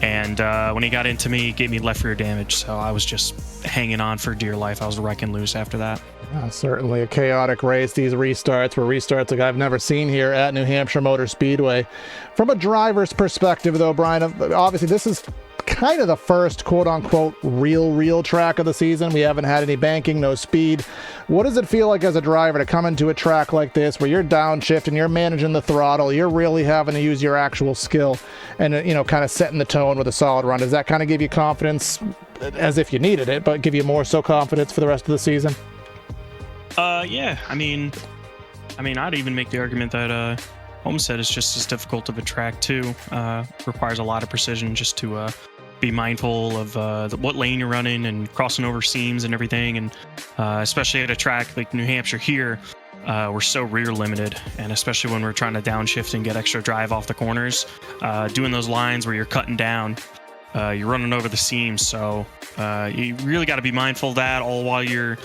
And when he got into me, he gave me left rear damage, so I was just hanging on for dear life. I was wrecking loose after that. Certainly a chaotic race. These restarts were restarts like I've never seen here at New Hampshire Motor Speedway. From a driver's perspective, though, Brian, obviously this is kind of the first quote-unquote real track of the season. We haven't had any banking, no speed. What does it feel like as a driver to come into a track like this where you're downshifting, you're managing the throttle, you're really having to use your actual skill and, kind of setting the tone with a solid run? Does that kind of give you confidence, as if you needed it, but give you more so confidence for the rest of the season? Yeah. I mean, I'd even make the argument that Homestead is just as difficult of a track too. Requires a lot of precision just to be mindful of what lane you're running and crossing over seams and everything. And especially at a track like New Hampshire here, we're so rear limited, and especially when we're trying to downshift and get extra drive off the corners, doing those lines where you're cutting down, you're running over the seams. So you really got to be mindful of that all while you're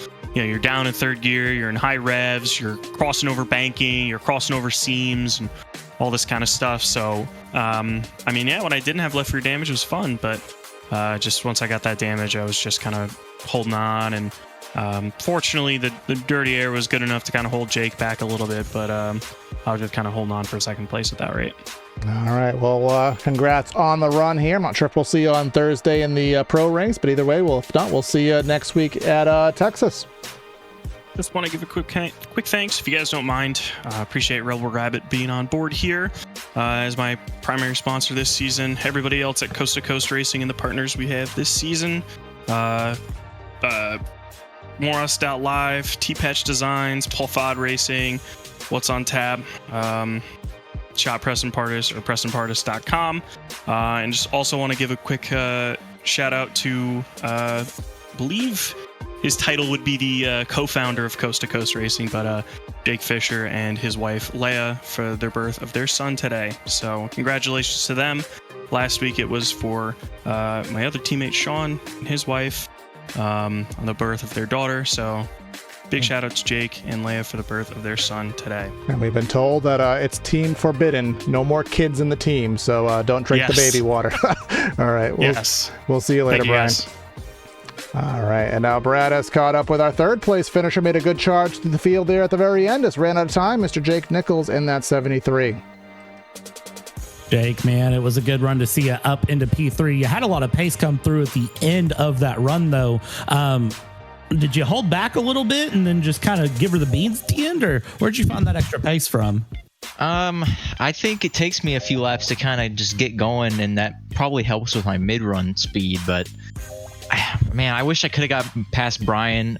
down in third gear, you're in high revs, you're crossing over banking, you're crossing over seams and all this kind of stuff. So, when I didn't have left rear damage, it was fun, but just once I got that damage, I was just kind of holding on. And fortunately, the dirty air was good enough to kind of hold Jake back a little bit, but I was just kind of holding on for second place at that rate. All right. Well, congrats on the run here. I'm not sure if we'll see you on Thursday in the pro race, but either way, if not, we'll see you next week at Texas. Just want to give a quick thanks, if you guys don't mind. Appreciate Rebel Rabbit being on board here as my primary sponsor this season. Everybody else at Coast to Coast Racing and the partners we have this season. More Stout Live, T-Patch Designs, Paul Fod Racing, What's on Tab, Shop Preston Partis or PrestonPartis.com. And just also want to give a quick shout out to, I believe his title would be the co-founder of Coast to Coast Racing, but Jake Fisher and his wife Leia for their birth of their son today. So congratulations to them. Last week it was for my other teammate Sean and his wife on the birth of their daughter. So big shout out to Jake and Leia for the birth of their son today. And we've been told that it's team forbidden. No more kids in the team, so don't drink the baby water. All right. We'll see you later, Brian. All right, and now Brad has caught up with our third place finisher, made a good charge to the field there at the very end. Just ran out of time, Mr. Jake Nichols in that 73. Jake, man, it was a good run to see you up into P3. You had a lot of pace come through at the end of that run, though. Did you hold back a little bit and then just kind of give her the beans at the end, or where'd you find that extra pace from? I think it takes me a few laps to kind of just get going, and that probably helps with my mid-run speed, but man, I wish I could have gotten past Brian.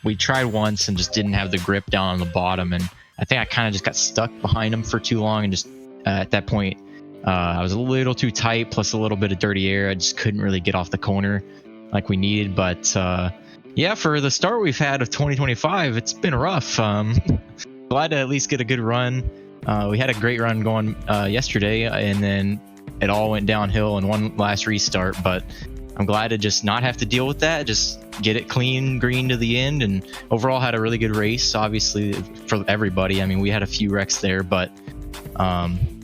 We tried once and just didn't have the grip down on the bottom, and I think I kind of just got stuck behind him for too long, and just at that point I was a little too tight, plus a little bit of dirty air. I just couldn't really get off the corner like we needed. But yeah, for the start we've had of 2025, it's been rough. Glad to at least get a good run. We had a great run going yesterday, and then it all went downhill in one last restart. But I'm glad to just not have to deal with that. Just get it clean, green to the end, and overall had a really good race. Obviously for everybody. I mean, we had a few wrecks there, but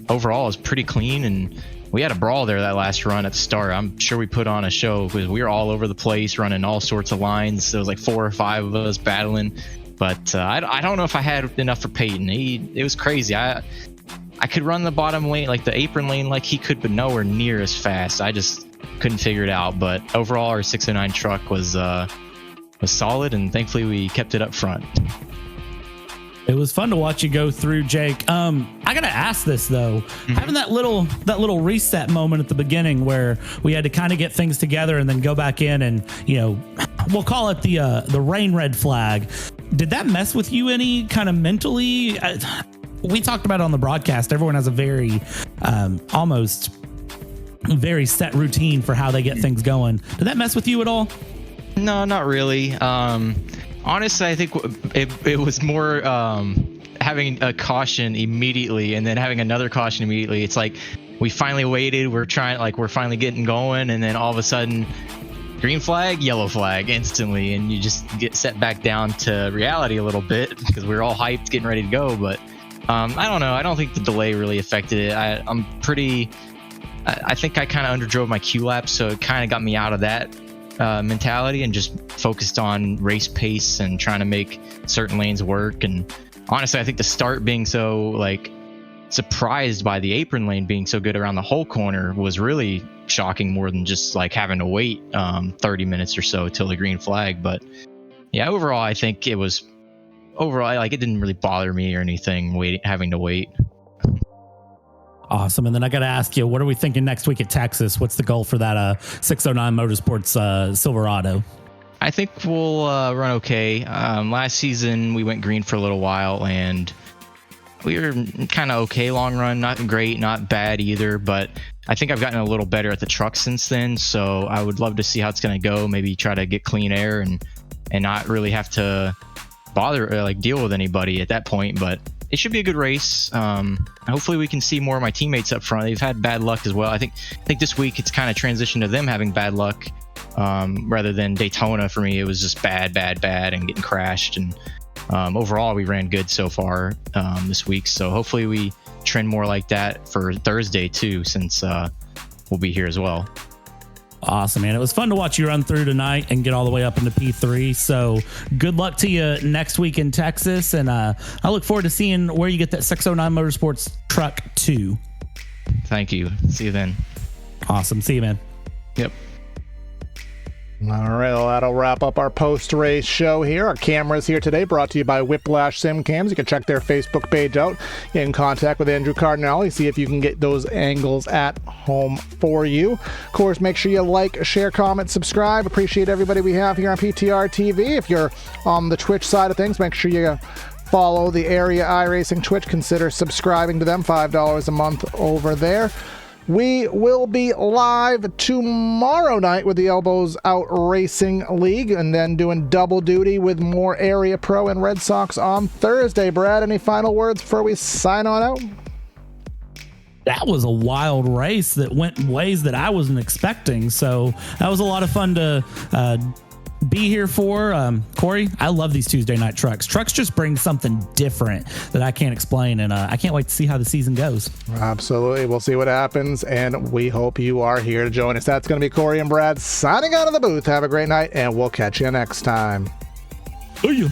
overall it was pretty clean, and we had a brawl there that last run at the start. I'm sure we put on a show because we were all over the place running all sorts of lines. There was like 4 or 5 of us battling, but I don't know if I had enough for Peyton. It was crazy. I could run the bottom lane, like the apron lane, like he could, but nowhere near as fast. I just couldn't figure it out. But overall, our 609 truck was solid, and thankfully we kept it up front. It was fun to watch you go through, Jake. I gotta ask this though, having that little reset moment at the beginning where we had to kind of get things together and then go back in, and we'll call it the rain red flag. Did that mess with you any kind of mentally? We talked about it on the broadcast. Everyone has a very almost very set routine for how they get things going. Did that mess with you at all? No, not really. Honestly, I think it was more having a caution immediately and then having another caution immediately. It's like we finally waited. We're finally getting going, and then all of a sudden, green flag, yellow flag instantly, and you just get set back down to reality a little bit because we were all hyped, getting ready to go. But I don't know. I don't think the delay really affected it. I think I kind of underdrove my Q lap, so it kind of got me out of that mentality and just focused on race pace and trying to make certain lanes work. And honestly, I think the start being so surprised by the apron lane being so good around the whole corner was really shocking, more than just having to wait 30 minutes or so till the green flag. But yeah, overall I think it didn't really bother me or anything having to wait. Awesome. And then I got to ask you, what are we thinking next week at Texas? What's the goal for that 609 Motorsports Silverado? I think we'll run okay. Last season we went green for a little while, and we were kind of okay long run, not great, not bad either, but I think I've gotten a little better at the truck since then. So I would love to see how it's going to go. Maybe try to get clean air and not really have to bother deal with anybody at that point. But it should be a good race. Hopefully we can see more of my teammates up front. They've had bad luck as well. I think this week it's kind of transitioned to them having bad luck rather than Daytona. For me, it was just bad and getting crashed. And overall, we ran good so far this week. So hopefully we trend more like that for Thursday too, since we'll be here as well. Awesome, man. It was fun to watch you run through tonight and get all the way up into P3. So good luck to you next week in Texas. And I look forward to seeing where you get that 609 Motorsports truck 2. Thank you. See you then. Awesome. See you, man. Yep. All right, well, that'll wrap up our post-race show here. Our cameras here today brought to you by Whiplash Sim Cams. You can check their Facebook page out. Get in contact with Andrew Cardinale. See if you can get those angles at home for you. Of course, make sure you like, share, comment, subscribe. Appreciate everybody we have here on PTR TV. If you're on the Twitch side of things, make sure you follow the Area iRacing Twitch. Consider subscribing to them, $5 a month over there. We will be live tomorrow night with the Elbows Out Racing League, and then doing double duty with more Area Pro and Red Sox on Thursday. Brad, any final words before we sign on out? That was a wild race that went in ways that I wasn't expecting. So that was a lot of fun to be here for. Corey, I love these Tuesday night trucks. Trucks just bring something different that I can't explain, and I can't wait to see how the season goes. Absolutely. We'll see what happens, and we hope you are here to join us. That's going to be Corey and Brad signing out of the booth. Have a great night, and we'll catch you next time. See ya.